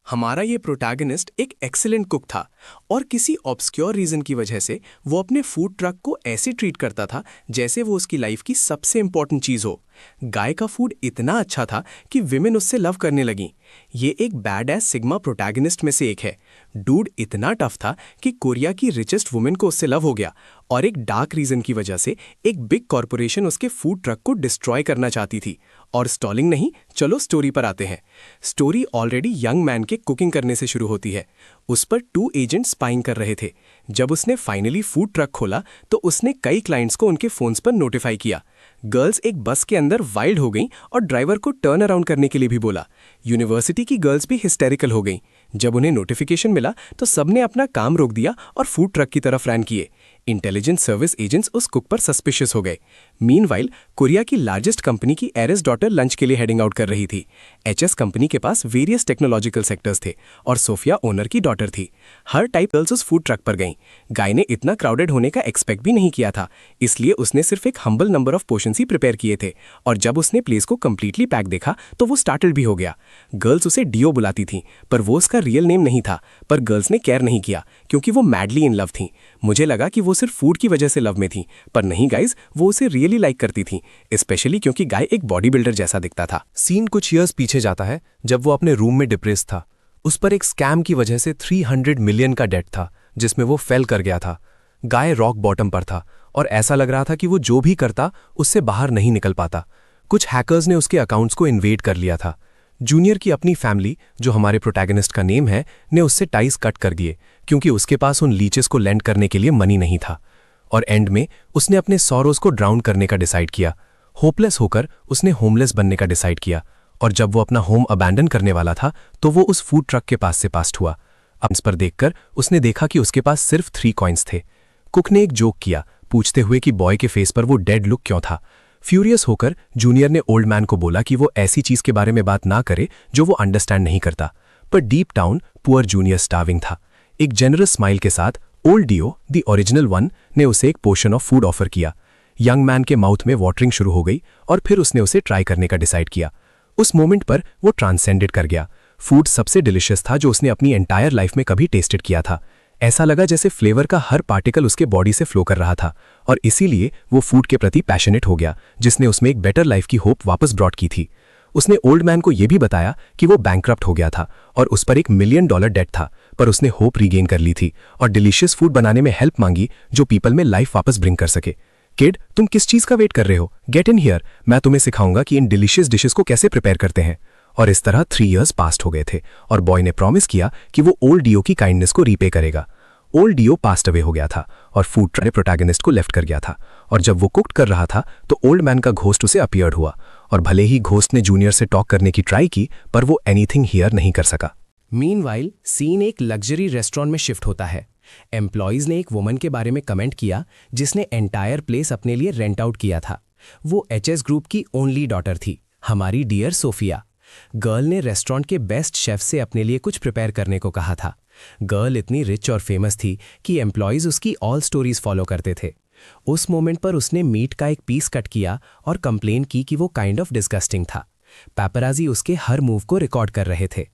हमारा ये प्रोटैगनिस्ट एक एक्सीलेंट कुक था और किसी ऑब्सक्योर रीजन की वजह से वो अपने फूड ट्रक को ऐसे ट्रीट करता था जैसे वो उसकी लाइफ की सबसे इंपॉर्टेंट चीज़ हो। गाय का फूड इतना अच्छा था कि विमेन उससे लव करने लगीं। ये एक बैड एस सिग्मा प्रोटैगनिस्ट में से एक है। डूड इतना टफ था कि कोरिया की रिचेस्ट वुमेन को उससे लव हो गया और एक डार्क रीजन की वजह से एक बिग कॉरपोरेशन उसके फूड ट्रक को डिस्ट्रॉय करना चाहती थी। और स्टॉलिंग नहीं, चलो स्टोरी पर आते हैं। स्टोरी ऑलरेडी यंग मैन के कुकिंग करने से शुरू होती है। उस पर 2 एजेंट स्पाइंग कर रहे थे। जब उसने फाइनली फूड ट्रक खोला तो उसने कई क्लाइंट्स को उनके फोन्स पर नोटिफाई किया। गर्ल्स एक बस के अंदर वाइल्ड हो गईं और ड्राइवर को टर्न अराउंड करने के लिए भी बोला। यूनिवर्सिटी की गर्ल्स भी हिस्टेरिकल हो गईं। जब उन्हें नोटिफिकेशन मिला तो सबने अपना काम रोक दिया और फूड ट्रक की तरफ रन किए। इंटेलिजेंस सर्विस एजेंट्स उस कुक पर सस्पिशियस हो गए। मीनवाइल कोरिया की लार्जेस्ट कंपनी की एरिस डॉटर लंच के लिए हेडिंग आउट कर रही थी। एचएस कंपनी के पास वेरियस टेक्नोलॉजिकल सेक्टर्स थे और सोफिया ओनर की डॉटर थी। हर टाइप गर्ल्स उस फूड ट्रक पर गईं। गाय ने इतना क्राउडेड होने का एक्सपेक्ट भी नहीं किया था, इसलिए उसने सिर्फ एक humble number of portions he prepare किए थे। और जब उसने प्लेस को कंप्लीटली पैक देखा तो वो स्टार्टल्ड भी हो गया। गर्ल्स उसे डियो बुलाती थीं, पर वो उसका रियल नेम नहीं था। पर गर्ल्स ने केयर नहीं किया क्योंकि वो मैडली इन लव थीं। मुझे लगा कि वो सिर्फ फूड की वजह से लव में थी, पर नहीं गाइज, वो उसे रियली लाइक करती थी, स्पेशली क्योंकि गाय एक बॉडी बिल्डर जैसा दिखता था। सीन कुछ ईयर्स पीछे जाता है जब वो अपने रूम में डिप्रेस था। उस पर एक स्कैम की वजह से 300 मिलियन का डेट था जिसमें वो फेल कर गया था। गाय रॉक बॉटम पर था और ऐसा लग रहा था कि वो जो भी करता उससे बाहर नहीं निकल पाता। कुछ हैकर्स ने उसके अकाउंट्स को इन्वेड कर लिया था। जूनियर की अपनी फैमिली, जो हमारे प्रोटैगनिस्ट का नेम है, ने उससे टाइज कट कर दिए क्योंकि उसके पास उन लीचेस को लेंड करने के लिए मनी नहीं था। और एंड में उसने अपने सॉरोज को ड्राउन करने का डिसाइड किया। होपलेस होकर उसने होमलेस बनने का डिसाइड किया और जब वो अपना होम अबैंडन करने वाला था तो वो उस फूड ट्रक के पास से पास्ट हुआ। अब इस पर देखकर उसने देखा कि उसके पास सिर्फ 3 कॉइन्स थे। कुक ने एक जोक किया, पूछते हुए कि बॉय के फेस पर वो डेड लुक क्यों था। फ्यूरियस होकर जूनियर ने ओल्ड मैन को बोला कि वो ऐसी चीज के बारे में बात ना करे जो वो अंडरस्टैंड नहीं करता। पर deep down poor junior starving था। एक जेनरस स्माइल के साथ old Dio, the original one, ने उसे एक पोर्शन ऑफ फूड ऑफर किया। यंग मैन के माउथ में वाटरिंग शुरू हो गई और फिर उसने उसे ट्राई करने का डिसाइड किया। उस मोमेंट पर वो ट्रांसेंडेड कर गया। फूड सबसे डिलिशियस था जो उसने अपनी एंटायर लाइफ में कभी टेस्टेड किया था। ऐसा लगा जैसे फ्लेवर का हर पार्टिकल उसके बॉडी से फ्लो कर रहा था और इसीलिए वो फूड के प्रति पैशनेट हो गया, जिसने उसमें एक बेटर लाइफ की होप वापस ब्रॉट की थी। उसने ओल्ड मैन को यह भी बताया कि वो बैंकक्रप्ट हो गया था और उस पर $1 मिलियन डेट था, पर उसने होप रीगेन कर ली थी और डिलीशियस फूड बनाने में हेल्प मांगी जो पीपल में लाइफ वापस ब्रिंग कर सके। किड, तुम किस चीज का वेट कर रहे हो? गेट इन हियर, मैं तुम्हें सिखाऊंगा कि इन डिलीशियस डिशेस को कैसे प्रिपेयर करते हैं। और इस तरह 3 इयर्स पास्ट हो गए थे और बॉय ने प्रॉमिस किया कि वो ओल्ड डियो की काइंडनेस को रीपे करेगा। ओल्ड डियो पास्ट अवे हो गया था और फूड ट्रक प्रोटैगनिस्ट को लेफ्ट कर गया था और जब वो कुक्ड कर रहा था तो ओल्ड मैन का घोस्ट उसे अपीयर्ड हुआ और भले ही घोस्ट ने जूनियर से टॉक करने की ट्राई की, पर वो एनीथिंग हियर नहीं कर सका। मीनवाइल सीन एक लग्जरी रेस्टोरेंट में शिफ्ट होता है। एम्प्लॉयज ने एक वुमन के बारे में कमेंट किया जिसने एंटायर प्लेस अपने लिए रेंट आउट किया था। वो एचएस ग्रुप की ओनली डॉटर थी, हमारी डियर सोफिया। गर्ल ने रेस्टोरेंट के बेस्ट शेफ से अपने लिए कुछ प्रिपेयर करने को कहा था। गर्ल इतनी रिच और फेमस थी कि एम्प्लॉयज उसकी ऑल स्टोरीज फॉलो करते थे। उस मोमेंट पर उसने मीट का एक पीस कट किया और कंप्लेन की कि वो काइंड ऑफ डिस्गस्टिंग था। पैपराजी उसके हर मूव को रिकॉर्ड कर रहे थे।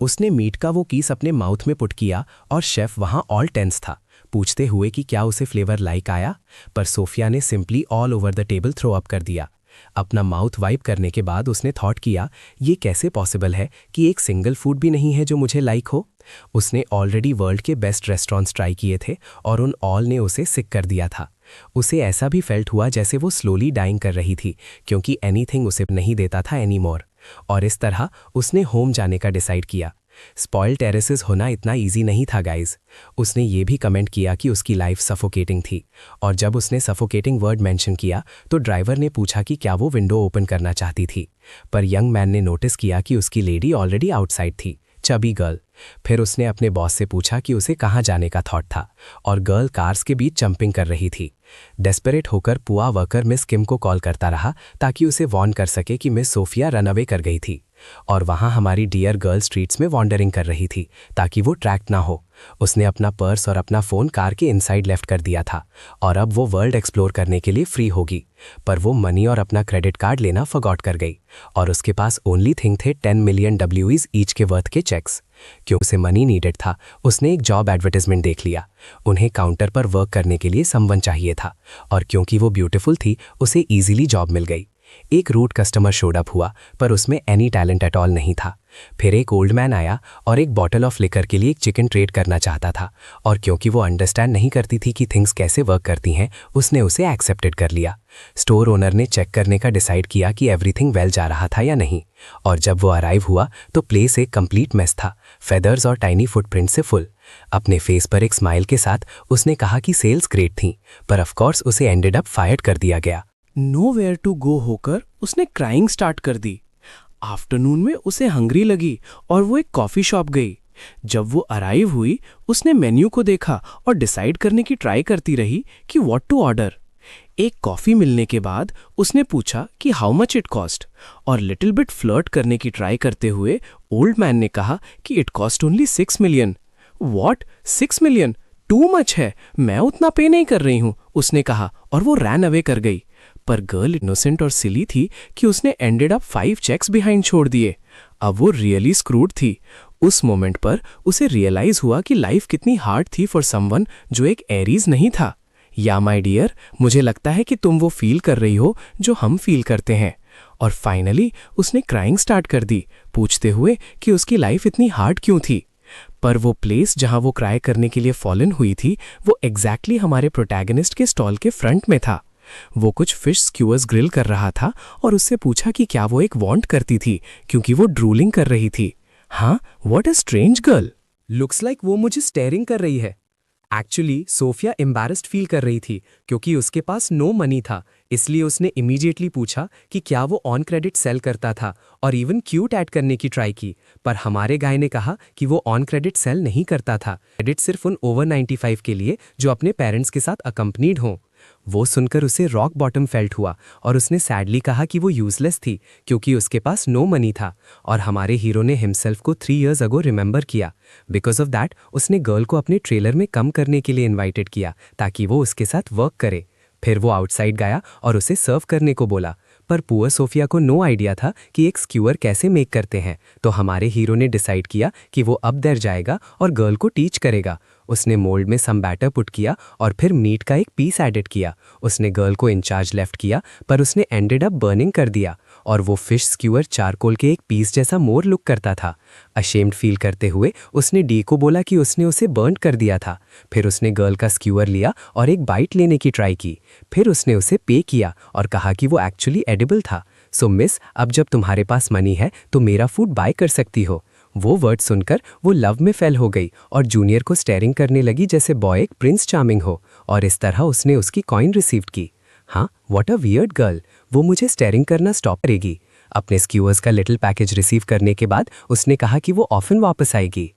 उसने मीट का वो पीस अपने माउथ में पुट किया और शेफ वहां ऑल टेंस था, पूछते हुए कि क्या उसे फ्लेवर लाइक आया, पर सोफिया ने simply all over the table throw up कर दिया। अपना माउथ वाइप करने के बाद उसने थॉट किया, ये कैसे पॉसिबल है कि एक सिंगल फूड भी नहीं है जो मुझे लाइक हो। उसने ऑलरेडी वर्ल्ड के बेस्ट रेस्टोरेंट्स ट्राई किए थे और उन ऑल ने उसे सिक कर दिया था। उसे ऐसा भी फेल्ट हुआ जैसे वो स्लोली डाइंग कर रही थी क्योंकि एनीथिंग उसे नहीं देता था एनी मोर। और इस तरह उसने होम जाने का डिसाइड किया। स्पॉइल टेरेसेस होना इतना इजी नहीं था गाइज। उसने ये भी कमेंट किया कि उसकी लाइफ सफोकेटिंग थी और जब उसने सफोकेटिंग वर्ड मेंशन किया तो ड्राइवर ने पूछा कि क्या वो विंडो ओपन करना चाहती थी, पर यंग मैन ने नोटिस किया कि उसकी लेडी ऑलरेडी आउटसाइड थी, चबी गर्ल। फिर उसने अपने बॉस से पूछा कि उसे कहाँ जाने का थॉट था और गर्ल कार्स के बीच जंपिंग कर रही थी। डेस्परेट होकर पुआ वर्कर मिस किम को कॉल करता रहा ताकि उसे वार्न कर सके कि मिस सोफिया रन अवे कर गई थी। और वहाँ हमारी डियर गर्ल स्ट्रीट्स में वॉन्डरिंग कर रही थी ताकि वो ट्रैक ना हो। उसने अपना पर्स और अपना फ़ोन कार के इनसाइड लेफ्ट कर दिया था और अब वो वर्ल्ड एक्सप्लोर करने के लिए फ्री होगी। पर वो मनी और अपना क्रेडिट कार्ड लेना फॉरगॉट कर गई और उसके पास ओनली थिंग थे 10 मिलियन WEs ईच के वर्थ के चेक्स। क्यों उसे मनी नीडेड था, उसने एक जॉब एडवर्टाइजमेंट देख लिया। उन्हें काउंटर पर वर्क करने के लिए समवन चाहिए था और क्योंकि वो ब्यूटीफुल थी उसे ईजिली जॉब मिल गई। एक रूट कस्टमर शोड अप हुआ पर उसमें एनी टैलेंट एट ऑल नहीं था। फिर एक ओल्ड मैन आया और एक बॉटल ऑफ लिकर के लिए एक चिकन ट्रेड करना चाहता था और क्योंकि वो अंडरस्टैंड नहीं करती थी कि थिंग्स कैसे वर्क करती हैं, उसने उसे एक्सेप्टेड कर लिया। स्टोर ओनर ने चेक करने का डिसाइड किया कि एवरीथिंग वेल जा रहा था या नहीं, और जब वो अराइव हुआ तो प्लेस एक कंप्लीट मेस था, फेदर्स और टाइनी फुटप्रिंट से फुल। अपने फेस पर एक स्माइल के साथ उसने कहा कि सेल्स ग्रेट थी, पर ऑफकोर्स उसे एंडेड अप फायर्ड कर दिया गया। नोवेयर टू गो होकर उसने क्राइंग स्टार्ट कर दी। आफ्टरनून में उसे हंग्री लगी और वो एक कॉफ़ी शॉप गई। जब वो अराइव हुई उसने मेन्यू को देखा और डिसाइड करने की ट्राई करती रही कि व्हाट टू ऑर्डर। एक कॉफ़ी मिलने के बाद उसने पूछा कि हाउ मच इट कॉस्ट, और लिटिल बिट फ्लर्ट करने की ट्राई करते हुए ओल्ड मैन ने कहा कि it cost only 6 million. What, 6 million? Too much है, मैं उतना पे नहीं कर रही हूँ, उसने कहा और वो रैन अवे कर गई। पर गर्ल इनोसेंट और सिली थी कि उसने एंडेड अप 5 चेक्स बिहाइंड छोड़ दिए। अब वो रियली स्क्रूड थी। उस मोमेंट पर उसे रियलाइज हुआ कि लाइफ कितनी हार्ड थी फॉर समवन जो एक एरीज नहीं था। या माय डियर, मुझे लगता है कि तुम वो फील कर रही हो जो हम फील करते हैं। और फाइनली उसने क्राइंग स्टार्ट कर दी, पूछते हुए कि उसकी लाइफ इतनी हार्ड क्यों थी। पर वो प्लेस जहां वो क्राई करने के लिए फॉलन हुई थी वो एग्जैक्टली हमारे प्रोटैगनिस्ट के स्टॉल के फ्रंट में था। वो कुछ फिश स्क्यूअर्स ग्रिल कर रहा था और उससे पूछा कि क्या वो एक वांट करती थी क्योंकि वो ड्रूलिंग कर रही थी। हाँ, what a strange girl. Looks like वो मुझे स्टेयरिंग कर रही है। एक्चुअली सोफिया एम्बैरेस्ड फील कर रही थी क्योंकि उसके पास नो मनी था, इसलिए उसने इमीडिएटली पूछा कि क्या वो ऑन क्रेडिट सेल करता था और इवन क्यूट ऐड करने की ट्राई की। पर हमारे गाय ने कहा कि वो ऑन क्रेडिट सेल नहीं करता था, क्रेडिट सिर्फ उन ओवर 95 के लिए जो अपने पेरेंट्स के साथ अकम्पनीड हों। वो सुनकर उसे रॉक बॉटम फेल्ट हुआ और उसने सैडली कहा कि वो यूजलेस थी क्योंकि उसके पास नो मनी था। और हमारे हीरो ने हिमसेल्फ को 3 इयर्स अगो रिमेंबर किया। बिकॉज ऑफ दैट उसने गर्ल को अपने ट्रेलर में कम करने के लिए इन्वाइटेड किया ताकि वो उसके साथ वर्क करे। फिर वो आउटसाइड गया और उसे सर्व करने को बोला, पर पुअर सोफिया को नो आइडिया था कि एक स्क्यूअर कैसे मेक करते हैं। तो हमारे हीरो ने डिसाइड किया कि वो अब देर जाएगा और गर्ल को टीच करेगा। उसने मोल्ड में सम बैटर पुट किया और फिर मीट का एक पीस एडिट किया। उसने गर्ल को इंचार्ज लेफ्ट किया पर उसने एंडेड अप बर्निंग कर दिया और वो फिश स्क्यूअर चारकोल के एक पीस जैसा मोर लुक करता था। अशेम्ड फील करते हुए उसने डी को बोला कि उसने उसे बर्न कर दिया था। फिर उसने गर्ल का स्क्यूअर लिया और एक बाइट लेने की ट्राई की। फिर उसने उसे पे किया और कहा कि वो एक्चुअली एडिबल था। सो मिस, अब जब तुम्हारे पास मनी है तो मेरा फूड बाय कर सकती हो। वो वर्ड सुनकर वो लव में फेल हो गई और जूनियर को स्टेयरिंग करने लगी जैसे बॉय एक प्रिंस चार्मिंग हो, और इस तरह उसने उसकी कॉइन रिसीव की। हाँ, व्हाट अ वियर्ड गर्ल, वो मुझे स्टेयरिंग करना स्टॉप करेगी। अपने स्क्यूअर्स का लिटिल पैकेज रिसीव करने के बाद उसने कहा कि वो ऑफन वापस आएगी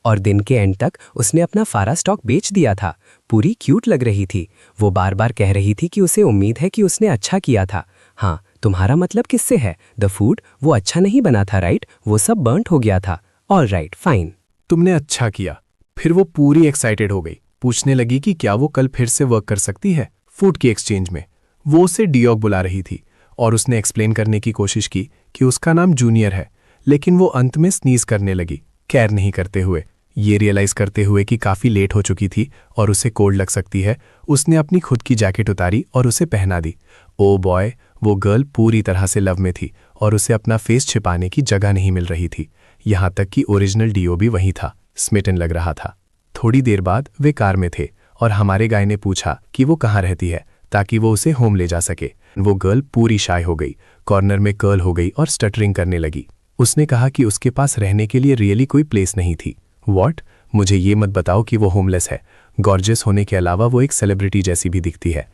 और दिन के एंड तक उसने अपना सारा स्टॉक बेच दिया था। पूरी क्यूट लग रही थी। वो बार बार कह रही थी कि उसे उम्मीद है कि उसने अच्छा किया था। हाँ, तुम्हारा मतलब किससे है? द फूड, वो अच्छा नहीं बना था राइट? वो सब बर्न्ट हो गया था। All right, fine. तुमने अच्छा किया। फिर वो पूरी एक्साइटेड हो गई, पूछने लगी कि क्या वो कल फिर से वर्क कर सकती है फूड की एक्सचेंज में। वो उसे डियोग बुला रही थी और उसने एक्सप्लेन करने की कोशिश की कि उसका नाम जूनियर है, लेकिन वो अंत में स्नीज करने लगी, केयर नहीं करते हुए। ये रियलाइज करते हुए कि काफ़ी लेट हो चुकी थी और उसे कोल्ड लग सकती है, उसने अपनी खुद की जैकेट उतारी और उसे पहना दी। ओ बॉय, वो गर्ल पूरी तरह से लव में थी और उसे अपना फेस छिपाने की जगह नहीं मिल रही थी। यहाँ तक कि ओरिजिनल डीओ भी वहीं था, स्मिटन लग रहा था। थोड़ी देर बाद वे कार में थे और हमारे गाय ने पूछा कि वो कहाँ रहती है ताकि वो उसे होम ले जा सके। वो गर्ल पूरी शाय हो गई, कॉर्नर में कर्ल हो गई और स्टटरिंग करने लगी। उसने कहा कि उसके पास रहने के लिए रियली कोई प्लेस नहीं थी। व्हाट? मुझे ये मत बताओ कि वो होमलेस है। गॉर्जियस होने के अलावा वो एक सेलिब्रिटी जैसी भी दिखती है।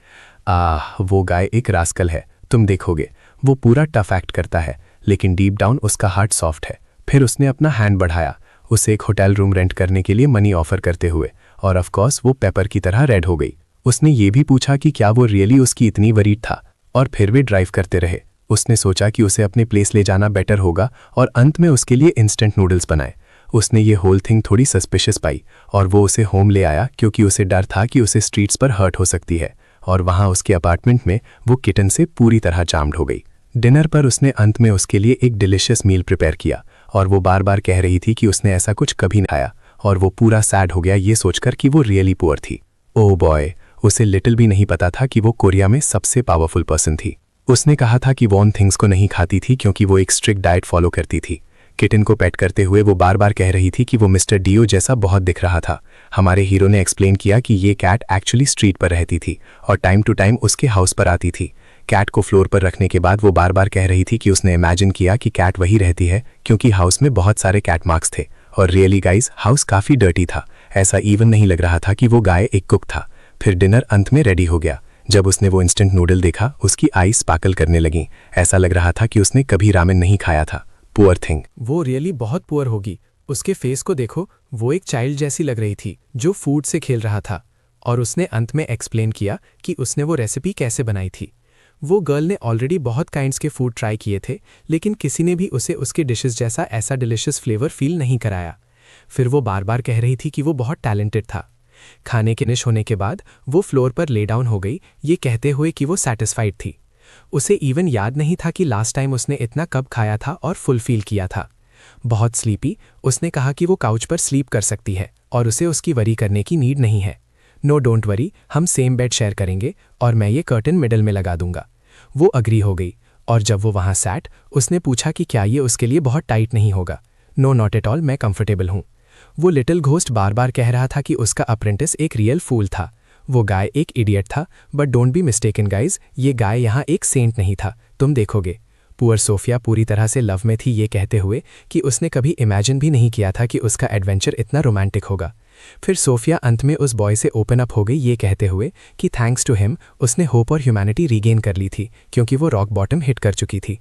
वो गाय एक रास्कल है, तुम देखोगे। वो पूरा टफ एक्ट करता है लेकिन डीप डाउन उसका हार्ट सॉफ्ट है। फिर उसने अपना हैंड बढ़ाया, उसे एक होटल रूम रेंट करने के लिए मनी ऑफर करते हुए, और ऑफ कोर्स वो पेपर की तरह रेड हो गई। उसने ये भी पूछा कि क्या वो रियली उसकी इतनी वरीड था, और फिर वे ड्राइव करते रहे। उसने सोचा कि उसे अपने प्लेस ले जाना बेटर होगा और अंत में उसके लिए इंस्टेंट नूडल्स बनाए। उसने ये होल थिंग थोड़ी सस्पिशियस पाई और वो उसे होम ले आया क्योंकि उसे डर था कि उसे स्ट्रीट्स पर हर्ट हो सकती है। और वहाँ उसके अपार्टमेंट में वो किटन से पूरी तरह चार्म्ड हो गई। डिनर पर उसने अंत में उसके लिए एक डिलिशियस मील प्रिपेयर किया और वो बार बार कह रही थी कि उसने ऐसा कुछ कभी नहीं खाया, और वो पूरा सैड हो गया ये सोचकर कि वो रियली पुअर थी। ओह बॉय, उसे लिटिल भी नहीं पता था कि वो कोरिया में सबसे पावरफुल पर्सन थी। उसने कहा था कि वॉर्म थिंग्स को नहीं खाती थी क्योंकि वो एक स्ट्रिक्ट डाइट फॉलो करती थी। किटन को पेट करते हुए वो बार बार कह रही थी कि वो मिस्टर डियो जैसा बहुत दिख रहा था। हमारे हीरो ने एक्सप्लेन किया कि ये कैट एक्चुअली स्ट्रीट पर रहती थी और टाइम टू टाइम उसके हाउस पर आती थी। कैट को फ्लोर पर रखने के बाद वो बार बार कह रही थी कि उसने इमेजिन किया कि कैट वही रहती है क्योंकि हाउस में बहुत सारे कैट मार्क्स थे। और रियली गाइस, हाउस काफ़ी डर्टी था, ऐसा इवन नहीं लग रहा था कि वो गाय एक कुक था। फिर डिनर अंत में रेडी हो गया। जब उसने वो इंस्टेंट नूडल देखा उसकी आई स्पार्कल करने लगी। ऐसा लग रहा था कि उसने कभी रामेन नहीं खाया था। Poor thing. वो रियली बहुत पुअर होगी। उसके फेस को देखो, वो एक चाइल्ड जैसी लग रही थी जो फूड से खेल रहा था। और उसने अंत में एक्सप्लेन किया कि उसने वो रेसिपी कैसे बनाई थी। वो गर्ल ने ऑलरेडी बहुत काइंड्स के फूड ट्राई किए थे, लेकिन किसी ने भी उसे उसके डिशेस जैसा ऐसा डिलिशियस फ्लेवर फील नहीं कराया। फिर वो बार बार कह रही थी कि वो बहुत टैलेंटेड था। खाने के फिनिश होने के बाद वो फ्लोर पर ले डाउन हो गई, ये कहते हुए कि वो सैटिस्फाइड थी। उसे इवन याद नहीं था कि लास्ट टाइम उसने इतना कब खाया था और फुल फील किया था। बहुत स्लीपी, उसने कहा कि वो काउच पर स्लीप कर सकती है और उसे उसकी वरी करने की नीड नहीं है। नो डोंट वरी, हम सेम बेड शेयर करेंगे और मैं ये कर्टन मिडल में लगा दूंगा। वो अग्री हो गई और जब वो वहाँ सैट, उसने पूछा कि क्या ये उसके लिए बहुत टाइट नहीं होगा। नो नॉट एट ऑल, मैं कंफर्टेबल हूँ। वो लिटिल घोस्ट बार बार कह रहा था कि उसका अप्रेंटिस एक रियल फूल था। वो गाय एक इडियट था, but don't be mistaken guys, ये गाय यहाँ एक सेंट नहीं था, तुम देखोगे। पुअर सोफिया पूरी तरह से लव में थी, ये कहते हुए कि उसने कभी इमेजिन भी नहीं किया था कि उसका एडवेंचर इतना रोमांटिक होगा। फिर सोफिया अंत में उस बॉय से ओपन अप हो गई, ये कहते हुए कि थैंक्स टू हिम उसने होप और ह्यूमैनिटी रीगेन कर ली थी क्योंकि वो रॉक बॉटम हिट कर चुकी थी।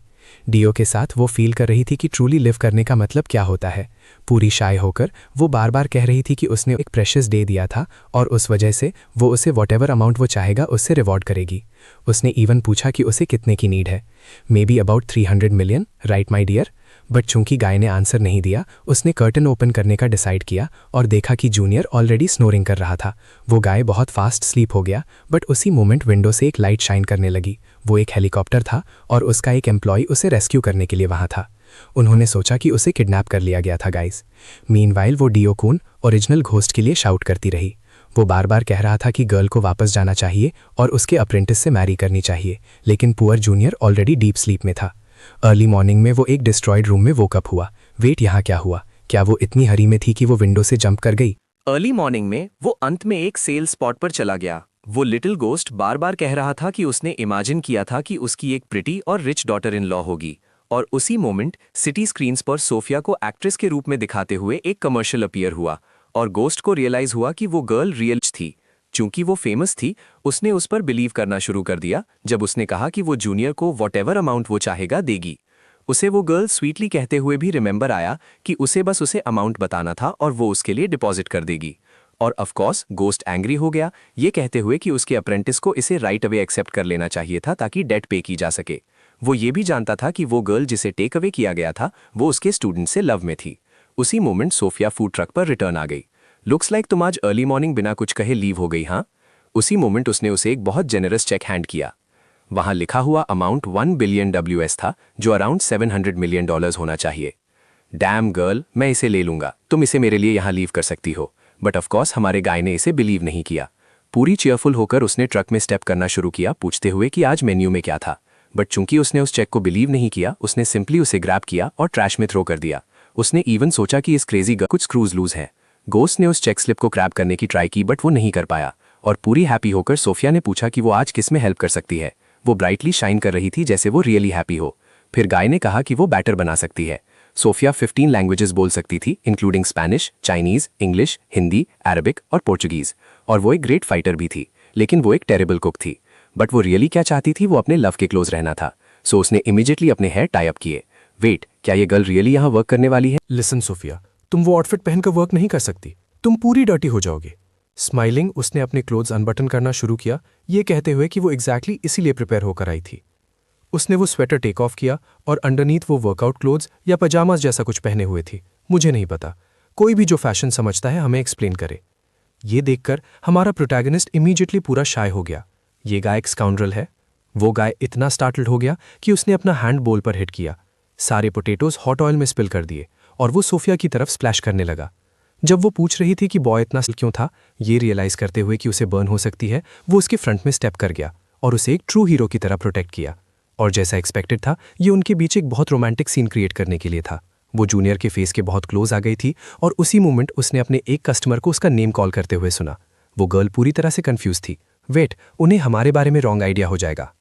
डियो के साथ वो फील कर रही थी कि ट्रूली लिव करने का मतलब क्या होता है। पूरी शाय होकर वो बार बार कह रही थी कि उसने एक प्रेशियस डे दिया था और उस वजह से वो उसे वॉटेवर अमाउंट वो चाहेगा उससे रिवॉर्ड करेगी। उसने इवन पूछा कि उसे कितने की नीड है। Maybe about 300 million, right my dear. But चूंकि गाय ने आंसर नहीं दिया, उसने कर्टन ओपन करने का डिसाइड किया और देखा कि जूनियर ऑलरेडी स्नोरिंग कर रहा था। वो गाय बहुत फास्ट स्लीप हो गया, बट उसी मोमेंट विंडो से एक लाइट शाइन करने लगी। वो एक हेलीकॉप्टर था और उसका एक एम्प्लॉय उसे रेस्क्यू करने के लिए वहाँ था। उन्होंने सोचा कि उसे किडनैप कर लिया गया था गाइस। मीनवाइल वो डियोकून ओरिजिनल घोस्ट के लिए शाउट करती रही। वो बार बार कह रहा था कि गर्ल को वापस जाना चाहिए और उसके अप्रेंटिस से मैरी करनी चाहिए, लेकिन poor junior already deep sleep में था। अर्ली मॉर्निंग में वो एक डिस्ट्रॉयड रूम में वोकअप हुआ। वेट, यहाँ क्या हुआ? क्या वो इतनी हरी में थी कि वो विंडो से जंप कर गई? अर्ली मॉर्निंग में वो अंत में एक सेल स्पॉट पर चला गया। वो लिटिल गोस्ट बार बार कह रहा था कि उसने इमेजिन किया था कि उसकी एक प्रिटी और रिच डॉटर इन लॉ होगी। और उसी मोमेंट सिटी स्क्रीन्स पर सोफिया को एक्ट्रेस के रूप में दिखाते हुए एक कमर्शियल अपीयर हुआ और गोस्ट को रियलाइज हुआ कि वो गर्ल रियल थी। चूंकि वो फेमस थी, उसने उस पर बिलीव करना शुरू कर दिया जब उसने कहा कि वो जूनियर को वॉटेवर अमाउंट वो चाहेगा देगी। उसे वो गर्ल स्वीटली कहते हुए भी रिमेंबर आया कि उसे बस उसे अमाउंट बताना था और वो उसके लिए डिपॉजिट कर देगी। और ऑफ कोर्स गोस्ट एंग्री हो गया, ये कहते हुए कि उसके अप्रेंटिस को इसे राइट अवे एक्सेप्ट कर लेना चाहिए था ताकि डेट पे की जा सके। वो ये भी जानता था कि वो गर्ल जिसे टेक अवे किया गया था वो उसके स्टूडेंट से लव में थी। उसी मोमेंट सोफिया फूड ट्रक पर रिटर्न आ गई। लुक्स लाइक तुम आज अर्ली मॉर्निंग बिना कुछ कहे लीव हो गई, हाँ? उसी मोमेंट उसने उसे एक बहुत जेनरस चेक हैंड किया। वहां लिखा हुआ अमाउंट 1 बिलियन WS था, जो अराउंड $700 मिलियन होना चाहिए। डैम गर्ल, मैं इसे ले लूंगा, तुम इसे मेरे लिए यहाँ लीव कर सकती हो। बट ऑफकोर्स हमारे गाय ने इसे बिलीव नहीं किया। पूरी चेयरफुल होकर उसने ट्रक में स्टेप करना शुरू किया, पूछते हुए कि आज मेन्यू में क्या था। बट चूंकि उसने उस चेक को बिलीव नहीं किया, उसने सिंपली उसे ग्रैब किया और ट्रैश में थ्रो कर दिया। उसने इवन सोचा कि इस क्रेजी गर्ल कुछ स्क्रूज लूज हैं। गोस्ट ने उस चेक स्लिप को क्रैब करने की ट्राई की, बट वो नहीं कर पाया। और पूरी हैप्पी होकर सोफिया ने पूछा कि वो आज किस में हेल्प कर सकती है। वो ब्राइटली शाइन कर रही थी जैसे वो रियली हैप्पी हो। फिर गाय ने कहा कि वो बैटर बना सकती है। सोफिया 15 लैंग्वेजेस बोल सकती थी, including Spanish, Chinese, English, Hindi, Arabic और पोर्चुगीज। और वो एक ग्रेट फाइटर भी थी, लेकिन वो एक टेरेबल कुक थी। बट वो रियली क्या चाहती थी, वो अपने लव के क्लोज रहना था। सो उसने इमीडिएटली अपने हेयर टाई अप किए। वेट, क्या ये गर्ल रियली यहाँ वर्क करने वाली है? लिसन सोफिया, तुम वो आउटफिट पहनकर वर्क नहीं कर सकती, तुम पूरी डर्टी हो जाओगे। स्माइलिंग, उसने अपने क्लोथ्स अनबटन करना शुरू किया, ये कहते हुए कि वो एग्जैक्टली इसीलिए प्रिपेयर होकर आई थी। उसने वो स्वेटर टेक ऑफ किया और अंडरनीथ वो वर्कआउट क्लोथ्स या पजामाज जैसा कुछ पहने हुए थी। मुझे नहीं पता, कोई भी जो फैशन समझता है हमें एक्सप्लेन करे। ये देखकर हमारा प्रोटैगनिस्ट इमीडिएटली पूरा शाय हो गया। ये गाय एक स्काउंड्रल है। वो गाय इतना स्टार्टल्ड हो गया कि उसने अपना हैंड बोल पर हिट किया, सारे पोटेटोज हॉट ऑयल में स्पिल कर दिए और वो सोफिया की तरफ स्प्लैश करने लगा। जब वो पूछ रही थी कि बॉय इतना क्यों था, ये रियलाइज करते हुए कि उसे बर्न हो सकती है, वो उसके फ्रंट में स्टेप कर गया और उसे एक ट्रू हीरो की तरह प्रोटेक्ट किया। और जैसा एक्सपेक्टेड था, ये उनके बीच एक बहुत रोमांटिक सीन क्रिएट करने के लिए था। वो जूनियर के फेस के बहुत क्लोज आ गई थी और उसी मोमेंट उसने अपने एक कस्टमर को उसका नेम कॉल करते हुए सुना। वो गर्ल पूरी तरह से कंफ्यूज थी। वेट, उन्हें हमारे बारे में रॉन्ग आइडिया हो जाएगा।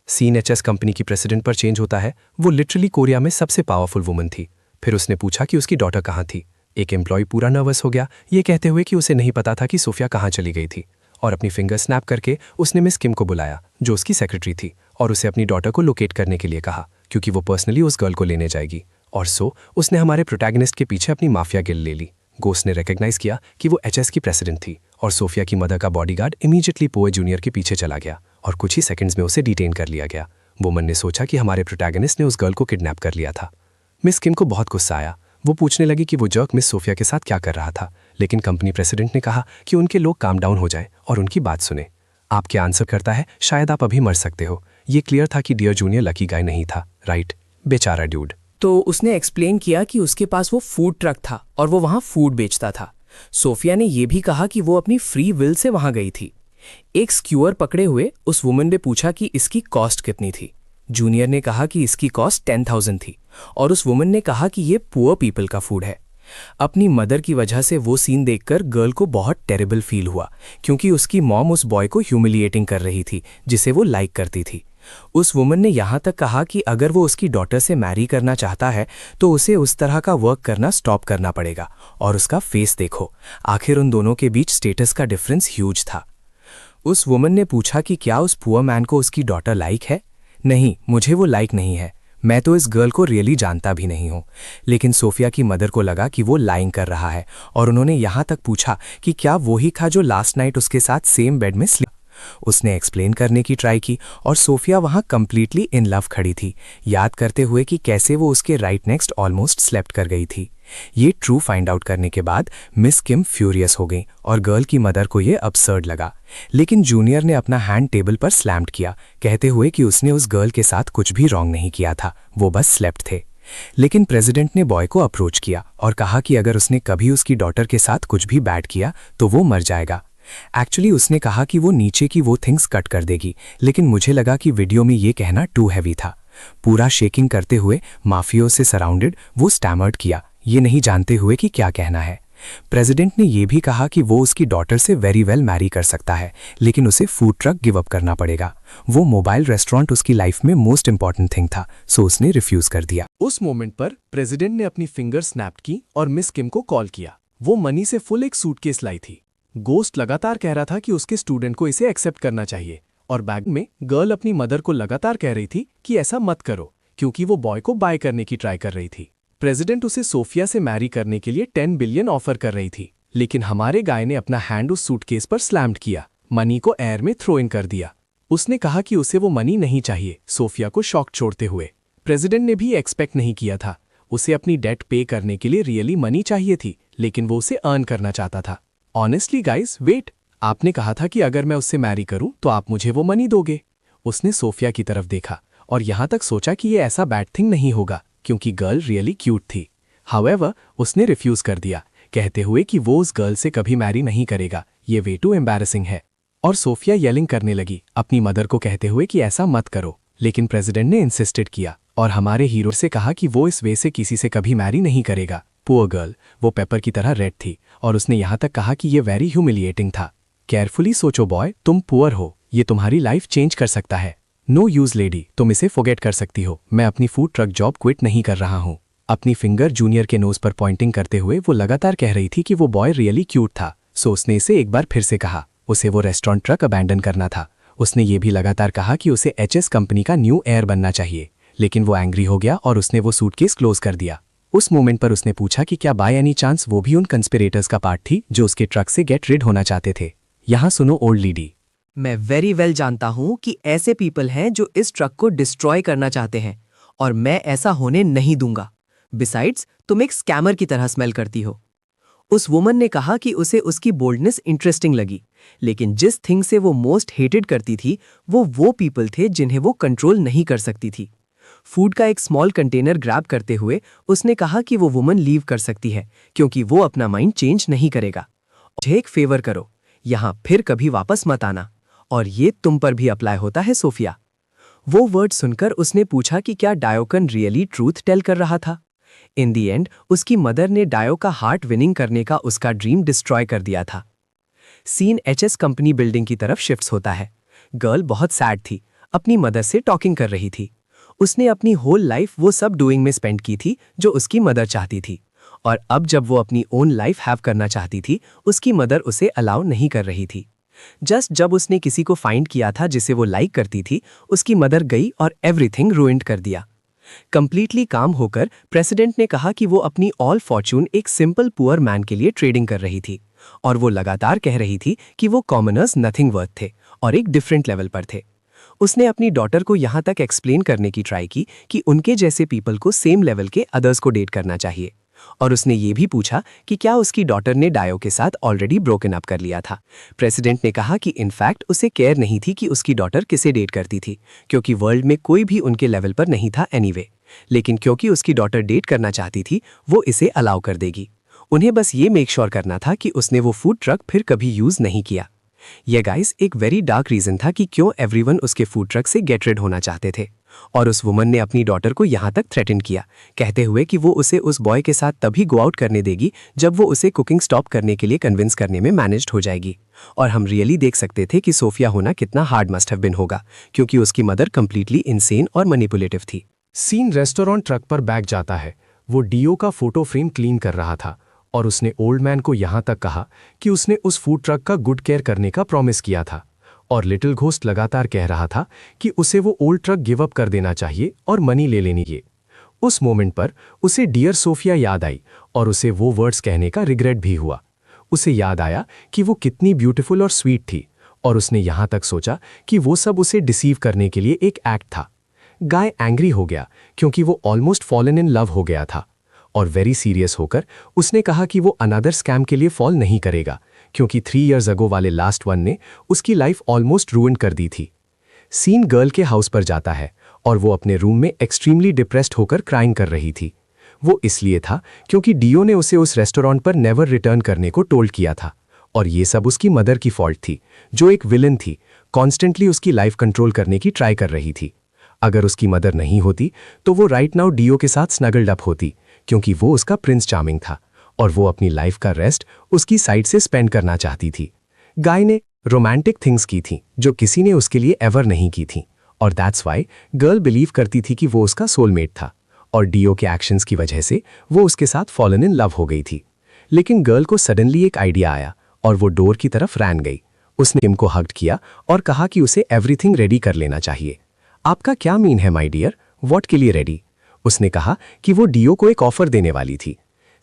सीन एचएस कंपनी की प्रेसिडेंट पर चेंज होता है। वो लिटरली कोरिया में सबसे पावरफुल वुमन थी। फिर उसने पूछा कि उसकी डॉटर कहाँ थी। एक एम्प्लॉय पूरा नर्वस हो गया, ये कहते हुए कि उसे नहीं पता था कि सोफिया कहाँ चली गई थी। और अपनी फिंगर स्नैप करके उसने मिस किम को बुलाया, जो उसकी सेक्रेटरी थी, और उसे अपनी डॉटर को लोकेट करने के लिए कहा, क्योंकि वो पर्सनली उस गर्ल को लेने जाएगी। और उसने हमारे प्रोटैगनिस्ट के पीछे अपनी माफिया गिल्ड ले ली। गोस्ट ने रिकग्नाइज किया कि वो एचएस की प्रेसिडेंट थी और सोफिया की मदर का बॉडीगार्ड इमीडिएटली पोए जूनियर के पीछे चला गया और कुछ ही सेकंड्स में उसे डिटेन कर लिया गया। वुमन ने सोचा कि हमारे प्रोटैगनिस्ट ने उस गर्ल को किडनैप कर लिया था। मिस किम को बहुत गुस्सा आया। वो पूछने लगी कि वो जर्क मिस सोफिया के साथ क्या कर रहा था, लेकिन कंपनी प्रेसिडेंट ने कहा कि उनके लोग काम डाउन हो जाएं और उनकी बात सुने। आप क्या आंसर करता है, शायद आप अभी मर सकते हो। ये क्लियर था कि डियर जूनियर लकी गाय नहीं था, राइट? बेचारा ड्यूड। तो उसने एक्सप्लेन किया कि उसके पास वो फूड ट्रक था और वो वहाँ फूड बेचता था। सोफिया ने यह भी कहा कि वो अपनी फ्री विल से वहाँ गई थी। एक स्क्यूअर पकड़े हुए उस वुमन ने पूछा कि इसकी कॉस्ट कितनी थी। जूनियर ने कहा कि इसकी कॉस्ट 10,000 थी और उस वुमन ने कहा कि ये पुअर पीपल का फूड है। अपनी मदर की वजह से वो सीन देखकर गर्ल को बहुत टेरिबल फील हुआ, क्योंकि उसकी मॉम उस बॉय को ह्यूमिलिएटिंग कर रही थी जिसे वो लाइक करती थी। उस वुमन ने यहाँ तक कहा कि अगर वो उसकी डॉटर से मैरी करना चाहता है तो उसे उस तरह का वर्क करना स्टॉप करना पड़ेगा। और उसका फेस देखो, आखिर उन दोनों के बीच स्टेटस का डिफरेंस ह्यूज था। उस वुमन ने पूछा कि क्या उस पुअर मैन को उसकी डॉटर लाइक है। नहीं, मुझे वो लाइक नहीं है, मैं तो इस गर्ल को रियली जानता भी नहीं हूँ। लेकिन सोफिया की मदर को लगा कि वो लाइंग कर रहा है और उन्होंने यहाँ तक पूछा कि क्या वो ही था जो लास्ट नाइट उसके साथ सेम बेड में स्लीप। उसने एक्सप्लेन करने की ट्राई की और सोफिया वहाँ कंप्लीटली इन लव खड़ी थी, याद करते हुए कि कैसे वो उसके राइट नेक्स्ट ऑलमोस्ट स्लेप्ट कर गई थी। ये ट्रू फाइंड आउट करने के बाद मिस किम फ्यूरियस हो गई और गर्ल की मदर को ये absurd लगा। लेकिन जूनियर ने अपना हैंड टेबल पर स्लैम्ड किया, कहते हुए कि उसने उस गर्ल के साथ कुछ भी रॉन्ग नहीं किया था, वो बस स्लेप्ट थे। लेकिन प्रेसिडेंट ने बॉय को अप्रोच किया और कहा कि अगर उसने कभी उसकी डॉटर के साथ कुछ भी बैड किया तो वो मर जाएगा। एक्चुअली उसने कहा कि वो नीचे की वो थिंग्स कट कर देगी, लेकिन मुझे लगा कि वीडियो में ये कहना टू हैवी था। पूरा शेकिंग करते हुए माफियों से सराउंडेड वो स्टैमर्ड किया, ये नहीं जानते हुए कि क्या कहना है। प्रेसिडेंट ने यह भी कहा कि वो उसकी डॉटर से वेरी वेल मैरी कर सकता है, लेकिन उसे फूड ट्रक गिव अप करना पड़ेगा। वो मोबाइल रेस्टोरेंट उसकी लाइफ में मोस्ट इंपॉर्टेंट थिंग था, सो उसने रिफ्यूज कर दिया। उस मोमेंट पर प्रेसिडेंट ने अपनी फिंगर स्नैप की और मिस किम को कॉल किया। वो मनी से फुल एक सूटकेस लाई थी। गोस्ट लगातार कह रहा था कि उसके स्टूडेंट को इसे एक्सेप्ट करना चाहिए और बैग में गर्ल अपनी मदर को लगातार कह रही थी कि ऐसा मत करो, क्योंकि वो बॉय को बाय करने की ट्राई कर रही थी। प्रेसिडेंट उसे सोफिया से मैरी करने के लिए 10 बिलियन ऑफर कर रही थी, लेकिन हमारे गाय ने अपना हैंड उस सूटकेस पर स्लैम्ड किया, मनी को एयर में थ्रो इन कर दिया। उसने कहा कि उसे वो मनी नहीं चाहिए, सोफिया को शॉक छोड़ते हुए। प्रेसिडेंट ने भी एक्सपेक्ट नहीं किया था। उसे अपनी डेट पे करने के लिए रियली मनी चाहिए थी, लेकिन वो उसे अर्न करना चाहता था। ऑनेस्टली गाइस, वेट, आपने कहा था कि अगर मैं उससे मैरी करूं तो आप मुझे वो मनी दोगे। उसने सोफिया की तरफ देखा और यहां तक सोचा कि ये ऐसा बैड थिंग नहीं होगा, क्योंकि गर्ल रियली क्यूट थी। हाउएवर, उसने रिफ्यूज कर दिया, कहते हुए कि वो उस गर्ल से कभी मैरी नहीं करेगा, ये वे टू एम्बैरेसिंग है। और सोफिया येलिंग करने लगी अपनी मदर को, कहते हुए कि ऐसा मत करो। लेकिन प्रेसिडेंट ने इंसिस्टेड किया और हमारे हीरो से कहा कि वो इस वे से किसी से कभी मैरी नहीं करेगा। पुअर गर्ल, वो पेपर की तरह रेड थी और उसने यहाँ तक कहा कि ये वेरी ह्यूमिलिएटिंग था। केयरफुली सोचो बॉय, तुम पुअर हो, ये तुम्हारी लाइफ चेंज कर सकता है। नो यूज लेडी, तुम इसे फॉरगेट कर सकती हो। मैं अपनी फूड ट्रक जॉब क्विट नहीं कर रहा हूँ। अपनी फिंगर जूनियर के नोज पर पॉइंटिंग करते हुए वो लगातार कह रही थी कि वो बॉय रियली क्यूट था, सो उसने इसे एक बार फिर से कहा। उसे वो रेस्टोरेंट ट्रक अबैंडन करना था। उसने ये भी लगातार कहा कि उसे एचएस कंपनी का न्यू एयर बनना चाहिए, लेकिन वो एंग्री हो गया और उसने वो सूटकेस क्लोज कर दिया। उस मोमेंट पर उसने पूछा कि क्या बाय एनी चांस वो भी उन कंस्पिरेटर्स का पार्ट थी जो उसके ट्रक से गेट रिड होना चाहते थे। यहाँ सुनो ओल्ड लेडी, मैं वेरी वेल जानता हूं कि ऐसे पीपल हैं जो इस ट्रक को डिस्ट्रॉय करना चाहते हैं और मैं ऐसा होने नहीं दूंगा। बिसाइड्स, तुम एक स्कैमर की तरह स्मेल करती हो। उस वुमन ने कहा कि उसे उसकी बोल्डनेस इंटरेस्टिंग लगी, लेकिन जिस थिंग से वो मोस्ट हेटेड करती थी वो पीपल थे जिन्हें वो कंट्रोल नहीं कर सकती थी। फूड का एक स्मॉल कंटेनर ग्रैब करते हुए उसने कहा कि वो वुमन लीव कर सकती है क्योंकि वो अपना माइंड चेंज नहीं करेगा। मुझे एक फेवर करो, यहाँ फिर कभी वापस मत आना। और ये तुम पर भी अप्लाई होता है सोफिया। वो वर्ड सुनकर उसने पूछा कि क्या डायोकन रियली ट्रूथ टेल कर रहा था। इन दी एंड उसकी मदर ने डायो का हार्ट विनिंग करने का उसका ड्रीम डिस्ट्रॉय कर दिया था। सीन एचएस कंपनी बिल्डिंग की तरफ शिफ्ट्स होता है। गर्ल बहुत सैड थी, अपनी मदर से टॉकिंग कर रही थी। उसने अपनी होल लाइफ वो सब डूइंग में स्पेंड की थी जो उसकी मदर चाहती थी, और अब जब वो अपनी ओन लाइफ हैव करना चाहती थी उसकी मदर उसे अलाउ नहीं कर रही थी। जस्ट जब उसने किसी को फाइंड किया था जिसे वो लाइक करती थी, उसकी मदर गई और एवरीथिंग रूइंड कर दिया। कंप्लीटली काम होकर प्रेसिडेंट ने कहा कि वो अपनी ऑल फॉर्च्यून एक सिंपल पुअर मैन के लिए ट्रेडिंग कर रही थी, और वो लगातार कह रही थी कि वो कॉमनर्स नथिंग वर्थ थे और एक डिफरेंट लेवल पर थे। उसने अपनी डॉटर को यहाँ तक एक्सप्लेन करने की ट्राई की कि उनके जैसे पीपल को सेम लेवल के अदर्स को डेट करना चाहिए, और उसने ये भी पूछा कि क्या उसकी डॉटर ने डायो के साथ ऑलरेडी ब्रोकन अप कर लिया था। प्रेसिडेंट ने कहा कि इनफैक्ट उसे केयर नहीं थी कि उसकी डॉटर किसे डेट करती थी, क्योंकि वर्ल्ड में कोई भी उनके लेवल पर नहीं था एनीवे। लेकिन क्योंकि उसकी डॉटर डेट करना चाहती थी, वो इसे अलाउ कर देगी। उन्हें बस ये मेक श्योर करना था कि उसने वो फूड ट्रक फिर कभी यूज नहीं किया। यह गाइस एक वेरी डार्क रीजन था कि क्यों एवरीवन उसके फूड ट्रक से गेट रेड होना चाहते थे। और उस वुमन ने अपनी डॉटर को यहाँ तक थ्रेटन किया, कहते हुए कि वो उसे उस बॉय के साथ तभी गो आउट करने देगी जब वो उसे कुकिंग स्टॉप करने के लिए कन्विंस करने में मैनेज्ड हो जाएगी। और हम रियली देख सकते थे कि सोफिया होना कितना हार्ड मस्ट हैव बिन होगा, क्योंकि उसकी मदर कंप्लीटली इनसेन और मैनिपुलेटिव थी। सीन रेस्टोरेंट ट्रक पर बैक जाता है। वो डीओ का फोटो फ्रेम क्लीन कर रहा था और उसने ओल्ड मैन को यहाँ तक कहा कि उसने उस फूड ट्रक का गुड केयर करने का प्रॉमिस किया था, और लिटिल घोस्ट लगातार कह रहा था कि उसे वो ओल्ड ट्रक गिव अप कर देना चाहिए और मनी ले लेनी चाहिए। उस मोमेंट पर उसे डियर सोफिया याद आई और उसे वो वर्ड्स कहने का रिग्रेट भी हुआ। उसे याद आया कि वो कितनी ब्यूटीफुल और स्वीट थी, और उसने यहाँ तक सोचा कि वो सब उसे डिसीव करने के लिए एक एक्ट था। गाय एंग्री हो गया क्योंकि वो ऑलमोस्ट फॉलन इन लव हो गया था, और वेरी सीरियस होकर उसने कहा कि वो अनदर स्कैम के लिए फॉल नहीं करेगा, क्योंकि 3 इयर्स अगो वाले लास्ट वन ने उसकी लाइफ ऑलमोस्ट रूइन कर दी थी। सीन गर्ल के हाउस पर जाता है और वो अपने रूम में एक्सट्रीमली डिप्रेस्ड होकर क्राइंग कर रही थी। वो इसलिए था क्योंकि डीओ ने उसे उस रेस्टोरेंट पर नेवर रिटर्न करने को टोल्ड किया था, और ये सब उसकी मदर की फॉल्ट थी, जो एक विलन थी, कॉन्स्टेंटली उसकी लाइफ कंट्रोल करने की ट्राई कर रही थी। अगर उसकी मदर नहीं होती तो वो राइट नाउ डीओ के साथ स्नगल्ड अप होती, क्योंकि वो उसका प्रिंस चार्मिंग था और वो अपनी लाइफ का रेस्ट उसकी साइड से स्पेंड करना चाहती थी। गाय ने रोमांटिक थिंग्स की थी जो किसी ने उसके लिए एवर नहीं की थी, और दैट्स वाई गर्ल बिलीव करती थी कि वो उसका सोलमेट था, और डीओ के एक्शंस की वजह से वो उसके साथ फॉलन इन लव हो गई थी। लेकिन गर्ल को सडनली एक आइडिया आया और वो डोर की तरफ रैन गई। उसने टिम को हग्ड किया और कहा कि उसे एवरीथिंग रेडी कर लेना चाहिए। आपका क्या मीन है माय डियर, व्हाट के लिए रेडी? उसने कहा कि वो डीओ को एक ऑफर देने वाली थी।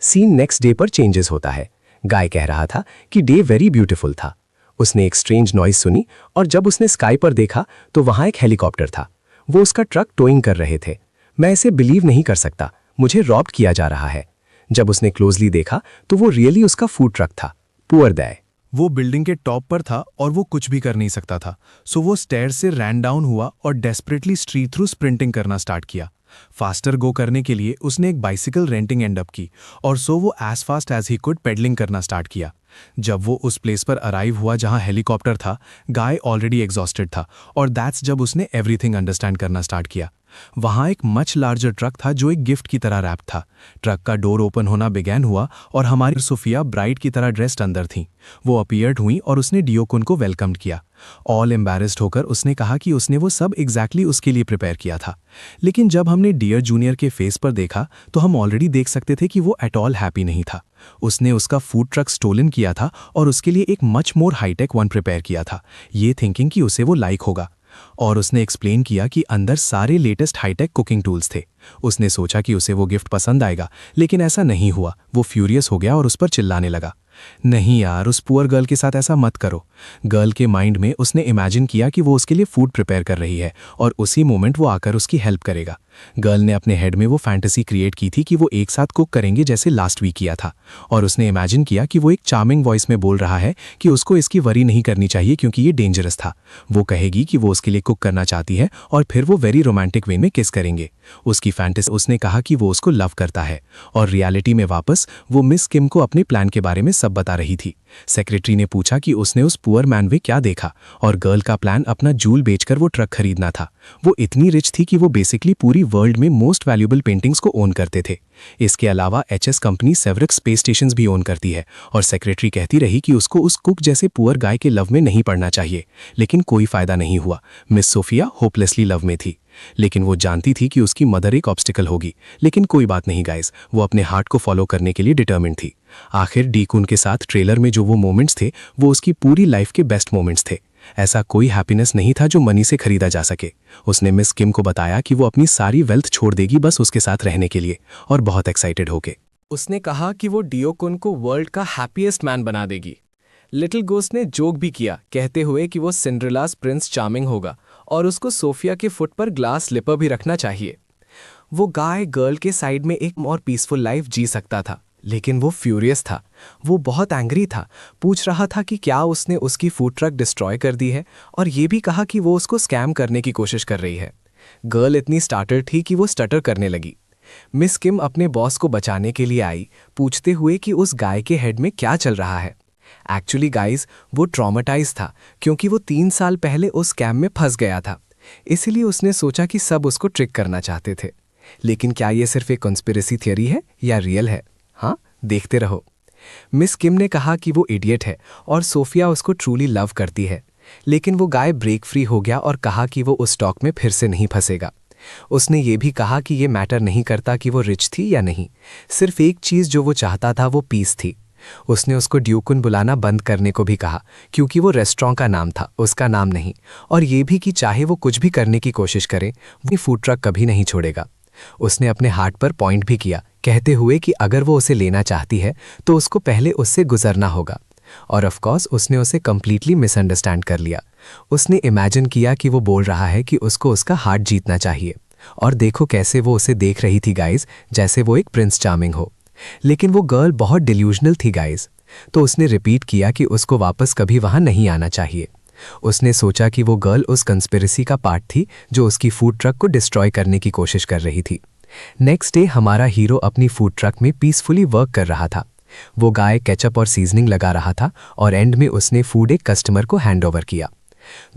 सीन नेक्स्ट डे पर चेंजेस होता है। गाय कह रहा था कि डे वेरी ब्यूटीफुल था। उसने एक स्ट्रेंज नॉइज सुनी, और जब उसने स्काई पर देखा तो वहां एक हेलीकॉप्टर था। वो उसका ट्रक टोइंग कर रहे थे। मैं इसे बिलीव नहीं कर सकता, मुझे रॉब्ड किया जा रहा है। जब उसने क्लोजली देखा तो वो रियली उसका फूड ट्रक था। पुअर दय। वो बिल्डिंग के टॉप पर था और वो कुछ भी कर नहीं सकता था, सो वो स्टेयर से रैन डाउन हुआ और डेस्परेटली स्ट्रीट थ्रू स्प्रिंटिंग करना स्टार्ट किया। फास्टर गो करने के लिए उसने एक बाइसिकल रेंटिंग एंड अप की, और सो वो as fast as he could pedalling करना स्टार्ट किया। जब वो उस प्लेस पर अराइव हुआ जहां हेलीकॉप्टर था, गाय ऑलरेडी एग्जॉस्टेड था, और दैट्स जब उसने एवरीथिंग अंडरस्टैंड करना स्टार्ट किया। वहां एक मच लार्जर ट्रक था जो एक गिफ्ट की तरह रैप था। ट्रक का डोर ओपन होना बिगैन हुआ और हमारी सोफिया ब्राइड की तरह ड्रेस्ड अंदर थी। वो अपीयर्ड हुई और उसने डियोकुन को वेलकम्ड किया। ऑल एम्बैरेस्ड होकर उसने कहा कि उसने वो सब एग्जैक्टली उसके लिए प्रिपेयर किया था। लेकिन जब हमने डियर जूनियर के फेस पर देखा तो हम ऑलरेडी देख सकते थे कि वो एट ऑल हैप्पी नहीं था। उसने उसका फूड ट्रक स्टोलन किया था और उसके लिए एक much more high tech one prepare किया था, ये थिंकिंग कि उसे वो लाइक होगा। और उसने एक्सप्लेन किया कि अंदर सारे लेटेस्ट हाईटेक कुकिंग टूल्स थे। उसने सोचा कि उसे वो गिफ्ट पसंद आएगा, लेकिन ऐसा नहीं हुआ। वो फ्यूरियस हो गया और उस पर चिल्लाने लगा। नहीं यार, उस पुअर गर्ल के साथ ऐसा मत करो। गर्ल के माइंड में उसने इमेजिन किया कि वो उसके लिए फूड प्रिपेयर कर रही है और उसी मोमेंट वो आकर उसकी हेल्प करेगा। गर्ल ने अपने हेड में वो फैंटेसी क्रिएट की थी कि वो एक साथ कुक करेंगे जैसे लास्ट वीक किया था, और उसने इमेजिन किया कि वो एक चार्मिंग वॉइस में बोल रहा है कि उसको इसकी वरी नहीं करनी चाहिए क्योंकि ये डेंजरस था। वो कहेगी कि वो उसके लिए कुक करना चाहती है और फिर वो वेरी रोमांटिक वे में किस करेंगे। उसकी फैंटेसी उसने कहा कि वो उसको लव करता है, और रियलिटी में वापस वो मिस किम को अपने प्लान के बारे में सब बता रही थी। सेक्रेटरी ने पूछा कि उसने उस पुअर मैन में क्या देखा, और गर्ल का प्लान अपना जूल बेचकर वो ट्रक खरीदना था। वो इतनी रिच थी कि वो बेसिकली पूरी वर्ल्ड में मोस्ट वैल्यूएबल पेंटिंग्स को ओन करते थे। इसके अलावा एचएस कंपनी सेवरिक स्पेस स्टेशंस भी ओन करती है, और सेक्रेटरी कहती रही कि उसको उस कुक जैसे पुअर गाय के लव में नहीं पड़ना चाहिए, लेकिन कोई फायदा नहीं हुआ। मिस सोफिया होपलेसली लव में थी, लेकिन वो जानती थी कि उसकी मदर एक ऑब्स्टिकल होगी। लेकिन कोई बात नहीं गाइस, वो अपने हार्ट को फॉलो करने के लिए डिटर्मिन्ड थी। आखिर डीकून के साथ ट्रेलर में जो वो मोमेंट्स थे वो उसकी पूरी लाइफ के बेस्ट मोमेंट्स थे। ऐसा कोई हैप्पीनेस नहीं था जो मनी से खरीदा जा सके। उसने मिस किम को बताया कि वो अपनी सारी वेल्थ छोड़ देगी बस उसके साथ रहने के लिए, और बहुत एक्साइटेड होके उसने कहा कि वो डियोकुन को वर्ल्ड का हैप्पीएस्ट मैन बना देगी। लिटिल गोस्ट ने जोक भी किया, कहते हुए कि वो सिंड्रेलास प्रिंस चार्मिंग होगा और उसको सोफिया के फुट पर ग्लास स्लिपर भी रखना चाहिए। वो गाय गर्ल के साइड में एक और पीसफुल लाइफ जी सकता था, लेकिन वो फ्यूरियस था। वो बहुत एंग्री था, पूछ रहा था कि क्या उसने उसकी फूड ट्रक डिस्ट्रॉय कर दी है, और ये भी कहा कि वो उसको स्कैम करने की कोशिश कर रही है। गर्ल इतनी स्टार्टर थी कि वो स्टटर करने लगी। मिस किम अपने बॉस को बचाने के लिए आई, पूछते हुए कि उस गाय के हेड में क्या चल रहा है। एक्चुअली गाइज, वो ट्रॉमेटाइज था क्योंकि वो 3 साल पहले उस स्कैम में फंस गया था। इसीलिए उसने सोचा कि सब उसको ट्रिक करना चाहते थे। लेकिन क्या ये सिर्फ एक कॉन्स्पिरेसी थियरी है या रियल है? हाँ, देखते रहो। मिस किम ने कहा कि वो इडियट है और सोफिया उसको ट्रूली लव करती है, लेकिन वो गाय ब्रेक फ्री हो गया और कहा कि वो उस स्टॉक में फिर से नहीं फंसेगा। उसने ये भी कहा कि ये मैटर नहीं करता कि वो रिच थी या नहीं, सिर्फ एक चीज़ जो वो चाहता था वो पीस थी। उसने उसको ड्यूकुन बुलाना बंद करने को भी कहा क्योंकि वो रेस्टोरेंट का नाम था, उसका नाम नहीं, और ये भी कि चाहे वो कुछ भी करने की कोशिश करे वो फूड ट्रक कभी नहीं छोड़ेगा। उसने अपने हार्ट पर पॉइंट भी किया, कहते हुए कि अगर वो उसे लेना चाहती है तो उसको पहले उससे गुजरना होगा। और ऑफ कोर्स उसने उसे कंप्लीटली मिसअंडरस्टैंड कर लिया। उसने इमेजिन किया कि वो बोल रहा है कि उसको उसका हार्ट जीतना चाहिए, और देखो कैसे वो उसे देख रही थी गाइज, जैसे वो एक प्रिंस चार्मिंग हो। लेकिन वो गर्ल बहुत डिल्यूजनल थी गाइज, तो उसने रिपीट किया कि उसको वापस कभी वहां नहीं आना चाहिए। उसने सोचा कि वो गर्ल उस कंस्पिरेसी का पार्ट थी जो उसकी फूड ट्रक को डिस्ट्रॉय करने की कोशिश कर रही थी। नेक्स्ट डे हमारा हीरो अपनी फूड ट्रक में पीसफुली वर्क कर रहा था। वो गाय केचप और सीजनिंग लगा रहा था, और एंड में उसने फूड एक कस्टमर को हैंडओवर किया।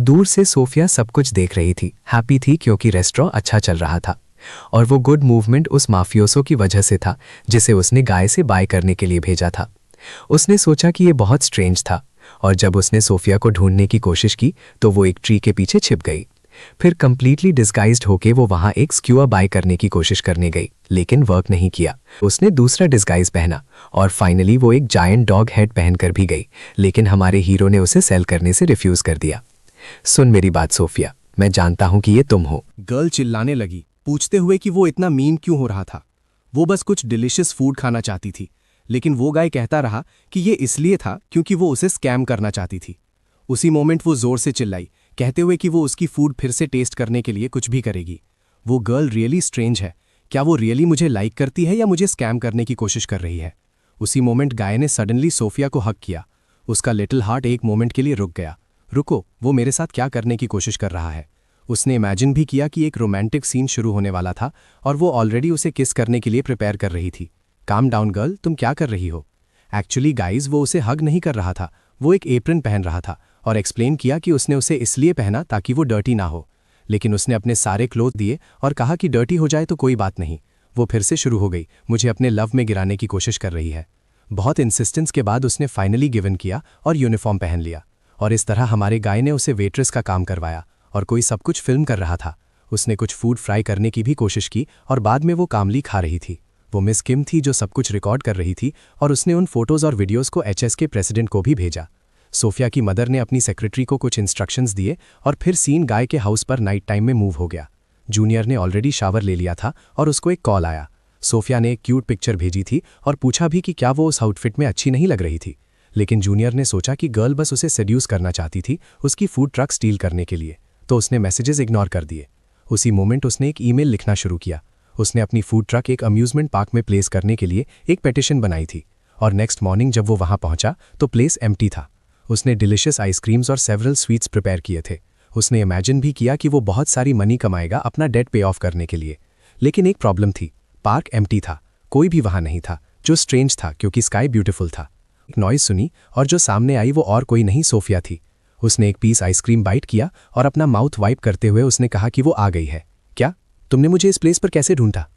दूर से सोफिया सब कुछ देख रही थी, हैप्पी थी क्योंकि रेस्टोरेंट अच्छा चल रहा था, और वो गुड मूवमेंट उस माफियोसो की वजह से था जिसे उसने गाय से बाय करने के लिए भेजा था। उसने सोचा कि ये बहुत स्ट्रेंज था, और जब उसने सोफिया को ढूंढने की कोशिश की तो वो एक ट्री के पीछे छिप गई। फिर कंप्लीटली डिस्गाइज्ड होके वो वहां एक स्क्यूआ बाय करने की कोशिश करने गई, लेकिन वर्क नहीं किया। उसने दूसरा डिस्गाइज पहना, और फाइनली वो एक जायंट डॉग हेड पहनकर भी गई, लेकिन हमारे हीरो ने उसे सेल करने से रिफ्यूज कर दिया। सुन मेरी बात सोफिया, मैं जानता हूं कि ये तुम हो। गर्ल चिल्लाने लगी, पूछते हुए कि वो इतना मीन क्यों हो रहा था। वो बस कुछ डिलिशियस फूड खाना चाहती थी, लेकिन वो गाय कहता रहा कि ये इसलिए था क्योंकि वो उसे स्कैम करना चाहती थी। उसी मोमेंट वो जोर से चिल्लाई, कहते हुए कि वो उसकी फूड फिर से टेस्ट करने के लिए कुछ भी करेगी। वो गर्ल रियली स्ट्रेंज है, क्या वो रियली मुझे लाइक करती है या मुझे स्कैम करने की कोशिश कर रही है? उसी मोमेंट गाय ने सडनली सोफिया को हक किया। उसका लिटिल हार्ट एक मोमेंट के लिए रुक गया। रुको, वो मेरे साथ क्या करने की कोशिश कर रहा है? उसने इमेजिन भी किया कि एक रोमांटिक सीन शुरू होने वाला था और वो ऑलरेडी उसे किस करने के लिए प्रिपेयर कर रही थी। काम डाउन गर्ल, तुम क्या कर रही हो? एक्चुअली गाइज, वो उसे हग नहीं कर रहा था, वो एक एप्रन पहन रहा था, और एक्सप्लेन किया कि उसने उसे इसलिए पहना ताकि वो डर्टी ना हो। लेकिन उसने अपने सारे क्लोथ दिए और कहा कि डर्टी हो जाए तो कोई बात नहीं। वो फिर से शुरू हो गई, मुझे अपने लव में गिराने की कोशिश कर रही है। बहुत इंसिस्टेंस के बाद उसने फाइनली गिवन किया और यूनिफॉर्म पहन लिया, और इस तरह हमारे गाय ने उसे वेट्रेस का काम करवाया, और कोई सब कुछ फिल्म कर रहा था। उसने कुछ फूड फ्राई करने की भी कोशिश की, और बाद में वो कामली खा रही थी। वो मिस किम थी जो सब कुछ रिकॉर्ड कर रही थी, और उसने उन फोटोज और वीडियोस को एचएस के प्रेसिडेंट को भी भेजा। सोफिया की मदर ने अपनी सेक्रेटरी को कुछ इंस्ट्रक्शंस दिए, और फिर सीन गाय के हाउस पर नाइट टाइम में मूव हो गया। जूनियर ने ऑलरेडी शावर ले लिया था और उसको एक कॉल आया। सोफिया ने एक क्यूट पिक्चर भेजी थी और पूछा भी कि क्या वो उस आउटफिट में अच्छी नहीं लग रही थी। लेकिन जूनियर ने सोचा कि गर्ल बस उसे सेड्यूस करना चाहती थी उसकी फूड ट्रक स्टील करने के लिए, तो उसने मैसेजेस इग्नोर कर दिए। उसी मोमेंट उसने एक ईमेल लिखना शुरू किया। उसने अपनी फूड ट्रक एक अम्यूजमेंट पार्क में प्लेस करने के लिए एक पेटिशन बनाई थी, और नेक्स्ट मॉर्निंग जब वो वहां पहुंचा तो प्लेस एम्प्टी था। उसने डिलिशियस आइसक्रीम्स और सेवरल स्वीट्स प्रिपेयर किए थे। उसने इमेजिन भी किया कि वो बहुत सारी मनी कमाएगा अपना डेट पे ऑफ करने के लिए। लेकिन एक प्रॉब्लम थी, पार्क एम्प्टी था, कोई भी वहां नहीं था, जो स्ट्रेंज था क्योंकि स्काई ब्यूटीफुल था। एक नॉइज सुनी और जो सामने आई वो और कोई नहीं सोफिया थी। उसने एक पीस आइसक्रीम बाइट किया और अपना माउथ वाइप करते हुए उसने कहा कि वो आ गई है। क्या तुमने मुझे इस प्लेस पर कैसे ढूंढा?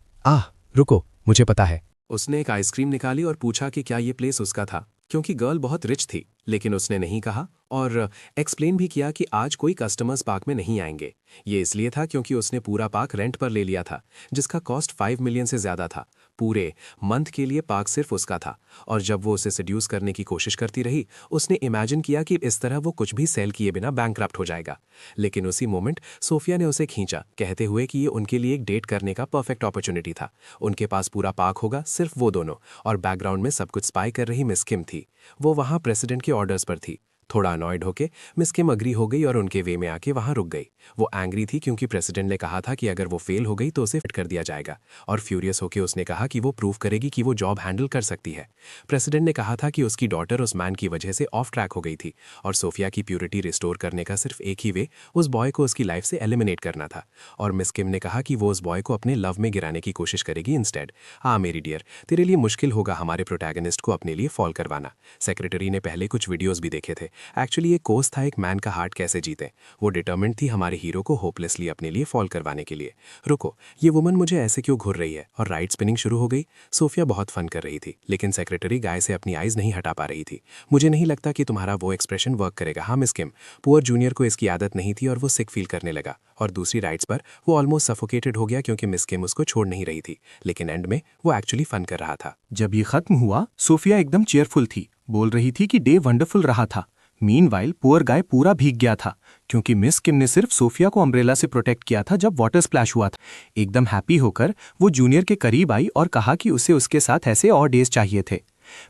रुको, मुझे पता है। उसने एक आइसक्रीम निकाली और पूछा कि क्या ये प्लेस उसका था, क्योंकि गर्ल बहुत रिच थी। लेकिन उसने नहीं कहा और एक्सप्लेन भी किया कि आज कोई कस्टमर्स पार्क में नहीं आएंगे। ये इसलिए था क्योंकि उसने पूरा पार्क रेंट पर ले लिया था, जिसका कॉस्ट 5 मिलियन से ज़्यादा था। पूरे मंथ के लिए पार्क सिर्फ उसका था। और जब वो उसे सेड्यूस करने की कोशिश करती रही, उसने इमेजिन किया कि इस तरह वो कुछ भी सेल किए बिना बैंकक्रप्ट हो जाएगा। लेकिन उसी मोमेंट सोफिया ने उसे खींचा, कहते हुए कि ये उनके लिए एक डेट करने का परफेक्ट अपॉर्चुनिटी था। उनके पास पूरा पार्क होगा, सिर्फ वो दोनों, और बैकग्राउंड में सब कुछ स्पाई कर रही मिस किम थी। वो वहाँ प्रेसिडेंट के ऑर्डर्स पर थी। थोड़ा अनॉयड होके मिस किम अग्री हो गई और उनके वे में आके वहां रुक गई। वो एंग्री थी क्योंकि प्रेसिडेंट ने कहा था कि अगर वो फेल हो गई तो उसे फिट कर दिया जाएगा, और फ्यूरियस होके उसने कहा कि वो प्रूव करेगी कि वो जॉब हैंडल कर सकती है। प्रेसिडेंट ने कहा था कि उसकी डॉटर उस मैन की वजह से ऑफ ट्रैक हो गई थी, और सोफिया की प्यूरिटी रिस्टोर करने का सिर्फ एक ही वे उस बॉय को उसकी लाइफ से एलिमिनेट करना था। और मिस किम ने कहा कि वो उस बॉय को अपने लव में गिराने की कोशिश करेगी इंस्टेड। हाँ मेरी डियर, तेरे लिए मुश्किल होगा हमारे प्रोटैगनिस्ट को अपने लिए फॉल करवाना। सेक्रेटरी ने पहले कुछ वीडियोज भी देखे थे। एक्चुअली ये कोर्स था एक मैन का हार्ट कैसे जीते। वो डिटर्मिन्ड थी हमारे हीरो को होपलेसली अपने लिए फॉल करवाने के लिए। रुको, ये वुमन मुझे ऐसे क्यों घूर रही है? और राइट स्पिनिंग शुरू हो गई। सोफिया बहुत फन कर रही थी, लेकिन सेक्रेटरी गाय से अपनी आइज नहीं हटा पा रही थी। मुझे नहीं लगता कि तुम्हारा वो एक्सप्रेशन वर्क करेगा। हाँ मिस किम, पुअर जूनियर को इसकी आदत नहीं थी और वो सिक फील करने लगा। और दूसरी राइट्स पर वो ऑलमोस्ट सफोकेटेड हो गया क्योंकि मिस किम उसको छोड़ नहीं रही थी। लेकिन एंड में वो एक्चुअली फन कर रहा था। जब ये खत्म हुआ, सोफिया एकदम चेयरफुल थी, बोल रही थी कि डे वंडरफुल रहा था। मीनवाइल पुअर गाय पूरा भीग गया था क्योंकि मिस किम ने सिर्फ सोफिया को अम्ब्रेला से प्रोटेक्ट किया था जब वाटर स्प्लैश हुआ था। एकदम हैप्पी होकर वो जूनियर के करीब आई और कहा कि उसे उसके साथ ऐसे और डेज चाहिए थे।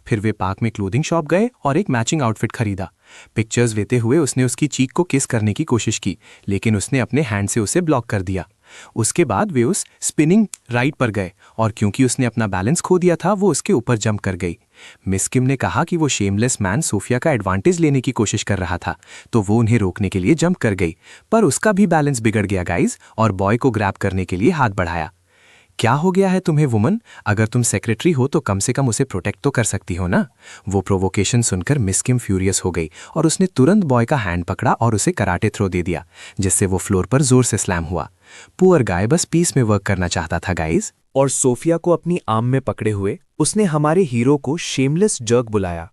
फिर वे पार्क में क्लोथिंग शॉप गए और एक मैचिंग आउटफिट खरीदा। पिक्चर्स लेते हुए उसने उसकी चीक को किस करने की कोशिश की, लेकिन उसने अपने हैंड से उसे ब्लॉक कर दिया। उसके बाद वे उस स्पिनिंग राइड पर गए और क्योंकि उसने अपना बैलेंस खो दिया था वो उसके ऊपर जंप कर गई। मिस किम ने कहा कि वो शेमलेस मैन सोफिया का एडवांटेज लेने की कोशिश कर रहा था, तो वो उन्हें रोकने के लिए जंप कर गई, पर उसका भी बैलेंस बिगड़ गया गाइज, और बॉय को ग्रैब करने के लिए हाथ बढ़ाया। क्या हो गया है तुम्हें वुमन? अगर तुम सेक्रेटरी हो तो कम से कम उसे प्रोटेक्ट तो कर सकती हो ना। वो प्रोवोकेशन सुनकर मिस किम फ्यूरियस हो गई और उसने तुरंत बॉय का हैंड पकड़ा और उसे कराटे थ्रो दे दिया, जिससे वो फ्लोर पर जोर से स्लैम हुआ। पुअर गाय बस पीस में वर्क करना चाहता था गाइज। और सोफिया को अपनी आर्म में पकड़े हुए उसने हमारे हीरो को शेमलेस जर्क बुलाया।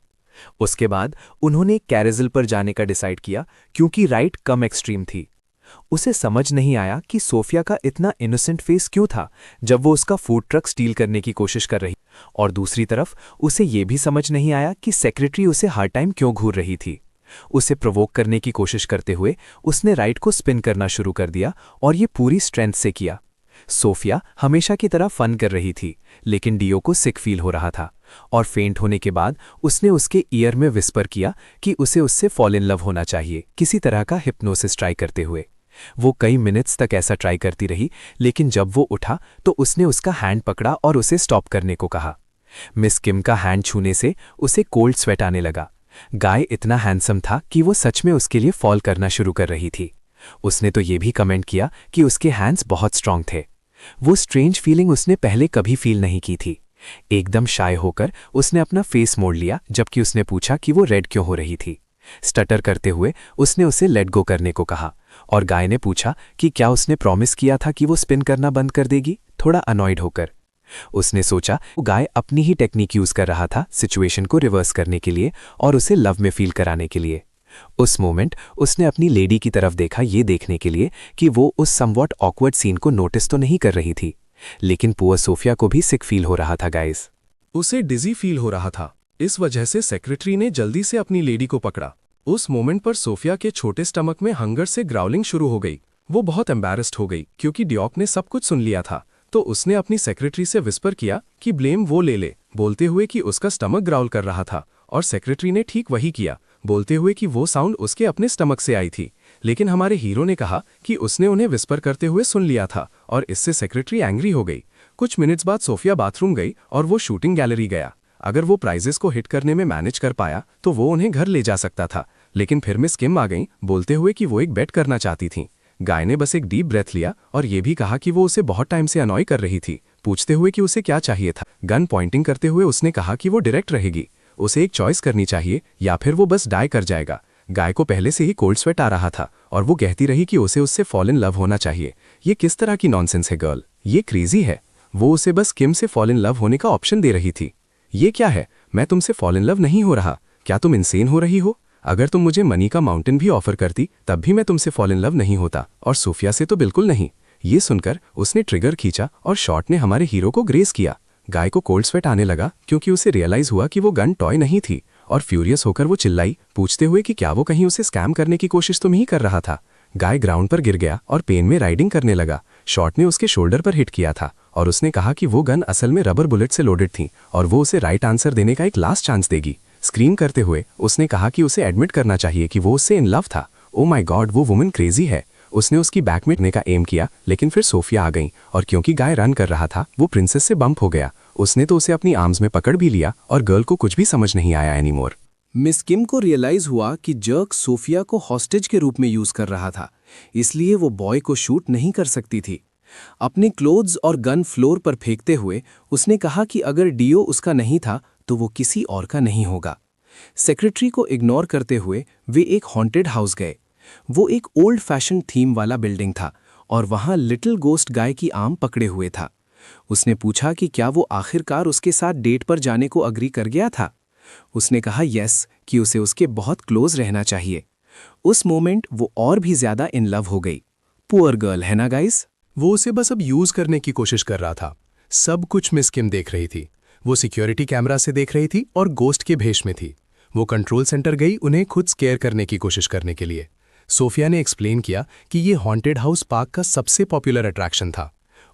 उसके बाद उन्होंने कैरेजल पर जाने का डिसाइड किया क्योंकि राइड कम एक्सट्रीम थी। उसे समझ नहीं आया कि सोफिया का इतना इनोसेंट फेस क्यों था जब वो उसका फूड ट्रक स्टील करने की कोशिश कर रही, और दूसरी तरफ उसे ये भी समझ नहीं आया कि सेक्रेटरी उसे हर टाइम क्यों घूर रही थी। उसे प्रोवोक करने की कोशिश करते हुए उसने राइड को स्पिन करना शुरू कर दिया और ये पूरी स्ट्रेंथ से किया। सोफिया हमेशा की तरह फन कर रही थी, लेकिन डियो को सिक फील हो रहा था, और फेंट होने के बाद उसने उसके ईयर में विस्पर किया कि उसे उससे फॉल इन लव होना चाहिए, किसी तरह का हिप्नोसिस ट्राई करते हुए। वो कई मिनट्स तक ऐसा ट्राई करती रही, लेकिन जब वो उठा तो उसने उसका हैंड पकड़ा और उसे स्टॉप करने को कहा। मिस किम का हैंड छूने से उसे कोल्ड स्वेट आने लगा। गाय इतना हैंडसम था कि वो सच में उसके लिए फॉल करना शुरू कर रही थी। उसने तो ये भी कमेंट किया कि उसके हैंड्स बहुत स्ट्रांग थे। वो स्ट्रेंज फीलिंग उसने पहले कभी फील नहीं की थी। एकदम शाय होकर उसने अपना फेस मोड़ लिया जबकि उसने पूछा कि वो रेड क्यों हो रही थी। स्टटर करते हुए उसने उसे लेट गो करने को कहा, और गाय ने पूछा कि क्या उसने प्रॉमिस किया था कि वो स्पिन करना बंद कर देगी, थोड़ा अनॉयड होकर। उसने सोचा वो गाय अपनी ही टेक्निक यूज कर रहा था सिचुएशन को रिवर्स करने के लिए और उसे लव में फील कराने के लिए। उस मोमेंट उसने अपनी लेडी की तरफ देखा ये देखने के लिए कि वो उस समवॉट ऑकवर्ड सीन को नोटिस तो नहीं कर रही थी, लेकिन पुअर सोफिया को भी सिक फील हो रहा था गाइस। उसे डिजी फील हो रहा था। इस वजह से सेक्रेटरी ने जल्दी से अपनी लेडी को पकड़ा। उस मोमेंट पर सोफिया के छोटे स्टमक में हंगर से ग्राउलिंग शुरू हो गई। वो बहुत एम्बैरेस्ड हो गई क्योंकि डियोक ने सब कुछ सुन लिया था, तो उसने अपनी सेक्रेटरी से विस्पर किया कि ब्लेम वो ले ले, बोलते हुए कि उसका स्टमक ग्राउल कर रहा था और सेक्रेटरी ने ठीक वही किया, बोलते हुए कि वो साउंड उसके अपने स्टमक से आई थी। लेकिन हमारे हीरो ने कहा कि उसने उन्हें विस्पर करते हुए सुन लिया था और इससे सेक्रेटरी एंग्री हो गई। कुछ मिनट्स बाद सोफिया बाथरूम गई और वो शूटिंग गैलरी गया। अगर वो प्राइजेस को हिट करने में मैनेज कर पाया तो वो उन्हें घर ले जा सकता था, लेकिन फिर मिस किम आ गई, बोलते हुए कि वो एक बेट करना चाहती थीं। गाय ने बस एक डीप ब्रेथ लिया और ये भी कहा कि वो उसे बहुत टाइम से अनॉय कर रही थी, पूछते हुए कि उसे क्या चाहिए था। गन पॉइंटिंग करते हुए उसने कहा कि वो डायरेक्ट रहेगी, उसे एक चॉइस करनी चाहिए या फिर वो बस डाई कर जाएगा। गाय को पहले से ही कोल्ड स्वेट आ रहा था और वो कहती रही कि उसे उससे फॉल इन लव होना चाहिए। ये किस तरह की नॉनसेंस है गर्ल, ये क्रेजी है। वो उसे बस किम से फॉल इन लव होने का ऑप्शन दे रही थी। ये क्या है, मैं तुमसे फॉल इन लव नहीं हो रहा, क्या तुम इनसेन हो रही हो? अगर तुम मुझे मनी का माउंटेन भी ऑफर करती तब भी मैं तुमसे फॉल इन लव नहीं होता, और सोफिया से तो बिल्कुल नहीं। ये सुनकर उसने ट्रिगर खींचा और शॉट ने हमारे हीरो को ग्रेस किया। गाय को कोल्ड स्वेट आने लगा क्योंकि उसे रियलाइज हुआ कि वो गन टॉय नहीं थी, और फ्यूरियस होकर वो चिल्लाई, पूछते हुए कि क्या वो कहीं उसे स्कैम करने की कोशिश तो नहीं कर रहा था। गाय ग्राउंड पर गिर गया और पेन में राइडिंग करने लगा। शॉट ने उसके शोल्डर पर हिट किया था और उसने कहा कि वो गन असल में रबर बुलेट से लोडेड थी और वो उसे राइट आंसर देने का एक लास्ट चांस देगी। स्क्रीम करते हुए उसने कहा कि उसे एडमिट करना चाहिए कि वो उससे इन लव था। ओ माय गॉड, वो वुमन क्रेजी है। उसने उसकी बैक में टिकने का एम किया, लेकिन फिर सोफिया आ गई और क्योंकि गाय रन कर रहा था वो प्रिंसेस से बम्प हो गया। उसने तो उसे अपनी आर्म्स में पकड़ भी लिया और गर्ल को कुछ भी समझ नहीं आया एनीमोर। मिस किम को रियलाइज हुआ कि जर्क सोफिया को हॉस्टेज के रूप में यूज कर रहा था, इसलिए वो बॉय को शूट नहीं कर सकती थी। अपने क्लोथ्स और गन फ्लोर पर फेंकते हुए उसने कहा कि अगर डीओ उसका नहीं था तो वो किसी और का नहीं होगा। सेक्रेटरी को इग्नोर करते हुए वे एक हॉन्टेड हाउस गए। वो एक ओल्ड फैशन थीम वाला बिल्डिंग था और वहां लिटिल गोस्ट गाय की आर्म पकड़े हुए था। उसने पूछा कि क्या वो आखिरकार उसके साथ डेट पर जाने को अग्री कर गया था। उसने कहा यस, कि उसे उसके बहुत क्लोज रहना चाहिए। उस मोमेंट वो और भी ज्यादा इन लव हो गई। पुअर गर्ल, है ना गाइस? वो उसे बस अब यूज करने की कोशिश कर रहा था। सब कुछ मिस किम देख रही थी। वो सिक्योरिटी कैमरा से देख रही थी और गोस्ट के भेष में थी। वो कंट्रोल सेंटर गई उन्हें खुद स्केयर करने की कोशिश करने के लिए। सोफिया ने एक्सप्लेन किया कि ये हॉन्टेड हाउस पार्क का सबसे पॉपुलर अट्रैक्शन था।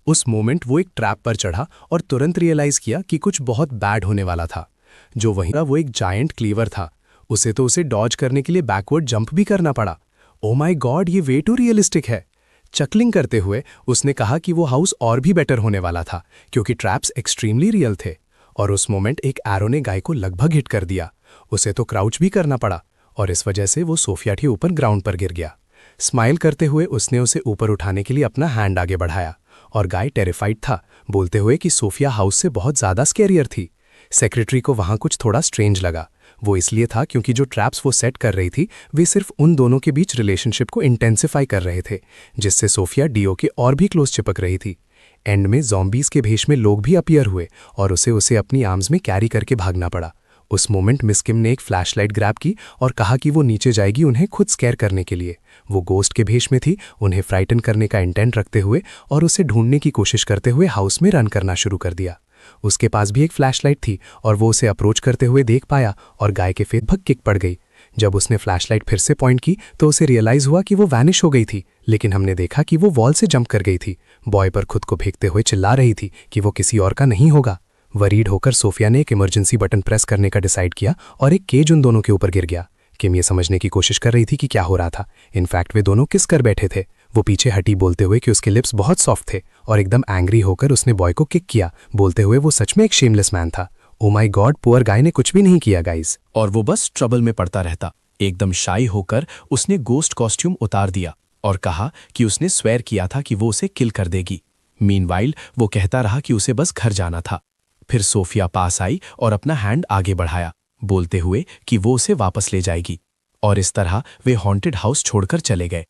उस मोमेंट वो एक ट्रैप पर चढ़ा और तुरंत रियलाइज किया कि कुछ बहुत बैड होने वाला था। जो वहीं था वो एक जायंट क्लीवर था। उसे डॉज करने के लिए बैकवर्ड जंप भी करना पड़ा। ओ माय गॉड, ये वे टू रियलिस्टिक है। चकलिंग करते हुए उसने कहा कि वो हाउस और भी बेटर होने वाला था क्योंकि ट्रैप्स एक्सट्रीमली रियल थे। और उस मोमेंट एक एरो ने गाय को लगभग हिट कर दिया। उसे तो क्राउच भी करना पड़ा और इस वजह से वो सोफिया के ऊपर ग्राउंड पर गिर गया। स्माइल करते हुए उसने उसे ऊपर उठाने के लिए अपना हैंड आगे बढ़ाया और गाय टेरिफाइड था, बोलते हुए कि सोफिया हाउस से बहुत ज्यादा स्कैरियर थी। सेक्रेटरी को वहां कुछ थोड़ा स्ट्रेंज लगा। वो इसलिए था क्योंकि जो ट्रैप्स वो सेट कर रही थी वे सिर्फ उन दोनों के बीच रिलेशनशिप को इंटेंसिफाई कर रहे थे, जिससे सोफिया डीओ के और भी क्लोज चिपक रही थी। एंड में ज़ॉम्बीज के भेष में लोग भी अपीयर हुए और उसे अपनी आर्म्स में कैरी करके भागना पड़ा। उस मोमेंट मिस किम ने एक फ्लैशलाइट ग्रैब की और कहा कि वो नीचे जाएगी उन्हें खुद स्केयर करने के लिए। वो गोस्ट के भेष में थी, उन्हें फ्राइटन करने का इंटेंट रखते हुए और उसे ढूंढने की कोशिश करते हुए हाउस में रन करना शुरू कर दिया। उसके पास भी एक फ्लैशलाइट थी और वो उसे अप्रोच करते हुए देख पाया और गाय के फेस भग किक पड़ गई। जब उसने फ्लैशलाइट फिर से पॉइंट की तो उसे रियलाइज हुआ कि वो वैनिश हो गई थी, लेकिन हमने देखा कि वो वॉल से जंप कर गई थी। बॉय पर खुद को फेंकते हुए चिल्ला रही थी कि वो किसी और का नहीं होगा। वरीड होकर सोफिया ने एक इमरजेंसी बटन प्रेस करने का डिसाइड किया और एक केज उन दोनों के ऊपर गिर गया। किम ये समझने की कोशिश कर रही थी कि क्या हो रहा था। इनफैक्ट वे दोनों किस कर बैठे थे। वो पीछे हटी बोलते हुए कि उसके लिप्स बहुत सॉफ्ट थे और एकदम एंग्री होकर उसने बॉय को किक किया, बोलते हुए वो सच में एक शेमलेस मैन था। Oh my God, poor guy ने कुछ भी नहीं किया गाइस। और वो बस ट्रबल में पड़ता रहता। एकदम शाई होकर उसने गोस्ट कॉस्ट्यूम उतार दिया और कहा कि उसने स्वेयर किया था कि वो उसे किल कर देगी। मीनवाइल वो कहता रहा कि उसे बस घर जाना था। फिर सोफिया पास आई और अपना हैंड आगे बढ़ाया, बोलते हुए कि वो उसे वापस ले जाएगी। और इस तरह वे हॉन्टेड हाउस छोड़कर चले गए।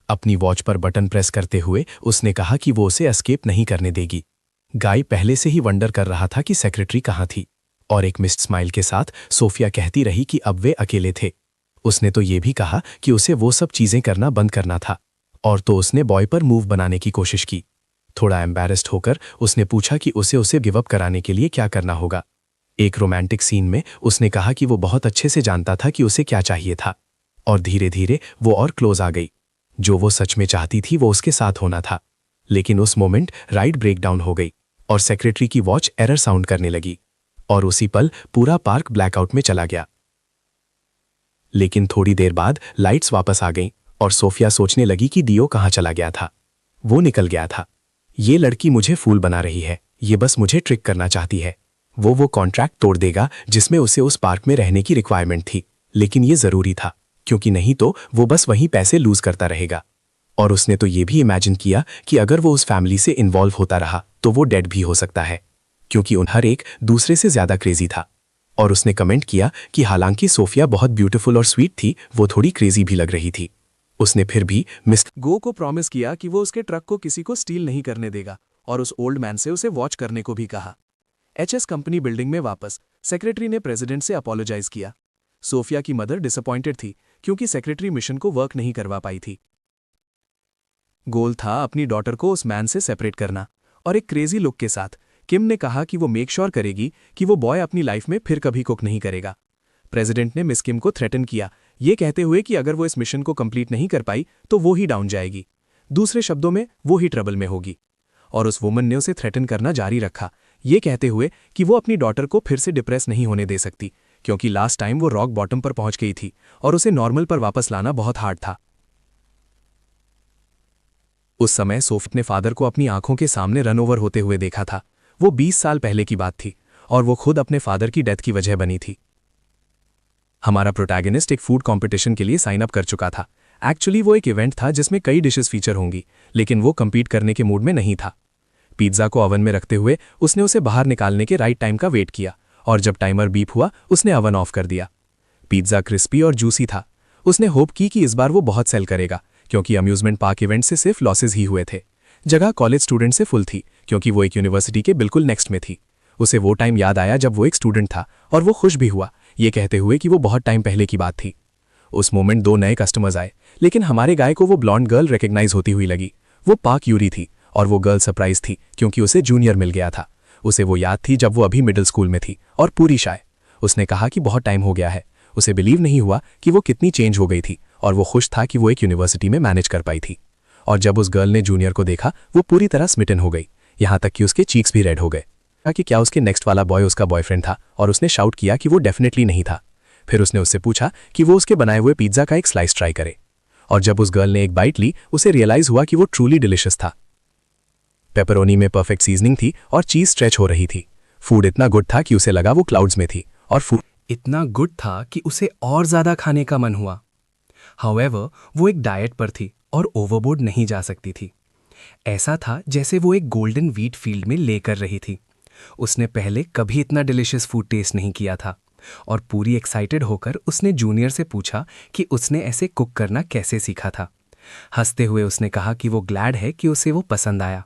अपनी वॉच पर बटन प्रेस करते हुए उसने कहा कि वो उसे एस्केप नहीं करने देगी। गाय पहले से ही वंडर कर रहा था कि सेक्रेटरी कहाँ थी, और एक मिस्ड स्माइल के साथ सोफिया कहती रही कि अब वे अकेले थे। उसने तो ये भी कहा कि उसे वो सब चीजें करना बंद करना था, और तो उसने बॉय पर मूव बनाने की कोशिश की। थोड़ा एम्बैरेस्ड होकर उसने पूछा कि उसे गिव अप कराने के लिए क्या करना होगा। एक रोमांटिक सीन में उसने कहा कि वो बहुत अच्छे से जानता था कि उसे क्या चाहिए था, और धीरे धीरे वो और क्लोज आ गई। जो वो सच में चाहती थी वो उसके साथ होना था। लेकिन उस मोमेंट राइड ब्रेकडाउन हो गई और सेक्रेटरी की वॉच एरर साउंड करने लगी, और उसी पल पूरा पार्क ब्लैकआउट में चला गया। लेकिन थोड़ी देर बाद लाइट्स वापस आ गईं और सोफिया सोचने लगी कि डियो कहाँ चला गया था। वो निकल गया था। ये लड़की मुझे फूल बना रही है, ये बस मुझे ट्रिक करना चाहती है। वो कॉन्ट्रैक्ट तोड़ देगा जिसमें उसे उस पार्क में रहने की रिक्वायरमेंट थी, लेकिन ये जरूरी था क्योंकि नहीं तो वो बस वहीं पैसे लूज करता रहेगा। और उसने तो ये भी इमेजिन किया कि अगर वो उस फैमिली से इन्वॉल्व होता रहा तो वो डेड भी हो सकता है, क्योंकि उन हर एक दूसरे से ज्यादा क्रेजी था। और उसने कमेंट किया कि हालांकि सोफिया बहुत ब्यूटीफुल और स्वीट थी, वो थोड़ी क्रेजी भी लग रही थी। उसने फिर भी मिस गो को प्रॉमिस किया कि वो उसके ट्रक को किसी को स्टील नहीं करने देगा और उस ओल्ड मैन से उसे वॉच करने को भी कहा। एचएस कंपनी बिल्डिंग में वापस सेक्रेटरी ने प्रेसिडेंट से अपोलोजाइज किया। सोफिया की मदर डिसअपॉइंटेड थी क्योंकि सेक्रेटरी मिशन को वर्क नहीं करवा पाई थी। गोल था अपनी डॉटर को उस मैन से सेपरेट करना, और एक क्रेजी लुक के साथ किम ने कहा कि वो मेक श्योर करेगी कि वो बॉय अपनी लाइफ में फिर कभी कुक नहीं करेगा। प्रेसिडेंट ने मिस किम को थ्रेटन किया, ये कहते हुए कि अगर वो इस मिशन को कंप्लीट नहीं कर पाई तो वो ही डाउन जाएगी, दूसरे शब्दों में वो ही ट्रबल में होगी। और उस वुमन ने उसे थ्रेटन करना जारी रखा, ये कहते हुए कि वो अपनी डॉटर को फिर से डिप्रेस नहीं होने दे सकती, क्योंकि लास्ट टाइम वो रॉक बॉटम पर पहुंच गई थी और उसे नॉर्मल पर वापस लाना बहुत हार्ड था। उस समय सोफिया ने फादर को अपनी आंखों के सामने रन ओवर होते हुए देखा था। वो 20 साल पहले की बात थी और वो खुद अपने फादर की डेथ की वजह बनी थी। हमारा प्रोटैगनिस्ट एक फूड कंपटीशन के लिए साइन अप कर चुका था। एक्चुअली वो एक इवेंट था जिसमें कई डिशेस फीचर होंगी, लेकिन वो कम्पीट करने के मूड में नहीं था। पिज्जा को ओवन में रखते हुए उसने उसे बाहर निकालने के राइट टाइम का वेट किया और जब टाइमर बीप हुआ उसने ओवन ऑफ कर दिया। पिज्जा क्रिस्पी और जूसी था। उसने होप की कि इस बार वो बहुत सेल करेगा, क्योंकि अम्यूजमेंट पार्क इवेंट से सिर्फ लॉसेज ही हुए थे। जगह कॉलेज स्टूडेंट से फुल थी क्योंकि वो एक यूनिवर्सिटी के बिल्कुल नेक्स्ट में थी। उसे वो टाइम याद आया जब वो एक स्टूडेंट था और वो खुश भी हुआ, ये कहते हुए कि वो बहुत टाइम पहले की बात थी। उस मोमेंट 2 नए कस्टमर्स आए, लेकिन हमारे गाय को वो ब्लॉन्ड गर्ल रिकग्नाइज होती हुई लगी। वो पाक यूरी थी और वो गर्ल सरप्राइज थी क्योंकि उसे जूनियर मिल गया था। उसे वो याद थी जब वो अभी मिडिल स्कूल में थी और पूरी शाय। उसने कहा कि बहुत टाइम हो गया है। उसे बिलीव नहीं हुआ कि वो कितनी चेंज हो गई थी और वो खुश था कि वो एक यूनिवर्सिटी में मैनेज कर पाई थी। और जब उस गर्ल ने जूनियर को देखा वो पूरी तरह स्मिटन हो गई, यहाँ तक कि उसके चीक्स भी रेड हो गए। कहा कि क्या उसके नेक्स्ट वाला बॉय उसका बॉयफ्रेंड था और उसने शाउट किया कि वो डेफिनेटली नहीं था। फिर उसने उससे पूछा कि वो उसके बनाए हुए पिज्जा का एक स्लाइस ट्राई करे, और जब उस गर्ल ने एक बाइट ली उसे रियलाइज हुआ कि वो ट्रूली डिलिशियस था। पेपरोनी में परफेक्ट सीजनिंग थी और चीज स्ट्रेच हो रही थी। फूड इतना गुड था कि उसे लगा वो क्लाउड्स में थी, और फूड इतना गुड था कि उसे और ज्यादा खाने का मन हुआ। हाउएवर वो एक डाइट पर थी और ओवरबोर्ड नहीं जा सकती थी। ऐसा था जैसे वो एक गोल्डन व्हीट फील्ड में ले कर रही थी। उसने पहले कभी इतना डिलिशियस फूड टेस्ट नहीं किया था और पूरी एक्साइटेड होकर उसने जूनियर से पूछा कि उसने ऐसे कुक करना कैसे सीखा था। हंसते हुए उसने कहा कि वो ग्लैड है कि उसे वो पसंद आया।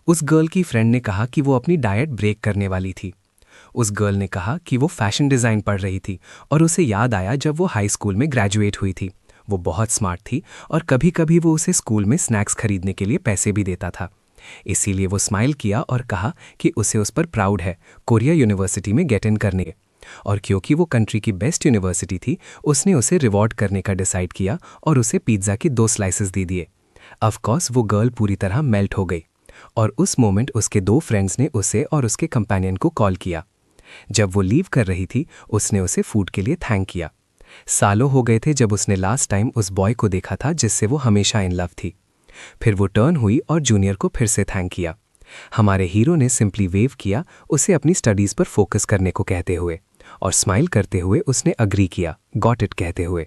उस गर्ल की फ्रेंड ने कहा कि वो अपनी डाइट ब्रेक करने वाली थी। उस गर्ल ने कहा कि वो फैशन डिज़ाइन पढ़ रही थी और उसे याद आया जब वो हाई स्कूल में ग्रेजुएट हुई थी। वो बहुत स्मार्ट थी और कभी कभी वो उसे स्कूल में स्नैक्स खरीदने के लिए पैसे भी देता था। इसीलिए वो स्माइल किया और कहा कि उसे उस पर प्राउड है कोरिया यूनिवर्सिटी में गेट इन करने। और क्योंकि वो कंट्री की बेस्ट यूनिवर्सिटी थी उसने उसे रिवॉर्ड करने का डिसाइड किया और उसे पिज्ज़ा की 2 स्लाइसेस दे दिए। ऑफकोर्स वो गर्ल पूरी तरह मेल्ट हो गई और उस मोमेंट उसके 2 फ्रेंड्स ने उसे और उसके कंपेनियन को कॉल किया। जब वो लीव कर रही थी उसने उसे फूड के लिए थैंक किया। सालों हो गए थे जब उसने लास्ट टाइम उस बॉय को देखा था जिससे वो हमेशा इन लव थी। फिर वो टर्न हुई और जूनियर को फिर से थैंक किया। हमारे हीरो ने सिंपली वेव किया उसे अपनी स्टडीज़ पर फोकस करने को कहते हुए, और स्माइल करते हुए उसने अग्री किया गॉट इट कहते हुए।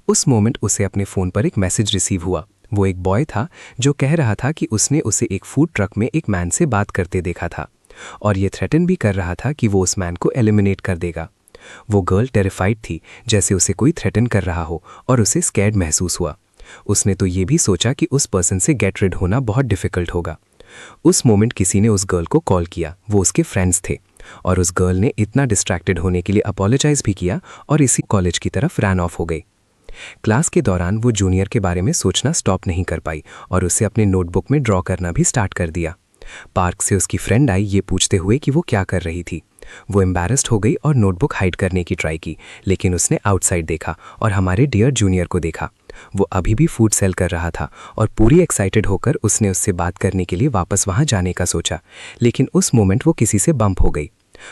उस मोमेंट उसे अपने फ़ोन पर एक मैसेज रिसीव हुआ। वो एक बॉय था जो कह रहा था कि उसने उसे एक फूड ट्रक में एक मैन से बात करते देखा था और ये थ्रेटन भी कर रहा था कि वो उस मैन को एलिमिनेट कर देगा। वो गर्ल टेरिफाइड थी जैसे उसे कोई थ्रेटन कर रहा हो और उसे स्कैर्ड महसूस हुआ। उसने तो ये भी सोचा कि उस पर्सन से गेट रिड होना बहुत डिफ़िकल्ट होगा। उस मोमेंट किसी ने उस गर्ल को कॉल किया। वो उसके फ्रेंड्स थे और उस गर्ल ने इतना डिस्ट्रैक्टेड होने के लिए अपोलोजाइज भी किया और इसी कॉलेज की तरफ रन ऑफ हो गई। क्लास के दौरान वो जूनियर के बारे में सोचना स्टॉप नहीं कर पाई और उसे अपने नोटबुक में ड्रॉ करना भी स्टार्ट कर दिया। पार्क से उसकी फ्रेंड आई ये पूछते हुए कि वो क्या कर रही थी। वो एम्बैरेस्ड हो गई और नोटबुक हाइड करने की ट्राई की, लेकिन उसने आउटसाइड देखा और हमारे डियर जूनियर को देखा। वो अभी भी फूड सेल कर रहा था और पूरी एक्साइटेड होकर उसने उससे बात करने के लिए वापस वहाँ जाने का सोचा, लेकिन उस मोमेंट वो किसी से बम्प हो गई।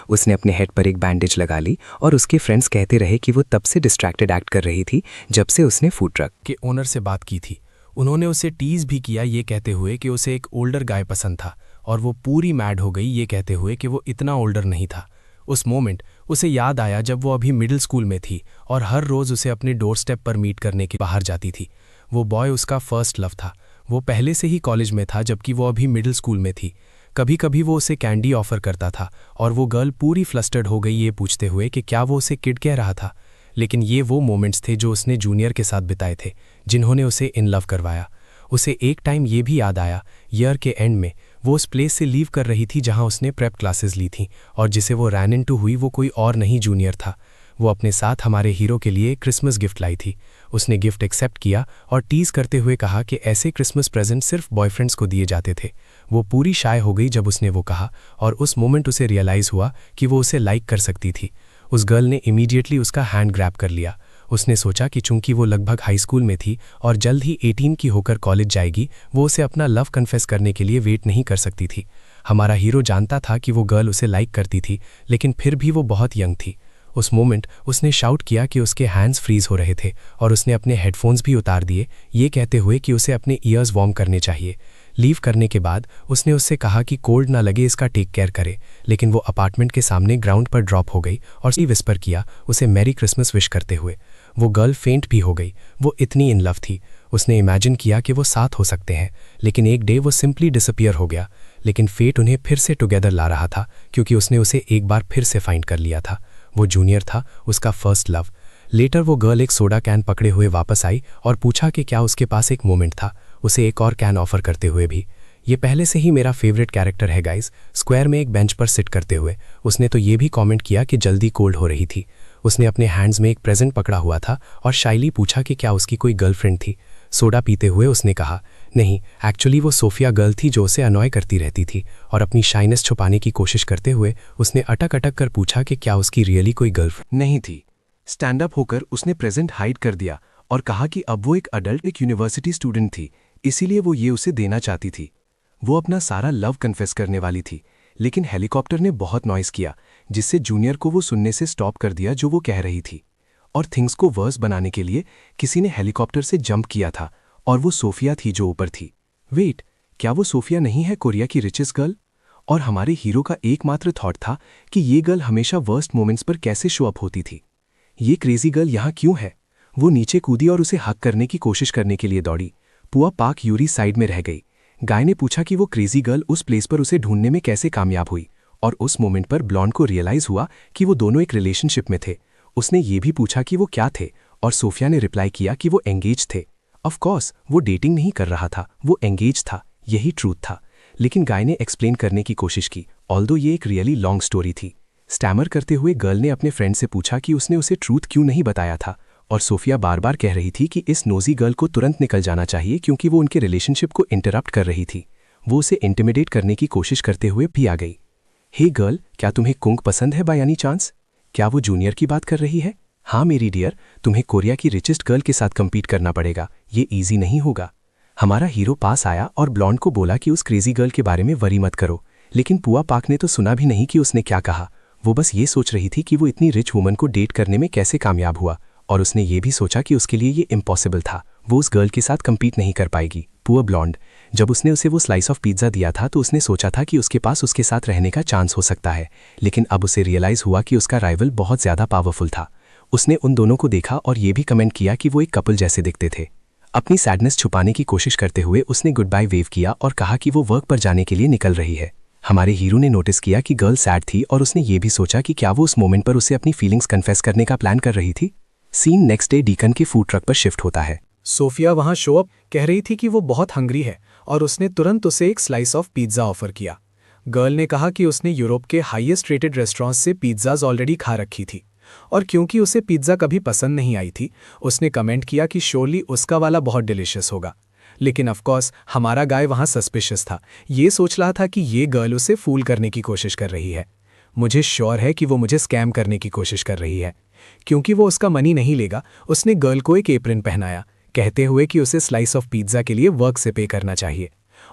उसने अपने हेड पर एक बैंडेज लगा ली और उसके फ्रेंड्स कहते रहे कि वो तब से डिस्ट्रैक्टेड एक्ट कर रही थी जब से उसने फूड ट्रक के ओनर से बात की थी। उन्होंने उसे टीज भी किया ये कहते हुए कि उसे एक ओल्डर गाय पसंद था, और वो पूरी मैड हो गई ये कहते हुए कि वो इतना ओल्डर नहीं था। उस मोमेंट उसे याद आया जब वो अभी मिडिल स्कूल में थी और हर रोज़ उसे अपने डोर स्टेप पर मीट करने के बाहर जाती थी। वो बॉय उसका फर्स्ट लव था। वो पहले से ही कॉलेज में था जबकि वो अभी मिडिल स्कूल में थी। कभी कभी वो उसे कैंडी ऑफर करता था और वो गर्ल पूरी फ्लस्टर्ड हो गई ये पूछते हुए कि क्या वो उसे किड कह रहा था। लेकिन ये वो मोमेंट्स थे जो उसने जूनियर के साथ बिताए थे, जिन्होंने उसे इन लव करवाया। उसे एक टाइम ये भी याद आया, ईयर के एंड में वो उस प्लेस से लीव कर रही थी जहां उसने प्रेप क्लासेस ली थीं, और जिसे वो रैन इनटू हुई वो कोई और नहीं जूनियर था। वो अपने साथ हमारे हीरो के लिए क्रिसमस गिफ्ट लाई थी। उसने गिफ्ट एक्सेप्ट किया और टीज करते हुए कहा कि ऐसे क्रिसमस प्रेजेंट सिर्फ बॉयफ्रेंड्स को दिए जाते थे। वो पूरी शाय हो गई जब उसने वो कहा, और उस मोमेंट उसे रियलाइज़ हुआ कि वो उसे लाइक कर सकती थी। उस गर्ल ने इमीडिएटली उसका हैंड ग्रैब कर लिया। उसने सोचा कि चूंकि वो लगभग हाई स्कूल में थी और जल्द ही 18 की होकर कॉलेज जाएगी, वो उसे अपना लव कन्फेस करने के लिए वेट नहीं कर सकती थी। हमारा हीरो जानता था कि वो गर्ल उसे लाइक करती थी, लेकिन फिर भी वो बहुत यंग थी। उस मोमेंट उसने शाउट किया कि उसके हैंड्स फ्रीज हो रहे थे और उसने अपने हेडफोन्स भी उतार दिए ये कहते हुए कि उसे अपने ईयर्स वार्म करने चाहिए। लीव करने के बाद उसने उससे कहा कि कोल्ड ना लगे इसका टेक केयर करे, लेकिन वो अपार्टमेंट के सामने ग्राउंड पर ड्रॉप हो गई और विस्पर किया उसे मैरी क्रिसमस विश करते हुए। वो गर्ल फेंट भी हो गई, वो इतनी इन लव थी। उसने इमेजिन किया कि वो साथ हो सकते हैं, लेकिन एक डे वो सिंपली डिसअपियर हो गया। लेकिन फेट उन्हें फिर से टुगेदर ला रहा था क्योंकि उसने उसे एक बार फिर से फाइंड कर लिया था। वो जूनियर था, उसका फर्स्ट लव। लेटर वो गर्ल एक सोडा कैन पकड़े हुए वापस आई और पूछा कि क्या उसके पास एक मोमेंट था, उसे एक और कैन ऑफर करते हुए भी। ये पहले से ही मेरा फेवरेट कैरेक्टर है गाइस। स्क्वायर में एक बेंच पर सिट करते हुए उसने तो ये भी कमेंट किया कि जल्दी कोल्ड हो रही थी। उसने अपने हैंड्स में एक प्रेजेंट पकड़ा हुआ था और शाइली पूछा कि क्या उसकी कोई गर्लफ्रेंड थी। सोडा पीते हुए उसने कहा, नहीं, एक्चुअली वो सोफिया गर्ल थी जो उसे अनॉय करती रहती थी। और अपनी शाइनेस छुपाने की कोशिश करते हुए उसने अटक अटक कर पूछा कि क्या उसकी रियली कोई गर्लफ्रेंड नहीं थी। स्टैंड अप होकर उसने प्रेजेंट हाइड कर दिया और कहा कि अब वो एक अडल्ट, एक यूनिवर्सिटी स्टूडेंट थी, इसीलिए वो ये उसे देना चाहती थी। वो अपना सारा लव कन्फेस करने वाली थी, लेकिन हेलीकॉप्टर ने बहुत नॉइस किया जिससे जूनियर को वो सुनने से स्टॉप कर दिया जो वो कह रही थी। और थिंग्स को वर्स बनाने के लिए किसी ने हेलीकॉप्टर से जंप किया था और वो सोफिया थी जो ऊपर थी। वेट, क्या वो सोफिया नहीं है कोरिया की रिचेस्ट गर्ल? और हमारे हीरो का एकमात्र थॉट था कि ये गर्ल हमेशा वर्स्ट मोमेंट्स पर कैसे शो अप होती थी। ये क्रेजी गर्ल यहाँ क्यों है? वो नीचे कूदी और उसे हक करने की कोशिश करने के लिए दौड़ी। पुआ पाक यूरी साइड में रह गई। गाय ने पूछा कि वो क्रेजी गर्ल उस प्लेस पर उसे ढूंढने में कैसे कामयाब हुई, और उस मोमेंट पर ब्लॉन्ड को रियलाइज हुआ कि वो दोनों एक रिलेशनशिप में थे। उसने ये भी पूछा कि वो क्या थे, और सोफिया ने रिप्लाई किया कि वो एंगेज थे। ऑफ कोर्स वो डेटिंग नहीं कर रहा था, वो एंगेज था, यही ट्रूथ था। लेकिन गाय ने एक्सप्लेन करने की कोशिश की, ऑल्दो ये एक रियली लॉन्ग स्टोरी थी। स्टैमर करते हुए गर्ल ने अपने फ्रेंड से पूछा कि उसने उसे ट्रूथ क्यों नहीं बताया था, और सोफिया बार बार कह रही थी कि इस नोजी गर्ल को तुरंत निकल जाना चाहिए क्योंकि वो उनके रिलेशनशिप को इंटरप्ट कर रही थी। वो उसे इंटिमिडेट करने की कोशिश करते हुए भी आ गई। हे गर्ल, क्या तुम्हें कुंग पसंद है बाय एनी चांस? क्या वो जूनियर की बात कर रही है? हाँ मेरी डियर, तुम्हें कोरिया की रिचेस्ट गर्ल के साथ कम्पीट करना पड़ेगा, ये ईजी नहीं होगा। हमारा हीरो पास आया और ब्लॉन्ड को बोला कि उस क्रेजी गर्ल के बारे में वरी मत करो, लेकिन पुआ पाक ने तो सुना भी नहीं कि उसने क्या कहा। वो बस ये सोच रही थी कि वो इतनी रिच वुमन को डेट करने में कैसे कामयाब हुआ, और उसने ये भी सोचा कि उसके लिए ये इम्पॉसिबल था, वो उस गर्ल के साथ कम्पीट नहीं कर पाएगी। पुअर ब्लॉन्ड, जब उसने उसे वो स्लाइस ऑफ पिज्ज़ा दिया था तो उसने सोचा था कि उसके पास उसके साथ रहने का चांस हो सकता है, लेकिन अब उसे रियलाइज़ हुआ कि उसका राइवल बहुत ज़्यादा पावरफुल था। उसने उन दोनों को देखा और ये भी कमेंट किया कि वो एक कपल जैसे दिखते थे। अपनी सैडनेस छुपाने की कोशिश करते हुए उसने गुड बाय वेव किया और कहा कि वो वर्क पर जाने के लिए निकल रही है। हमारे हीरो ने नोटिस किया कि गर्ल सैड थी और उसने ये भी सोचा कि क्या वो उस मोमेंट पर उसे अपनी फीलिंग्स कन्फेस करने का प्लान कर रही थी। सीन नेक्स्ट डे डीकन के फूड ट्रक पर शिफ्ट होता है। सोफिया वहां शो अप कह रही थी कि वो बहुत हंग्री है और उसने तुरंत उसे एक स्लाइस ऑफ पिज्ज़ा ऑफर किया। गर्ल ने कहा कि उसने यूरोप के हाईएस्ट रेटेड रेस्टोरेंट्स से पिज्ज़ाज ऑलरेडी खा रखी थी, और क्योंकि उसे पिज्ज़ा कभी पसंद नहीं आई थी उसने कमेंट किया कि श्योरली उसका वाला बहुत डिलिशियस होगा। लेकिन ऑफकोर्स हमारा गाय वहाँ सस्पिशियस था, ये सोच रहा था कि ये गर्ल उसे फूल करने की कोशिश कर रही है। मुझे श्योर है कि वो मुझे स्कैम करने की कोशिश कर रही है। क्योंकि वो उसका मनी नहीं लेगा, उसने गर्ल को एक एप्रन पहनाया कहते हुए कि उसे स्लाइस ऑफ पिज्ज़ा के लिए वर्क से पे करना चाहिए,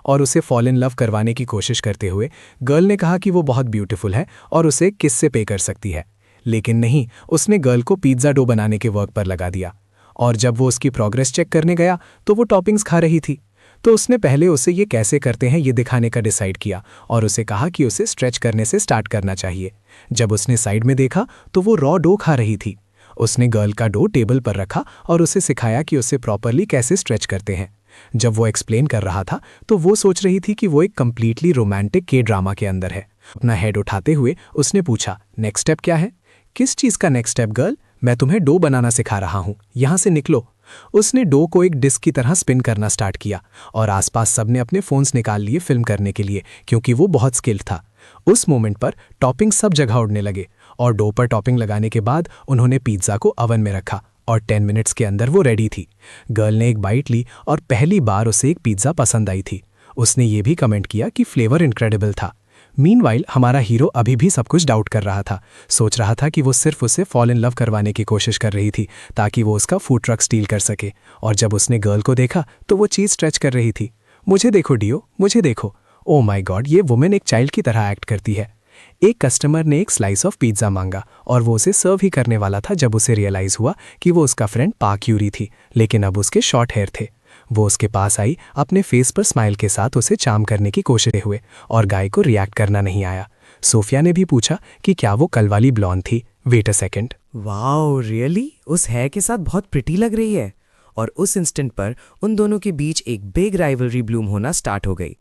और उसे फॉल इन लव करवाने की कोशिश करते हुए गर्ल ने कहा कि वो बहुत ब्यूटीफुल है और उसे किस से पे कर सकती है। लेकिन नहीं, उसने गर्ल को पिज्ज़ा डो बनाने के वर्क पर लगा दिया। और जब वो उसकी प्रोग्रेस चेक करने गया तो वो टॉपिंग्स खा रही थी। तो उसने पहले उसे ये कैसे करते हैं ये दिखाने का डिसाइड किया और उसे कहा कि उसे स्ट्रेच करने से स्टार्ट करना चाहिए। जब उसने साइड में देखा तो वो रॉ डो खा रही थी। उसने गर्ल का डो टेबल पर रखा और उसे सिखाया कि उसे प्रॉपरली कैसे स्ट्रेच करते हैं। जब वो एक्सप्लेन कर रहा था तो वो सोच रही थी कि वो एक कंप्लीटली रोमांटिक के ड्रामा के अंदर है। अपना हेड उठाते हुए उसने पूछा, नेक्स्ट स्टेप क्या है? किस चीज़ का नेक्स्ट स्टेप गर्ल? मैं तुम्हें डो बनाना सिखा रहा हूँ, यहाँ से निकलो। उसने डो को एक डिस्क की तरह स्पिन करना स्टार्ट किया और आसपास सबने अपने फोन्स निकाल लिए फिल्म करने के लिए, क्योंकि वो बहुत स्किल्ड था। उस मोमेंट पर टॉपिंग सब जगह उड़ने लगे और डो पर टॉपिंग लगाने के बाद उन्होंने पिज्ज़ा को ओवन में रखा और 10 मिनट्स के अंदर वो रेडी थी। गर्ल ने एक बाइट ली और पहली बार उसे एक पिज्ज़ा पसंद आई थी। उसने ये भी कमेंट किया कि फ्लेवर इनक्रेडिबल था। मीनवाइल हमारा हीरो अभी भी सब कुछ डाउट कर रहा था, सोच रहा था कि वो सिर्फ उसे फॉल इन लव करवाने की कोशिश कर रही थी ताकि वो उसका फूड ट्रक स्टील कर सके। और जब उसने गर्ल को देखा तो वो चीज़ स्ट्रेच कर रही थी। मुझे देखो डियो, मुझे देखो। ओ माय गॉड, ये वुमेन एक चाइल्ड की तरह एक्ट करती है। एक कस्टमर ने एक स्लाइस ऑफ पिज्ज़ा मांगा और वो उसे सर्व ही करने वाला था जब उसे रियलाइज़ हुआ कि वो उसका फ्रेंड पाक यूरी थी, लेकिन अब उसके शॉर्ट हेयर थे। वो उसके पास आई, अपने फेस पर स्माइल के साथ उसे चार्म करने की कोशिश हुए और गाय को रिएक्ट करना नहीं आया। सोफिया ने भी पूछा कि क्या वो कल वाली ब्लॉन्ड थी। Wait a second, wow really, उस हेयर के साथ बहुत प्रिटी लग रही है। और उस इंस्टेंट पर उन दोनों के बीच एक बिग राइवलरी ब्लूम होना स्टार्ट हो गई।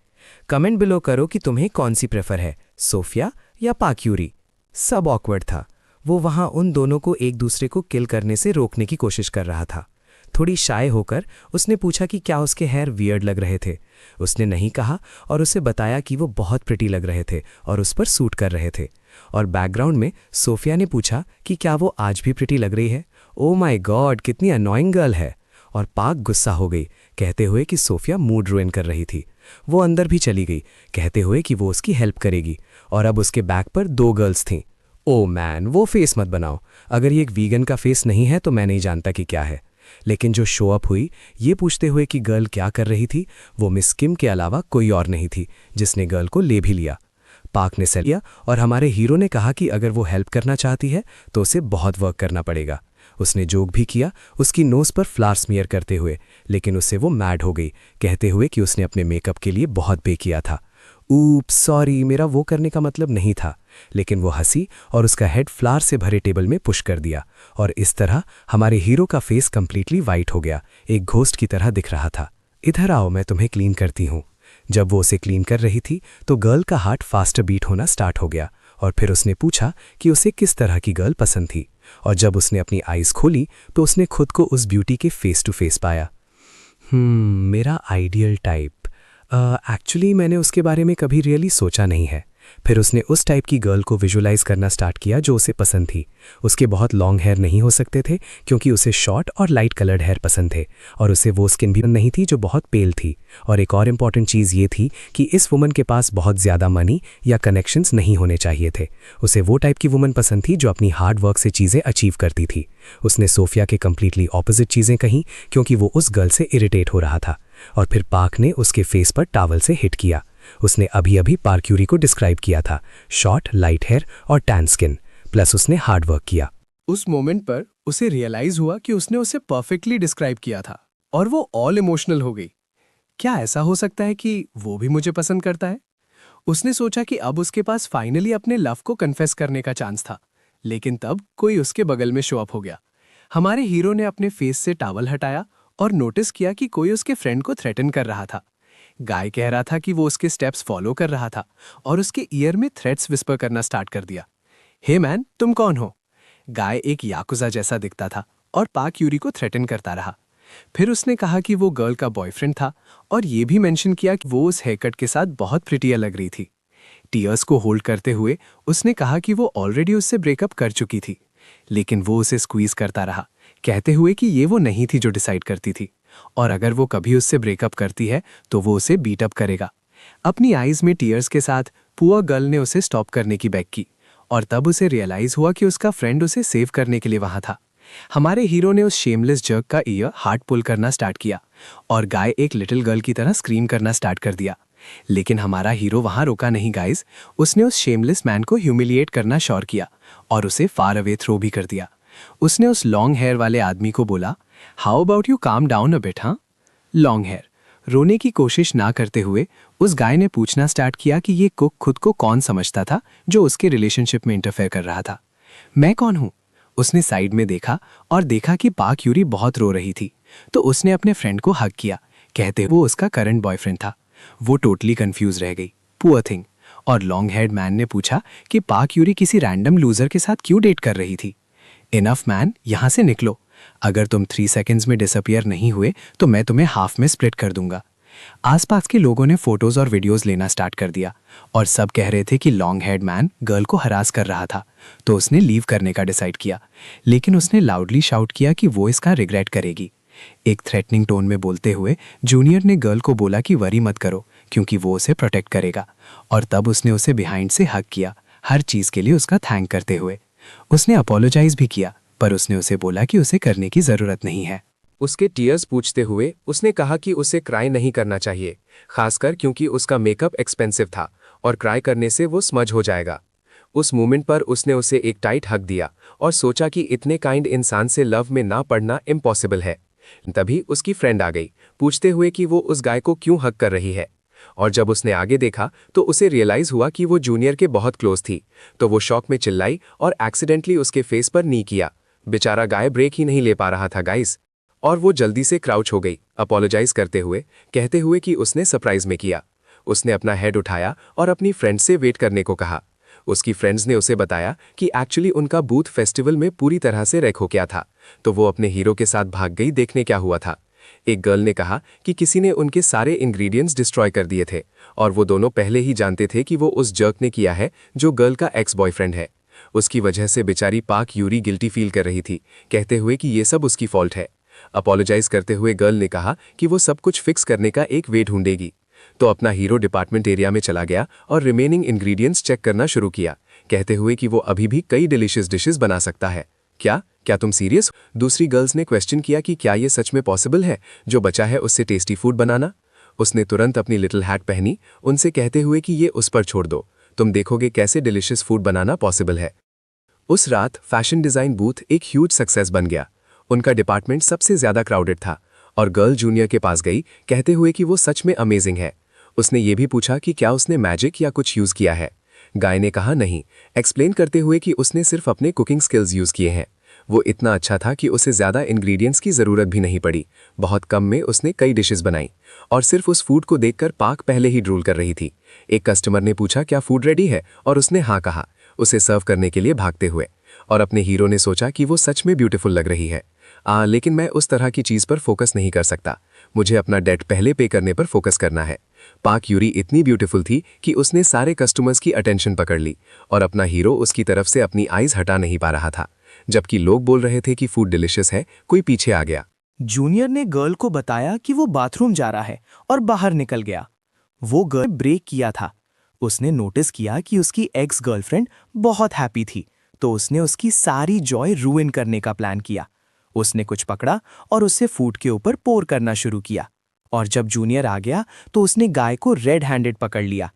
कमेंट बिलो करो कि तुम्हें कौन सी प्रेफर है, सोफिया या पाक यूरी। सब ऑकवर्ड था। वो वहां उन दोनों को एक दूसरे को किल करने से रोकने की कोशिश कर रहा था। थोड़ी शाय होकर उसने पूछा कि क्या उसके हेयर वियर्ड लग रहे थे। उसने नहीं कहा और उसे बताया कि वो बहुत प्रिटी लग रहे थे और उस पर सूट कर रहे थे। और बैकग्राउंड में सोफिया ने पूछा कि क्या वो आज भी प्रिटी लग रही है। ओ माय गॉड, कितनी अनोइंग गर्ल है। और पाक गुस्सा हो गई, कहते हुए कि सोफिया मूड रुइन कर रही थी। वो अंदर भी चली गई, कहते हुए कि वो उसकी हेल्प करेगी। और अब उसके बैक पर 2 गर्ल्स थीं। ओ मैन, वो फेस मत बनाओ। अगर ये एक वीगन का फेस नहीं है तो मैं नहीं जानता कि क्या है। लेकिन जो शो अप हुई ये पूछते हुए कि गर्ल क्या कर रही थी, वो मिस किम के अलावा कोई और नहीं थी, जिसने गर्ल को ले भी लिया। पाक ने से लिया और हमारे हीरो ने कहा कि अगर वो हेल्प करना चाहती है तो उसे बहुत वर्क करना पड़ेगा। उसने जोक भी किया, उसकी नोज पर फ्लावर स्मीयर करते हुए, लेकिन उससे वो मैड हो गई, कहते हुए कि उसने अपने मेकअप के लिए बहुत पे किया था। ऊप्स सॉरी, मेरा वो करने का मतलब नहीं था। लेकिन वो हंसी और उसका हेड फ्लावर से भरे टेबल में पुश कर दिया और इस तरह हमारे हीरो का फेस कंप्लीटली वाइट हो गया, एक घोस्ट की तरह दिख रहा था। इधर आओ, मैं तुम्हें क्लीन करती हूँ। जब वो उसे क्लीन कर रही थी तो गर्ल का हार्ट फास्टर बीट होना स्टार्ट हो गया और फिर उसने पूछा कि उसे किस तरह की गर्ल पसंद थी। और जब उसने अपनी आईज खोली तो उसने खुद को उस ब्यूटी के फेस टू फेस पाया। मेरा आइडियल टाइप। एक्चुअली मैंने उसके बारे में कभी रियली सोचा नहीं है। फिर उसने उस टाइप की गर्ल को विजुलाइज करना स्टार्ट किया जो उसे पसंद थी। उसके बहुत लॉन्ग हेयर नहीं हो सकते थे क्योंकि उसे शॉर्ट और लाइट कलर्ड हेयर पसंद थे और उसे वो स्किन भी नहीं थी जो बहुत पेल थी। और एक और इम्पॉर्टेंट चीज़ ये थी कि इस वुमन के पास बहुत ज़्यादा मनी या कनेक्शंस नहीं होने चाहिए थे। उसे वो टाइप की वुमन पसंद थी जो अपनी हार्ड वर्क से चीज़ें अचीव करती थी। उसने सोफिया के कम्प्लीटली ऑपोजिट चीज़ें कहीं क्योंकि वो उस गर्ल से इरिटेट हो रहा था। और फिर पाक ने उसके फेस पर टावल से हिट किया। उसने अभी अभी पार्क्यूरी को डिस्क्राइब किया था, शॉर्ट लाइट हेयर और टैन स्किन, प्लस उसने हार्ड वर्क किया। उस मोमेंट पर उसे रियलाइज हुआ कि उसने उसे परफेक्टली डिस्क्राइब किया था और वो ऑल इमोशनल हो गई। क्या ऐसा हो सकता है कि वो भी मुझे पसंद करता है? उसने सोचा कि अब उसके पास फाइनली अपने लव को कन्फेस करने का चांस था। लेकिन तब कोई उसके बगल में शो अप हो गया। हमारे हीरो ने अपने फेस से टावल हटाया और नोटिस किया कि कोई उसके फ्रेंड को थ्रेटन कर रहा था। गाय कह रहा था कि वो उसके स्टेप्स फॉलो कर रहा था और उसके ईयर में थ्रेट्स विस्पर करना स्टार्ट कर दिया। हे मैन, तुम कौन हो? गाय एक याकुजा जैसा दिखता था और पाक यूरी को थ्रेटन करता रहा। फिर उसने कहा कि वो गर्ल का बॉयफ्रेंड था और ये भी मेंशन किया कि वो उस हेयरकट के साथ बहुत प्रिटिया लग रही थी। टीयर्स को होल्ड करते हुए उसने कहा कि वो ऑलरेडी उससे ब्रेकअप कर चुकी थी, लेकिन वो उसे स्क्वीज करता रहा, कहते हुए कि ये वो नहीं थी जो डिसाइड करती थी और अगर वो कभी उससे ब्रेकअप करती है तो वो उसे बीट अप करेगा। अपनी आईज में टीयर्स के साथ पुअर गर्ल ने उसे स्टॉप करने की बेग की और तब उसे रियलाइज हुआ कि उसका फ्रेंड उसे सेव करने के लिए वहां था। हमारे हीरो ने उस शेमलेस जर्क का ईयर हार्ड पुल करना स्टार्ट किया और गाय एक लिटिल गर्ल की तरह स्क्रीम करना स्टार्ट कर दिया। लेकिन हमारा हीरो वहां रुका नहीं गाइस। उसने उस शेमलेस मैन को ह्यूमिलिएट करना श्योर किया और उसे फार अवे थ्रो भी कर दिया। उसने उस लॉन्ग हेयर वाले आदमी को बोला, how about you calm down a bit. हाँ, लॉन्ग हेयर रोने की कोशिश ना करते हुए उस गाय ने पूछना स्टार्ट किया कि ये कुक खुद को कौन समझता था जो उसके रिलेशनशिप में इंटरफेयर कर रहा था। मैं कौन हूं? उसने साइड में देखा और देखा कि पाक यूरी बहुत रो रही थी, तो उसने अपने फ्रेंड को हग किया, कहते वो उसका करंट बॉयफ्रेंड था। वो टोटली कंफ्यूज रह गई, पुअर थिंग। और लॉन्ग हेड मैन ने पूछा कि पाक यूरी किसी रैंडम लूजर के साथ क्यों डेट कर रही थी। इनफ मैन, यहां से निकलो। अगर तुम 3 सेकेंड्स में डिसअपियर नहीं हुए तो मैं तुम्हें हाफ में स्प्लिट कर दूंगा। आसपास के लोगों ने फोटोज और वीडियोस लेना स्टार्ट कर दिया और सब कह रहे थे कि लॉन्ग हेड मैन गर्ल को हरास कर रहा था, तो उसने लीव करने का डिसाइड किया। लेकिन उसने लाउडली शाउट किया कि वो इसका रिग्रेट करेगी। एक थ्रेटनिंग टोन में बोलते हुए जूनियर ने गर्ल को बोला कि वरी मत करो क्योंकि वो उसे प्रोटेक्ट करेगा। और तब उसने उसे बिहाइंड से हग किया, हर चीज के लिए उसका थैंक करते हुए। उसने अपोलोजाइज भी किया, पर उसने उसे बोला कि उसे करने की जरूरत नहीं है। उसके टीयर्स पूछते हुए उसने कहा कि उसे क्राई नहीं करना चाहिए, खासकर क्योंकि उसका मेकअप एक्सपेंसिव था और क्राई करने से वो स्मज हो जाएगा। उस मोमेंट पर उसने उसे एक टाइट हग दिया और सोचा कि इतने काइंड इंसान से लव में ना पड़ना इम्पॉसिबल है। तभी उसकी फ्रेंड आ गई, पूछते हुए कि वो उस गाय को क्यों हग कर रही है। और जब उसने आगे देखा तो उसे रियलाइज हुआ कि वो जूनियर के बहुत क्लोज थी, तो वो शॉक में चिल्लाई और एक्सीडेंटली उसके फेस पर नी किया। बेचारा गाय ब्रेक ही नहीं ले पा रहा था गाइस। और वो जल्दी से क्राउच हो गई, अपोलोजाइज करते हुए, कहते हुए कि उसने सरप्राइज में किया। उसने अपना हेड उठाया और अपनी फ्रेंड से वेट करने को कहा। उसकी फ्रेंड्स ने उसे बताया कि एक्चुअली उनका बूथ फेस्टिवल में पूरी तरह से रैक हो गया था, तो वो अपने हीरो के साथ भाग गई देखने क्या हुआ था। एक गर्ल ने कहा कि किसी ने उनके सारे इंग्रेडिएंट्स डिस्ट्रॉय कर दिए थे और वो दोनों पहले ही जानते थे कि वो उस जर्क ने किया है जो गर्ल का एक्स बॉयफ्रेंड है। उसकी वजह से बेचारी पाक यूरी गिल्टी फील कर रही थी, कहते हुए कि ये सब उसकी फॉल्ट है। अपोलोजाइज करते हुए गर्ल ने कहा कि वो सब कुछ फिक्स करने का एक वे ढूंढेगी। तो अपना हीरो डिपार्टमेंट एरिया में चला गया और रिमेनिंग इंग्रेडिएंट्स चेक करना शुरू किया, कहते हुए कि वो अभी भी कई डिलीशियस डिशेस बना सकता है। क्या तुम सीरियस? दूसरी गर्ल्स ने क्वेश्चन किया कि क्या ये सच में पॉसिबल है, जो बचा है उससे टेस्टी फूड बनाना। उसने तुरंत अपनी लिटिल हैट पहनी, उनसे कहते हुए कि ये उस पर छोड़ दो, तुम देखोगे कैसे डिलीशियस फूड बनाना पॉसिबल है। उस रात फैशन डिजाइन बूथ एक ह्यूज सक्सेस बन गया। उनका डिपार्टमेंट सबसे ज्यादा क्राउडेड था और गर्ल जूनियर के पास गई, कहते हुए कि वो सच में अमेजिंग है। उसने ये भी पूछा कि क्या उसने मैजिक या कुछ यूज किया है। गाय ने कहा नहीं, एक्सप्लेन करते हुए कि उसने सिर्फ अपने कुकिंग स्किल्स यूज किए हैं। वो इतना अच्छा था कि उसे ज्यादा इंग्रेडिएंट्स की जरूरत भी नहीं पड़ी। बहुत कम में उसने कई डिशेस बनाई और सिर्फ उस फूड को देखकर पाक पहले ही ड्रूल कर रही थी। एक कस्टमर ने पूछा क्या फूड रेडी है और उसने हाँ कहा, उसे सर्व करने के लिए भागते हुए। और अपने हीरो ने सोचा कि वो सच में ब्यूटीफुल लग रही है। लेकिन मैं उस तरह की चीज पर फोकस नहीं कर सकता, मुझे अपना डेट पहले पे करने पर फोकस करना है। पाक यूरी इतनी ब्यूटीफुल थी कि उसने सारे कस्टमर्स की अटेंशन पकड़ ली और अपना हीरो उसकी तरफ से अपनी आईज हटा नहीं पा रहा था। जबकि लोग बोल रहे थे कि फूड डिलिशियस है, कोई पीछे आ गया। जूनियर ने गर्ल को बताया कि वो बाथरूम जा रहा है और बाहर निकल गया। वो गर्ल ब्रेक किया था। उसने नोटिस किया कि उसकी एक्स गर्लफ्रेंड बहुत हैप्पी थी, तो उसने उसकी सारी जॉय रूइन करने का प्लान किया। उसने कुछ पकड़ा और उसे फूड के ऊपर पोर करना शुरू किया। और जब जूनियर आ गया तो उसने गाय को रेड हैंडेड पकड़ लिया।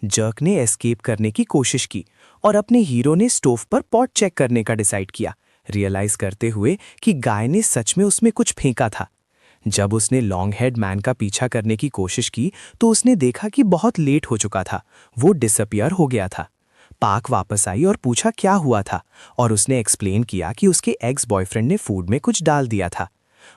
जर्क ने एस्केप करने की कोशिश की और अपने हीरो ने स्टोव पर पॉट चेक करने का डिसाइड किया, रियलाइज करते हुए कि गाय ने सच में उसमें कुछ फेंका था। जब उसने लॉन्ग हेड मैन का पीछा करने की कोशिश की तो उसने देखा कि बहुत लेट हो चुका था, वो डिसअपियर हो गया था। पाक वापस आई और पूछा क्या हुआ था और उसने एक्सप्लेन किया कि उसके एक्स बॉयफ्रेंड ने फूड में कुछ डाल दिया था।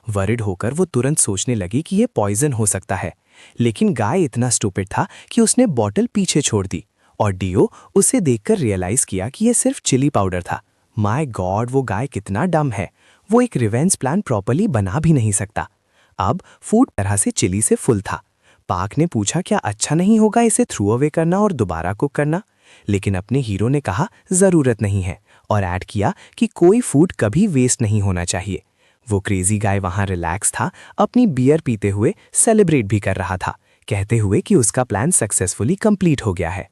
वरिड होकर वो तुरंत सोचने लगी कि ये पॉइजन हो सकता है, लेकिन गाय इतना स्टूपिड था कि उसने बॉटल पीछे छोड़ दी और डियो उसे देखकर रियलाइज किया कि ये सिर्फ चिली पाउडर था। माय गॉड, वो गाय कितना डम है, वो एक रिवेंज प्लान प्रॉपर्ली बना भी नहीं सकता। अब फूड तरह से चिली से फुल था। पाक ने पूछा क्या अच्छा नहीं होगा इसे थ्रू अवे करना और दोबारा कुक करना, लेकिन अपने हीरो ने कहा जरूरत नहीं है और ऐड किया कि कोई फूड कभी वेस्ट नहीं होना चाहिए। वो क्रेजी गाय वहां रिलैक्स था, अपनी बियर पीते हुए सेलिब्रेट भी कर रहा था, कहते हुए कि उसका प्लान सक्सेसफुली कंप्लीट हो गया है।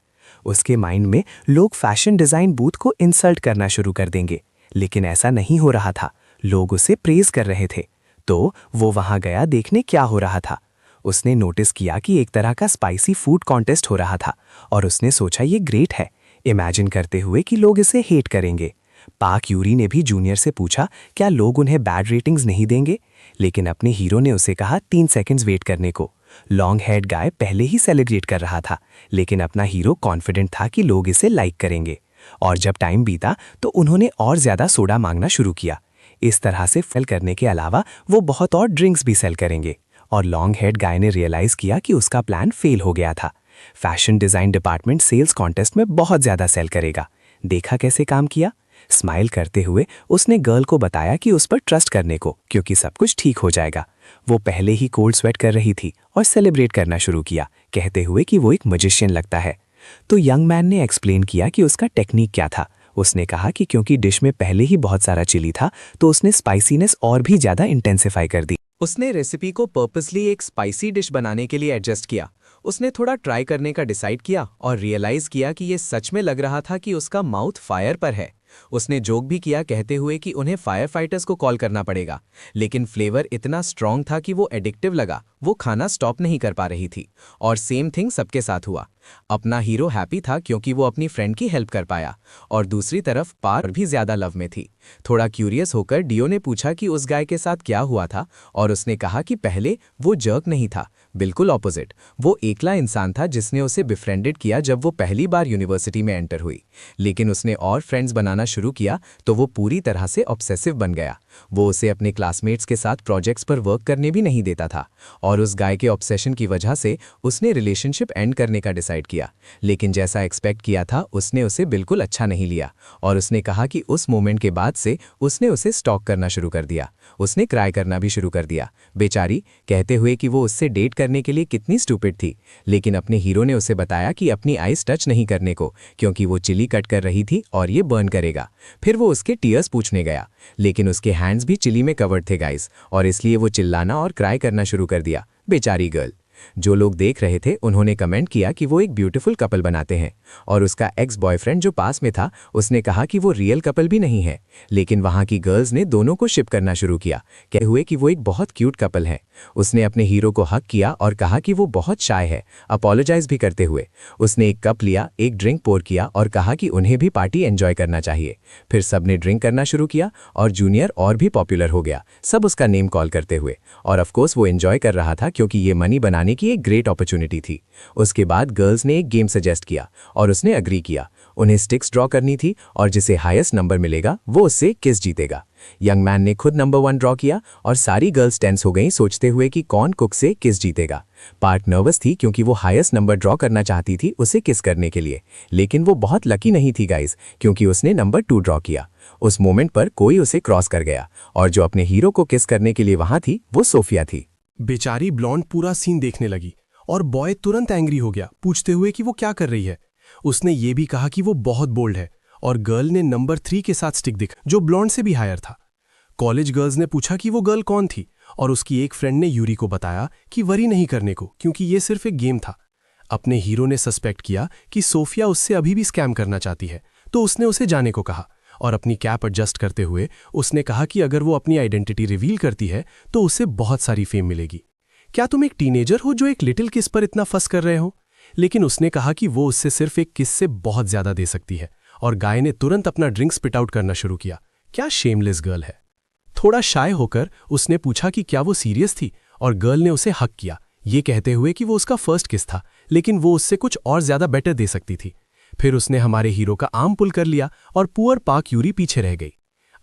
उसके माइंड में लोग फैशन डिजाइन बूथ को इंसल्ट करना शुरू कर देंगे, लेकिन ऐसा नहीं हो रहा था। लोग उसे प्रेज कर रहे थे, तो वो वहां गया देखने क्या हो रहा था। उसने नोटिस किया कि एक तरह का स्पाइसी फूड कॉन्टेस्ट हो रहा था और उसने सोचा ये ग्रेट है, इमेजिन करते हुए कि लोग इसे हेट करेंगे। पाक यूरी ने भी जूनियर से पूछा क्या लोग उन्हें बैड रेटिंग्स नहीं देंगे, लेकिन अपने हीरो ने उसे कहा 3 सेकंड्स वेट करने को। लॉन्ग हेड गाय पहले ही सेलिब्रेट कर रहा था, लेकिन अपना हीरो कॉन्फिडेंट था कि लोग इसे लाइक करेंगे। और जब टाइम बीता तो उन्होंने और ज्यादा सोडा मांगना शुरू किया। इस तरह से फेल करने के अलावा वो बहुत और ड्रिंक्स भी सेल करेंगे। और लॉन्ग हेड गाय ने रियलाइज किया कि उसका प्लान फेल हो गया था। Fashion design department sales contest में बहुत ज्यादा सेल करेगा। देखा कैसे काम किया? स्माइल करते हुए उसने गर्ल को बताया कि उस पर ट्रस्ट करने को, क्योंकि सब कुछ ठीक हो जाएगा। वो पहले ही कोल्ड स्वेट कर रही थी और सेलिब्रेट करना शुरू किया, कहते हुए कि वो एक मैजिशियन लगता है। तो यंग मैन ने एक्सप्लेन किया कि उसका टेक्निक क्या था। उसने कहा कि क्योंकि डिश में पहले ही बहुत सारा चिली था तो उसने स्पाइसीनेस और भी ज्यादा इंटेंसिफाई कर दी। उसने रेसिपी को पर्पसली एक स्पाइसी डिश बनाने के लिए एडजस्ट किया। उसने थोड़ा ट्राई करने का डिसाइड किया और रियलाइज किया कि ये सच में लग रहा था कि उसका माउथ फायर पर है। उसने जोक भी किया, कहते हुए कि उन्हें फायर फाइटर्स को कॉल करना पड़ेगा, लेकिन फ्लेवर इतना स्ट्रॉन्ग था कि वो एडिक्टिव लगा। वो खाना स्टॉप नहीं कर पा रही थी। और सेम थिंग सबके साथ हुआ। अपना हीरो हैप्पी था क्योंकि वो अपनी फ्रेंड की हेल्प कर पाया, और दूसरी तरफ पार भी ज्यादा लव में थी। थोड़ा क्यूरियस होकर डियो ने पूछा कि उस गाय के साथ क्या हुआ था, और उसने कहा कि पहले वो जर्क नहीं था, बिल्कुल ऑपोजिट। वो एकला इंसान था जिसने उसे बिफ्रेंडेड किया जब वो पहली बार यूनिवर्सिटी में एंटर हुई। लेकिन उसने और फ्रेंड्स बनाना शुरू किया तो वो पूरी तरह से ऑब्सेसिव बन गया। वो उसे अपने क्लासमेट्स के साथ प्रोजेक्ट्स पर वर्क करने भी नहीं देता था, और उस गाय के ऑब्सेशन की वजह से उसने रिलेशनशिप एंड करने का डिसाइड किया। लेकिन जैसा एक्सपेक्ट किया था उसने उसे बिल्कुल अच्छा नहीं लिया, और उसने कहा कि उस मोमेंट के बाद से उसने उसे स्टॉक करना शुरू कर दिया। उसने क्राई करना भी शुरू कर दिया, बेचारी, कहते हुए कि वो उससे डेट करने के लिए कितनी स्टूपिड थी। लेकिन अपने हीरो ने उसे बताया कि अपनी आइज टच नहीं करने को, क्योंकि वो चिली कट कर रही थी और ये बर्न करेगा। फिर वो उसके टीयर्स पूछने गया, लेकिन उसके हैंड्स भी चिली में कवर्ड थे गाइस, और इसलिए वो चिल्लाना और क्राई करना शुरू कर दिया। बेचारी गर्ल। जो लोग देख रहे थे उन्होंने कमेंट किया कि वो एक ब्यूटीफुल कपल बनाते हैं, और उसका एक्स बॉयफ्रेंड जो पास में था उसने कहा कि वो रियल कपल भी नहीं है। लेकिन वहां की गर्ल्स ने दोनों को शिप करना शुरू किया, कहते हुए कि वो एक बहुत क्यूट कपल है। उसने अपने हीरो को हक किया और कहा कि वो बहुत शाय है, अपोलोजाइज भी करते हुए। उसने एक कप लिया, एक ड्रिंक पोर किया और कहा कि उन्हें भी पार्टी एंजॉय करना चाहिए। फिर सबने ड्रिंक करना शुरू किया और जूनियर और भी पॉपुलर हो गया, सब उसका नेम कॉल करते हुए। और ऑफकोर्स वो एंजॉय कर रहा था क्योंकि ये मनी बनाने की एक ग्रेट अपॉर्चुनिटी थी। उसके बाद गर्ल्स ने एक गेम सजेस्ट किया और उसने अग्री किया। उन्हें स्टिक्स ड्रॉ करनी थी और जिसे हाईएस्ट नंबर मिलेगा वो उससे किस जीतेगा। यंग मैन ने खुद नंबर 1 ड्रॉ किया और सारी गर्ल्स टेंस हो गईं सोचते हुए कि कौन कुक से किस जीतेगा। पार्ट नर्वस थी क्योंकि वो हाईएस्ट नंबर ड्रॉ करना चाहती थी उसे किस करने के लिए, लेकिन वो बहुत लकी नहीं थी गाइस, क्योंकि उसने नंबर 2 ड्रॉ किया। उस मोमेंट पर कोई उसे क्रॉस कर गया और जो अपने हीरो को किस करने के लिए वहां थी वो सोफिया थी। बेचारी ब्लॉन्ड पूरा सीन देखने लगी और बॉय तुरंत एंग्री हो गया, पूछते हुए कि वो क्या कर रही है। उसने ये भी कहा कि वो बहुत बोल्ड है, और गर्ल ने नंबर 3 के साथ स्टिक दिख, जो ब्लॉन्ड से भी हायर था। कॉलेज गर्ल्स ने पूछा कि वो गर्ल कौन थी, और उसकी एक फ्रेंड ने यूरी को बताया कि वरी नहीं करने को, क्योंकि ये सिर्फ एक गेम था। अपने हीरो ने सस्पेक्ट किया कि सोफिया उससे अभी भी स्कैम करना चाहती है, तो उसने उसे जाने को कहा, और अपनी कैप एडजस्ट करते हुए उसने कहा कि अगर वो अपनी आइडेंटिटी रिवील करती है तो उसे बहुत सारी फेम मिलेगी। क्या तुम एक टीनेजर हो जो एक लिटिल किस पर इतना फंस कर रहे हो? लेकिन उसने कहा कि वो उससे सिर्फ एक किस से बहुत ज्यादा दे सकती है, और गाय ने तुरंत अपना ड्रिंक स्पिट आउट करना शुरू किया। क्या शेमलेस गर्ल है। थोड़ा शाय होकर उसने पूछा कि क्या वो सीरियस थी, और गर्ल ने उसे हक किया, ये कहते हुए कि वो उसका फर्स्ट किस था, लेकिन वो उससे कुछ और ज्यादा बेटर दे सकती थी। फिर उसने हमारे हीरो का आर्म पुल कर लिया और पुअर पाक यूरी पीछे रह गई।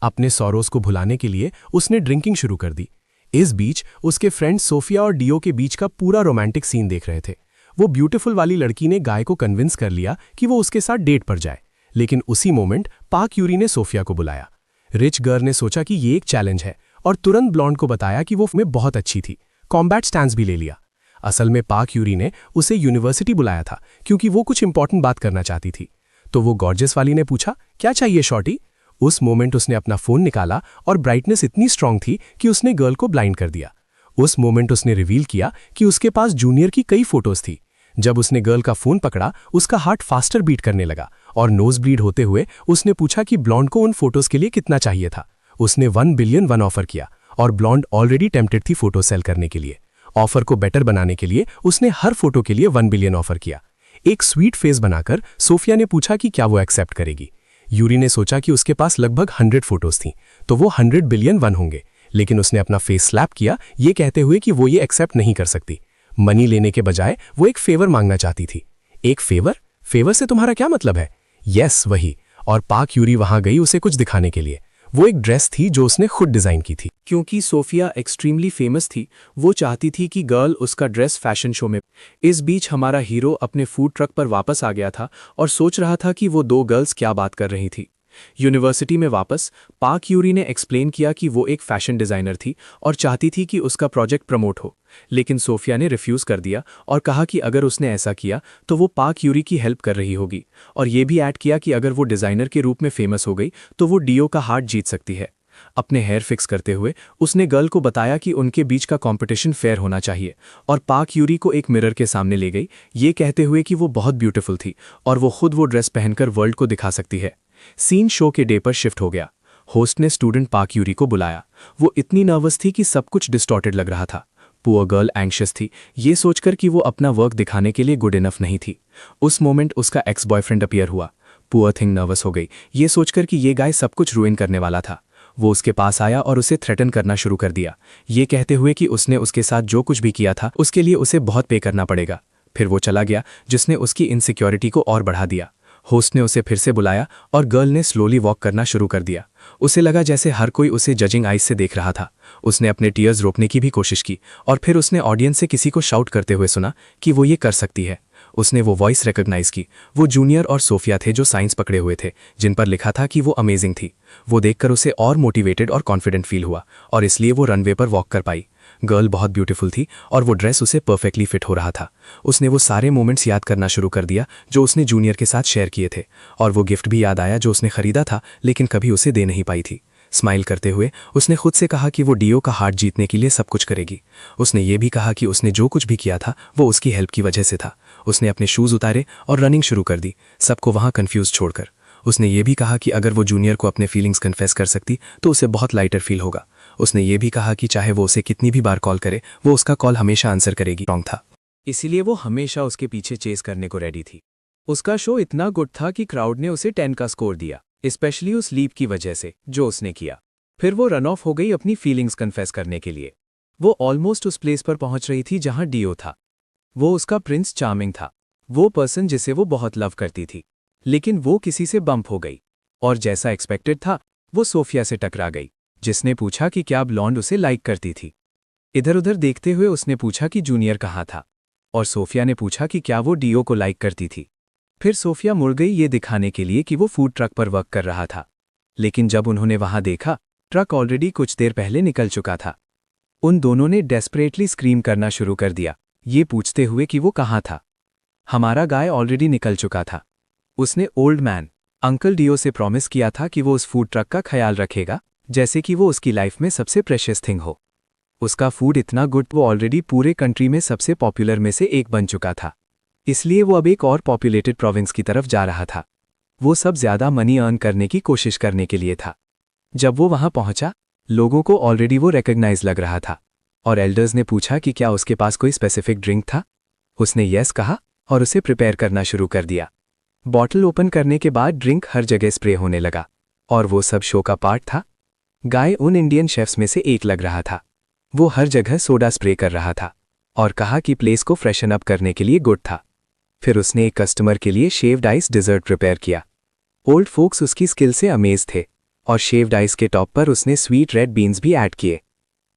अपने सॉरोस को भुलाने के लिए उसने ड्रिंकिंग शुरू कर दी। इस बीच उसके फ्रेंड सोफिया और डियो के बीच का पूरा रोमांटिक सीन देख रहे थे। वो ब्यूटीफुल वाली लड़की ने गाय को कन्विंस कर लिया कि वो उसके साथ डेट पर जाए, लेकिन उसी मोमेंट पाक यूरी ने सोफिया को बुलाया। रिच गर्ल ने सोचा कि ये एक चैलेंज है और तुरंत ब्लॉन्ड को बताया कि वो में बहुत अच्छी थी, कॉम्बैट स्टैंस भी ले लिया। असल में पाक यूरी ने उसे यूनिवर्सिटी बुलाया था क्योंकि वो कुछ इंपॉर्टेंट बात करना चाहती थी। तो वो गॉर्जियस वाली ने पूछा, क्या चाहिए शॉर्टी? उस मोमेंट उसने अपना फोन निकाला और ब्राइटनेस इतनी स्ट्रांग थी कि उसने गर्ल को ब्लाइंड कर दिया। उस मोमेंट उसने रिवील किया कि उसके पास जूनियर की कई फोटोज थी। जब उसने गर्ल का फोन पकड़ा उसका हार्ट फास्टर बीट करने लगा और नोज ब्लीड होते हुए उसने पूछा कि ब्लॉन्ड को उन फोटोज के लिए कितना चाहिए था। उसने 1 बिलियन 1 ऑफर किया और ब्लॉन्ड ऑलरेडी टेम्प्टेड थी फोटो सेल करने के लिए। ऑफर को बेटर बनाने के लिए उसने हर फोटो के लिए 1 बिलियन ऑफर किया। एक स्वीट फेस बनाकर सोफिया ने पूछा कि क्या वो एक्सेप्ट करेगी। यूरी ने सोचा कि उसके पास लगभग 100 फोटोज थीं, तो वो 100 बिलियन 1 होंगे, लेकिन उसने अपना फेस स्लैप किया, ये कहते हुए कि वो ये एक्सेप्ट नहीं कर सकती। मनी लेने के बजाय वो एक फेवर मांगना चाहती थी। एक फेवर? फेवर से तुम्हारा क्या मतलब है? यस, वही। और पाक यूरी वहां गई उसे कुछ दिखाने के लिए। वो एक ड्रेस थी जो उसने खुद डिजाइन की थी। क्योंकि सोफिया एक्सट्रीमली फेमस थी, वो चाहती थी कि गर्ल उसका ड्रेस फैशन शो में। इस बीच हमारा हीरो अपने फूड ट्रक पर वापस आ गया था और सोच रहा था कि वो दो गर्ल्स क्या बात कर रही थी। यूनिवर्सिटी में वापस पाक यूरी ने एक्सप्लेन किया कि वो एक फैशन डिज़ाइनर थी और चाहती थी कि उसका प्रोजेक्ट प्रमोट हो, लेकिन सोफिया ने रिफ्यूज़ कर दिया और कहा कि अगर उसने ऐसा किया तो वो पाक यूरी की हेल्प कर रही होगी, और ये भी ऐड किया कि अगर वो डिज़ाइनर के रूप में फेमस हो गई तो वो डियो का हार्ट जीत सकती है। अपने हेयर फिक्स करते हुए उसने गर्ल को बताया कि उनके बीच का कंपटीशन फेयर होना चाहिए, और पाक यूरी को एक मिरर के सामने ले गई, ये कहते हुए कि वो बहुत ब्यूटीफुल थी और वो खुद वो ड्रेस पहनकर वर्ल्ड को दिखा सकती है। सीन शो के डे पर शिफ्ट हो गया। होस्ट ने स्टूडेंट पाक यूरी को बुलाया। वो इतनी नर्वस थी कि सब कुछ डिस्टॉर्टेड लग रहा था। पुअर गर्ल एंग्शियस थी, ये सोचकर कि वो अपना वर्क दिखाने के लिए गुड इनफ नहीं थी। उस मोमेंट उसका एक्स बॉयफ्रेंड अपीयर हुआ। पुअर थिंग नर्वस हो गई, ये सोचकर कि ये गाय सब कुछ रुइन करने वाला था। वो उसके पास आया और उसे थ्रेटन करना शुरू कर दिया, ये कहते हुए कि उसने उसके साथ जो कुछ भी किया था उसके लिए उसे बहुत पे करना पड़ेगा। फिर वो चला गया, जिसने उसकी इनसिक्योरिटी को और बढ़ा दिया। होस्ट ने उसे फिर से बुलाया और गर्ल ने स्लोली वॉक करना शुरू कर दिया। उसे लगा जैसे हर कोई उसे जजिंग आइज से देख रहा था। उसने अपने टीयर्स रोकने की भी कोशिश की और फिर उसने ऑडियंस से किसी को शाउट करते हुए सुना कि वो ये कर सकती है। उसने वो वॉइस रिकॉग्नाइज की। वो जूनियर और सोफिया थे जो साइंस पकड़े हुए थे, जिन पर लिखा था कि वो अमेजिंग थी। वो देखकर उसे और मोटिवेटेड और कॉन्फिडेंट फील हुआ और इसलिए वो रनवे पर वॉक कर पाई। गर्ल बहुत ब्यूटीफुल थी और वो ड्रेस उसे परफेक्टली फिट हो रहा था। उसने वो सारे मोमेंट्स याद करना शुरू कर दिया जो उसने जूनियर के साथ शेयर किए थे, और वो गिफ्ट भी याद आया जो उसने खरीदा था लेकिन कभी उसे दे नहीं पाई थी। स्माइल करते हुए उसने खुद से कहा कि वो डियो का हार्ट जीतने के लिए सब कुछ करेगी। उसने ये भी कहा कि उसने जो कुछ भी किया था वो उसकी हेल्प की वजह से था। उसने अपने शूज़ उतारे और रनिंग शुरू कर दी, सबको वहाँ कन्फ्यूज छोड़कर। उसने ये भी कहा कि अगर वो जूनियर को अपने फीलिंग्स कन्फेस कर सकती तो उसे बहुत लाइटर फील होगा। उसने ये भी कहा कि चाहे वो उसे कितनी भी बार कॉल करे, वो उसका कॉल हमेशा आंसर करेगी। रॉन्ग था, इसीलिए वो हमेशा उसके पीछे चेस करने को रेडी थी। उसका शो इतना गुड था कि क्राउड ने उसे 10 का स्कोर दिया, स्पेशली उस लीप की वजह से जो उसने किया। फिर वो रन ऑफ हो गई अपनी फीलिंग्स कन्फेस करने के लिए। वो ऑलमोस्ट उस प्लेस पर पहुंच रही थी जहां डियो था। वो उसका प्रिंस चार्मिंग था, वो पर्सन जिसे वो बहुत लव करती थी, लेकिन वो किसी से बम्प हो गई और जैसा एक्सपेक्टेड था वो सोफिया से टकरा गई, जिसने पूछा कि क्या ब्लॉन्ड उसे लाइक करती थी। इधर उधर देखते हुए उसने पूछा कि जूनियर कहाँ था, और सोफिया ने पूछा कि क्या वो डियो को लाइक करती थी। फिर सोफिया मुड़ गई ये दिखाने के लिए कि वो फूड ट्रक पर वर्क कर रहा था, लेकिन जब उन्होंने वहां देखा, ट्रक ऑलरेडी कुछ देर पहले निकल चुका था। उन दोनों ने डेस्परेटली स्क्रीम करना शुरू कर दिया, ये पूछते हुए कि वो कहाँ था। हमारा गाय ऑलरेडी निकल चुका था। उसने ओल्ड मैन अंकल डियो से प्रॉमिस किया था कि वो उस फूड ट्रक का ख्याल रखेगा जैसे कि वो उसकी लाइफ में सबसे प्रेशियस थिंग हो। उसका फूड इतना गुड वो ऑलरेडी पूरे कंट्री में सबसे पॉपुलर में से एक बन चुका था, इसलिए वो अब एक और पॉपुलेटेड प्रोविंस की तरफ जा रहा था। वो सब ज़्यादा मनी अर्न करने की कोशिश करने के लिए था। जब वो वहां पहुंचा, लोगों को ऑलरेडी वो रिकॉग्नाइज लग रहा था, और एल्डर्स ने पूछा कि क्या उसके पास कोई स्पेसिफिक ड्रिंक था। उसने यस कहा और उसे प्रिपेयर करना शुरू कर दिया। बॉटल ओपन करने के बाद ड्रिंक हर जगह स्प्रे होने लगा, और वो सब शो का पार्ट था। गाय उन इंडियन शेफ्स में से एक लग रहा था। वो हर जगह सोडा स्प्रे कर रहा था और कहा कि प्लेस को फ्रेशन अप करने के लिए गुड था। फिर उसने एक कस्टमर के लिए शेव्ड आइस डिज़र्ट प्रिपेयर किया। ओल्ड फोक्स उसकी स्किल से अमेज थे, और शेव्ड आइस के टॉप पर उसने स्वीट रेड बीन्स भी ऐड किए।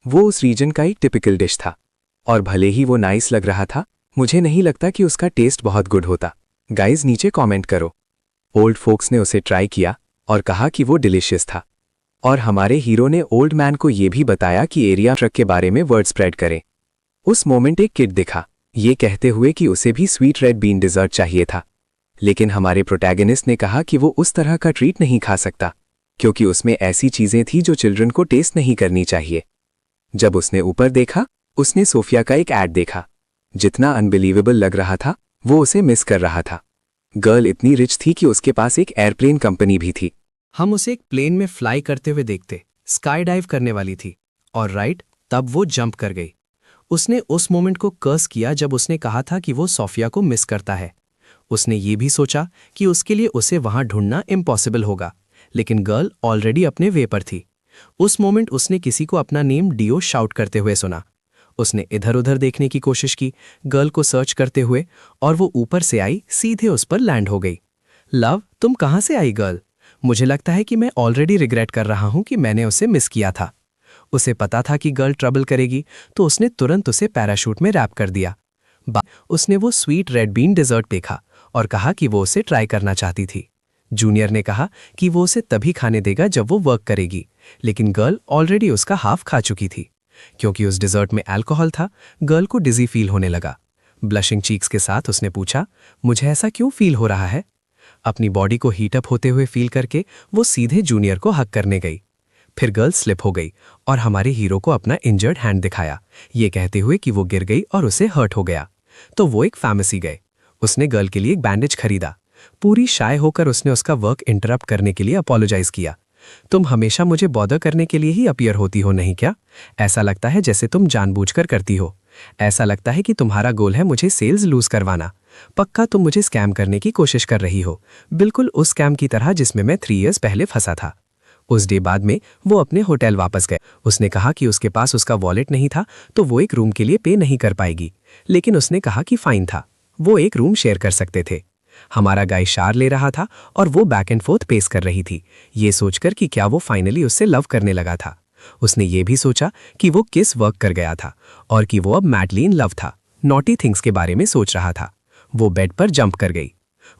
वो उस रीजन का एक टिपिकल डिश था, और भले ही वो नाइस लग रहा था, मुझे नहीं लगता कि उसका टेस्ट बहुत गुड होता। गाइज नीचे कमेंट करो। ओल्ड फोक्स ने उसे ट्राई किया और कहा कि वो डिलिशियस था, और हमारे हीरो ने ओल्ड मैन को ये भी बताया कि एरिया ट्रक के बारे में वर्ड स्प्रेड करें। उस मोमेंट एक किड दिखा, ये कहते हुए कि उसे भी स्वीट रेड बीन डिज़र्ट चाहिए था, लेकिन हमारे प्रोटैगनिस्ट ने कहा कि वो उस तरह का ट्रीट नहीं खा सकता क्योंकि उसमें ऐसी चीज़ें थी जो चिल्ड्रन को टेस्ट नहीं करनी चाहिए। जब उसने ऊपर देखा, उसने सोफिया का एक ऐड देखा। जितना अनबिलीवेबल लग रहा था, वो उसे मिस कर रहा था। गर्ल इतनी रिच थी कि उसके पास एक एयरप्लेन कंपनी भी थी। हम उसे एक प्लेन में फ्लाई करते हुए देखते, स्काई डाइव करने वाली थी, और राइट तब वो जंप कर गई। उसने उस मोमेंट को कर्स किया जब उसने कहा था कि वो सोफिया को मिस करता है। उसने ये भी सोचा कि उसके लिए उसे वहां ढूंढना इम्पॉसिबल होगा, लेकिन गर्ल ऑलरेडी अपने वे पर थी। उस मोमेंट उसने किसी को अपना नेम डियो शाउट करते हुए सुना। उसने इधर उधर देखने की कोशिश की, गर्ल को सर्च करते हुए, और वो ऊपर से आई, सीधे उस पर लैंड हो गई। लव, तुम कहाँ से आई गर्ल? मुझे लगता है कि मैं ऑलरेडी रिग्रेट कर रहा हूं कि मैंने उसे मिस किया था। उसे पता था कि गर्ल ट्रबल करेगी, तो उसने तुरंत उसे पैराशूट में रैप कर दिया। उसने वो स्वीट रेड बीन डेजर्ट देखा और कहा कि वो उसे ट्राई करना चाहती थी। जूनियर ने कहा कि वो उसे तभी खाने देगा जब वो वर्क करेगी, लेकिन गर्ल ऑलरेडी उसका हाफ खा चुकी थी। क्योंकि उस डिजर्ट में अल्कोहल था, गर्ल को डिजी फील होने लगा। ब्लशिंग चीक्स के साथ उसने पूछा, मुझे ऐसा क्यों फील हो रहा है? अपनी बॉडी को हीटअप होते हुए फील करके वो सीधे जूनियर को हक करने गई। फिर गर्ल स्लिप हो गई और हमारे हीरो को अपना इंजर्ड हैंड दिखाया, ये कहते हुए कि वो गिर गई और उसे हर्ट हो गया। तो वो एक फार्मेसी गए। उसने गर्ल के लिए एक बैंडेज खरीदा। पूरी शाय होकर उसने उसका वर्क इंटरप्ट करने के लिए अपोलोजाइज किया। तुम हमेशा मुझे बॉदर करने के लिए ही अपीयर होती हो, नहीं क्या? ऐसा लगता है जैसे तुम जानबूझकर करती हो। ऐसा लगता है कि तुम्हारा गोल है मुझे सेल्स लूज करवाना। पक्का तुम मुझे स्कैम करने की कोशिश कर रही हो, बिल्कुल उस स्कैम की तरह जिसमें मैं 3 इयर्स पहले फंसा था। उस डे बाद में वो अपने होटल वापस गए। उसने कहा कि उसके पास उसका वॉलेट नहीं था, तो वो एक रूम के लिए पे नहीं कर पाएगी, लेकिन उसने कहा कि फाइन था, वो एक रूम शेयर कर सकते थे। हमारा गाय शार ले रहा था और वो बैक एंड फोर्थ पेस कर रही थी, ये सोचकर कि क्या वो फाइनली उससे लव करने लगा था। उसने ये भी सोचा कि वो किस वर्क कर गया था और कि वो अब मैडली इन लव था, नॉटी थिंग्स के बारे में सोच रहा था। वो बेड पर जंप कर गई।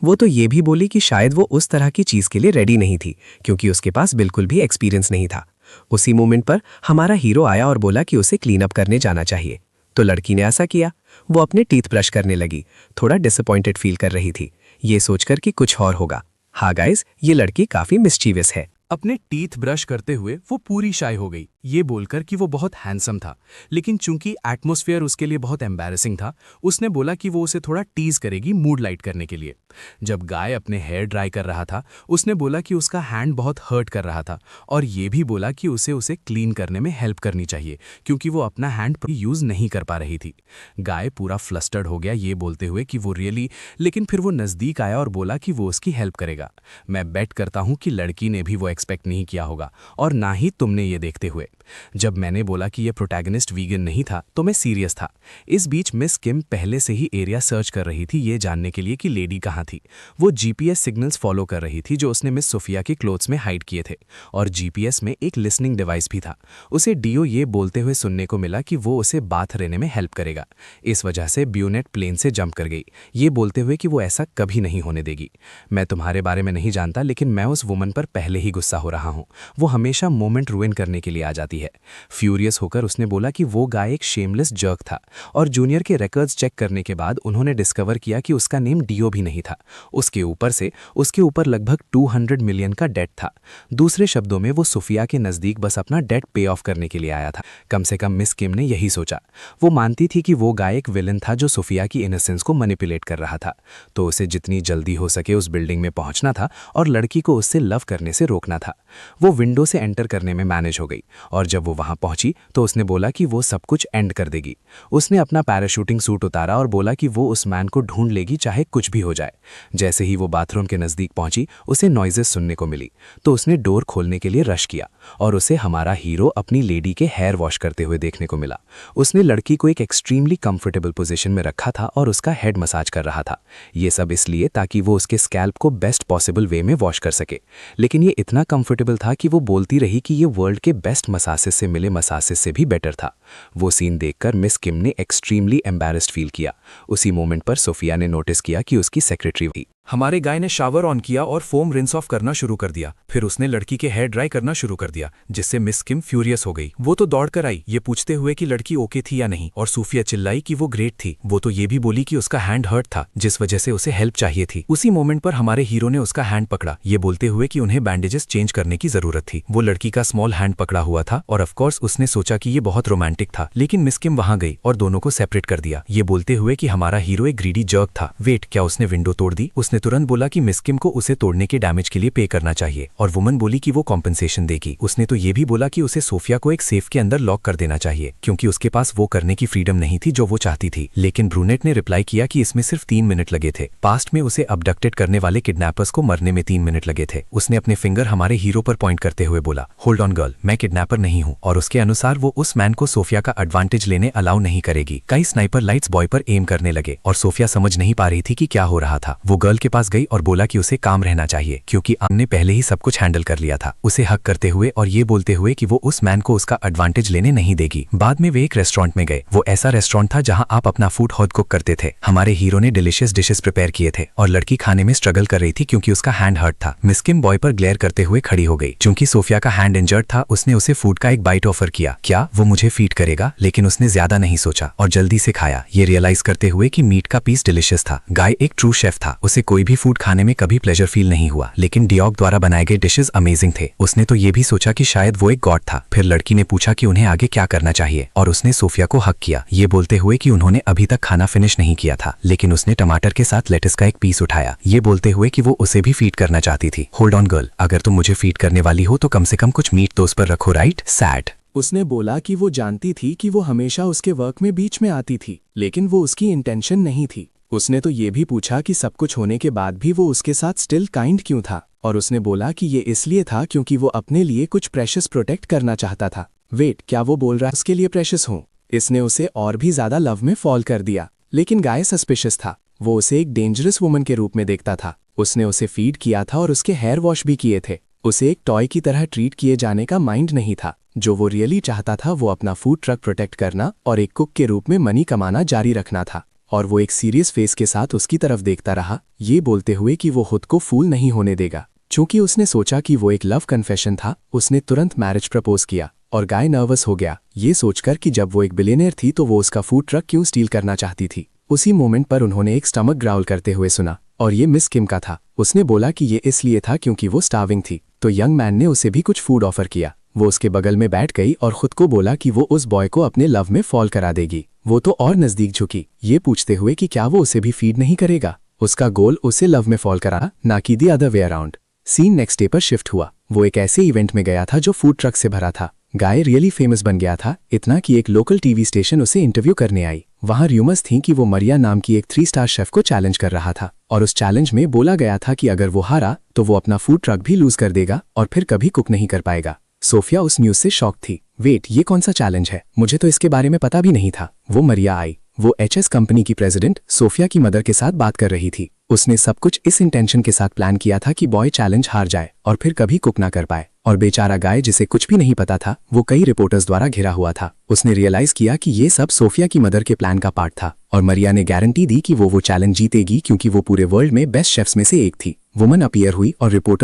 वो तो ये भी बोली कि शायद वो उस तरह की चीज के लिए रेडी नहीं थी, क्योंकि उसके पास बिल्कुल भी एक्सपीरियंस नहीं था। उसी मोमेंट पर हमारा हीरो आया और बोला कि उसे क्लीन अप करने जाना चाहिए, तो लड़की ने ऐसा किया। वो अपने टीथ ब्रश करने लगी, थोड़ा डिसअपॉइंटेड फील कर रही थी, ये सोचकर कि कुछ और होगा। हाँ गाइस, ये लड़की काफी मिस्चीवियस है। अपने टीथ ब्रश करते हुए वो पूरी शाय हो गई, ये बोलकर कि वो बहुत हैंडसम था, लेकिन चूंकि एटमॉस्फेयर उसके लिए बहुत एम्बैरेसिंग था, उसने बोला कि वो उसे थोड़ा टीज करेगी मूड लाइट करने के लिए। जब गाय अपने हेयर ड्राई कर रहा था, उसने बोला कि उसका हैंड बहुत हर्ट कर रहा था और ये भी बोला कि उसे क्लीन करने में हेल्प करनी चाहिए, क्योंकि वो अपना हैंड यूज नहीं कर पा रही थी। गाय पूरा फ्लस्टर्ड हो गया, ये बोलते हुए कि वो रियली, लेकिन फिर वो नजदीक आया और बोला कि वो उसकी हेल्प करेगा। मैं बेट करता हूं कि लड़की ने भी वो एक्सपेक्ट नहीं किया होगा, और ना ही तुमने ये देखते हुए। जब मैंने बोला कि ये प्रोटैगनिस्ट वीगन नहीं था, तो मैं सीरियस था। इस बीच मिस किम पहले से ही एरिया सर्च कर रही थी, ये जानने के लिए कि लेडी कहाँ थी। वो जीपीएस सिग्नल्स फॉलो कर रही थी जो उसने मिस सोफिया के क्लोथ्स में हाइड किए थे, और जीपीएस में एक लिसनिंग डिवाइस भी था। उसे डियो ये बोलते हुए सुनने को मिला कि वो उसे बाथ लेने में हेल्प करेगा। इस वजह से ब्यूनेट प्लेन से जंप कर गई, ये बोलते हुए कि वो ऐसा कभी नहीं होने देगी। मैं तुम्हारे बारे में नहीं जानता, लेकिन मैं उस वुमन पर पहले ही गुस्सा हो रहा हूँ। वो हमेशा मोमेंट रुइन करने के लिए आ जाती है। फ्यूरियस होकर उसने बोला कि वो गाय एक शेमलेस जर्क था, और जूनियर के रिकॉर्ड्स चेक करने के बाद उन्होंने डिस्कवर किया कि उसका नेम डियो भी नहीं था। उसके ऊपर से उसके ऊपर लगभग 200 मिलियन का डेट था। दूसरे शब्दों में वो सोफिया के नज़दीक बस अपना डेट पे ऑफ करने के लिए आया था। कम से कम मिस किम ने यही सोचा। वो मानती थी कि वो गाय एक विलन था जो सोफिया की इनोसेंस को मैनिपुलेट कर रहा था, तो उसे जितनी जल्दी हो सके उस बिल्डिंग में पहुंचना था और लड़की को उससे लव करने से रोकना था। वो विंडो से एंटर करने में मैनेज हो गई, और जब वो वहां पहुंची तो उसने बोला कि वो सब कुछ एंड कर देगी। उसने अपना पैराशूटिंग सूट उतारा और बोला कि वो उस मैन को ढूंढ लेगी चाहे कुछ भी हो जाए। जैसे ही वो बाथरूम के नज़दीक पहुंची, उसे नॉइजेस सुनने को मिली, तो उसने डोर खोलने के लिए रश किया और उसे हमारा हीरो अपनी लेडी के हेयर वॉश करते हुए देखने को मिला। उसने लड़की को एक एक्सट्रीमली कंफर्टेबल पोजीशन में रखा था और उसका हेड मसाज कर रहा था। ये सब इसलिए ताकि वो उसके स्कैल्प को बेस्ट पॉसिबल वे में वॉश कर सके, लेकिन ये इतना कंफर्टेबल था कि वो बोलती रही कि ये वर्ल्ड के बेस्ट मसासेस से मिले मसासेस से भी बेटर था। वो सीन देखकर मिस किम ने एक्सट्रीमली एम्बैरेस्ड फील किया। उसी मोमेंट पर सोफिया ने नोटिस किया कि उसकी सेक्रेटरी थी। हमारे गाय ने शावर ऑन किया और फोम रिंस ऑफ करना शुरू कर दिया। फिर उसने लड़की के हेयर ड्राई करना शुरू कर दिया, जिससे मिस किम फ्यूरियस हो गई। वो तो दौड़कर आई, ये पूछते हुए कि लड़की ओके थी या नहीं, और सूफिया चिल्लाई कि वो ग्रेट थी। वो तो ये भी बोली कि उसका हैंड हर्ट था, जिस वजह से उसे हेल्प चाहिए थी। उसी मोमेंट पर हमारे हीरो ने उसका हैंड पकड़ा, ये बोलते हुए कि उन्हें बैंडेजेस चेंज करने की जरूरत थी। वो लड़की का स्मॉल हैंड पकड़ा हुआ था, और ऑफकोर्स उसने सोचा कि ये बहुत रोमांटिक था, लेकिन मिस किम वहां गई और दोनों को सेपरेट कर दिया, ये बोलते हुए कि हमारा हीरो एक ग्रीडी जर्क था। वेट, क्या उसने विंडो तोड़ दी? उसने तुरंत बोला कि मिस किम को उसे तोड़ने के डैमेज के लिए पे करना चाहिए और वुमन बोली कि वो कॉम्पनसेशन देगी। उसने तो ये भी बोला कि उसे सोफिया को एक सेफ के अंदर लॉक कर देना चाहिए क्योंकि उसके पास वो करने की फ्रीडम नहीं थी जो वो चाहती थी। लेकिन ब्रूनेट ने रिप्लाई किया कि इसमें सिर्फ 3 मिनट लगे थे। पास्ट में उसे अबडक्टेड करने वाले किडनैपर्स को मरने में 3 मिनट लगे थे। उसने अपने फिंगर हमारे हीरो पर पॉइंट करते हुए बोला, होल्ड ऑन गर्ल, मैं किडनैपर नहीं हूँ। और उसके अनुसार वो उस मैन को सोफिया का एडवांटेज लेने अलाउ नहीं करेगी। कई स्नाइपर लाइट्स बॉय पर एम करने लगे और सोफिया समझ नहीं पा रही थी कि क्या हो रहा था। वो गर्ल के पास गई और बोला कि उसे काम रहना चाहिए क्योंकि हमने पहले ही सब कुछ हैंडल कर लिया था। उसे हक करते हुए और ये बोलते हुए कि वो उस मैन को उसका एडवांटेज लेने नहीं देगी। बाद में वे एक रेस्टोरेंट में गए। वो ऐसा रेस्टोरेंट था जहां आप अपना फूड खुद कुक करते थे। हमारे हीरो ने डिलिशियस डिशेस प्रिपेयर किए थे और लड़की खाने में स्ट्रगल कर रही थी क्योंकि उसका हैंड हर्ट था। मिस किम बॉय पर ग्लेयर करते हुए खड़ी हो गई। चूंकि सोफिया का हैंड इंजर्ड था, उसने उसे फूड का एक बाइट ऑफर किया। क्या वो मुझे फीड करेगा? लेकिन उसने ज्यादा नहीं सोचा और जल्दी से खाया, ये रियलाइज करते हुए कि मीट का पीस डिलिशियस था। गाय एक ट्रू शेफ था। उसे कोई भी फूड खाने में कभी प्लेजर फील नहीं हुआ, लेकिन डियोग द्वारा बनाए गए डिशेस अमेजिंग थे। उसने तो ये भी सोचा कि शायद वो एक गॉड था। फिर लड़की ने पूछा कि उन्हें आगे क्या करना चाहिए और उसने सोफिया को हक किया, ये बोलते हुए कि उन्होंने अभी तक खाना फिनिश नहीं किया था। लेकिन उसने टमाटर के साथ लेटिस का एक पीस उठाया, ये बोलते हुए कि वो उसे भी फीड करना चाहती थी। होल्ड ऑन गर्ल, अगर तुम मुझे फीड करने वाली हो तो कम से कम कुछ मीट तो उस पर रखो, राइट? सैड। उसने बोला कि वो जानती थी कि वो हमेशा उसके वर्क में बीच में आती थी, लेकिन वो उसकी इंटेंशन नहीं थी। उसने तो ये भी पूछा कि सब कुछ होने के बाद भी वो उसके साथ स्टिल काइंड क्यों था, और उसने बोला कि ये इसलिए था क्योंकि वो अपने लिए कुछ प्रेशियस प्रोटेक्ट करना चाहता था। वेट, क्या वो बोल रहा है उसके लिए प्रेशियस हूँ? इसने उसे और भी ज्यादा लव में फॉल कर दिया। लेकिन गाय सस्पिशियस था। वो उसे एक डेंजरस वुमन के रूप में देखता था। उसने उसे फीड किया था और उसके हेयर वॉश भी किए थे। उसे एक टॉय की तरह ट्रीट किए जाने का माइंड नहीं था। जो वो रियली चाहता था वो अपना फूड ट्रक प्रोटेक्ट करना और एक कुक के रूप में मनी कमाना जारी रखना था। और वो एक सीरियस फेस के साथ उसकी तरफ देखता रहा, ये बोलते हुए कि वो खुद को फूल नहीं होने देगा। चूंकि उसने सोचा कि वो एक लव कन्फेशन था, उसने तुरंत मैरिज प्रपोज किया। और गाय नर्वस हो गया, ये सोचकर कि जब वो एक बिलियनियर थी तो वो उसका फूड ट्रक क्यों स्टील करना चाहती थी। उसी मोमेंट पर उन्होंने एक स्टमक ग्राउल करते हुए सुना और ये मिस किम का था। उसने बोला कि ये इसलिए था क्योंकि वो स्टार्विंग थी। तो यंग मैन ने उसे भी कुछ फूड ऑफर किया। वो उसके बगल में बैठ गई और खुद को बोला कि वो उस बॉय को अपने लव में फॉल करा देगी। वो तो और नजदीक झुकी, ये पूछते हुए कि क्या वो उसे भी फीड नहीं करेगा। उसका गोल उसे लव में फॉल करा, ना कि the other way around. Scene next day पर शिफ्ट हुआ। वो एक ऐसे इवेंट में गया था जो फूड ट्रक से भरा था। गाय रियली फेमस बन गया था, इतना कि एक लोकल टीवी स्टेशन उसे इंटरव्यू करने आई। वहां र्यूमर्स थीं कि वो मरिया नाम की एक 3 स्टार शेफ को चैलेंज कर रहा था और उस चैलेंज में बोला गया था कि अगर वो हारा तो वो अपना फूड ट्रक भी लूज कर देगा और फिर कभी कुक नहीं कर पाएगा। सोफिया उस न्यूज से शॉक थी। वेट, ये कौन सा चैलेंज है? मुझे तो इसके बारे में पता भी नहीं था। वो मरिया आई। वो एचएस कंपनी की प्रेसिडेंट सोफिया की मदर के साथ बात कर रही थी। उसने सब कुछ इस इंटेंशन के साथ प्लान किया था कि बॉय चैलेंज हार जाए और फिर कभी कुक ना कर पाए। और बेचारा गाय, जिसे कुछ भी नहीं पता था, वो कई रिपोर्टर्स द्वारा घिरा हुआ था। उसने रियलाइज किया कि ये सब सोफिया की मदर के प्लान का पार्ट था और मरिया ने गारंटी दी कि वो चैलेंज जीतेगी क्योंकि वो पूरे वर्ल्ड में बेस्ट शेफ्स में से एक थी। वुमन अपीयर हुई और रिपोर्टर्स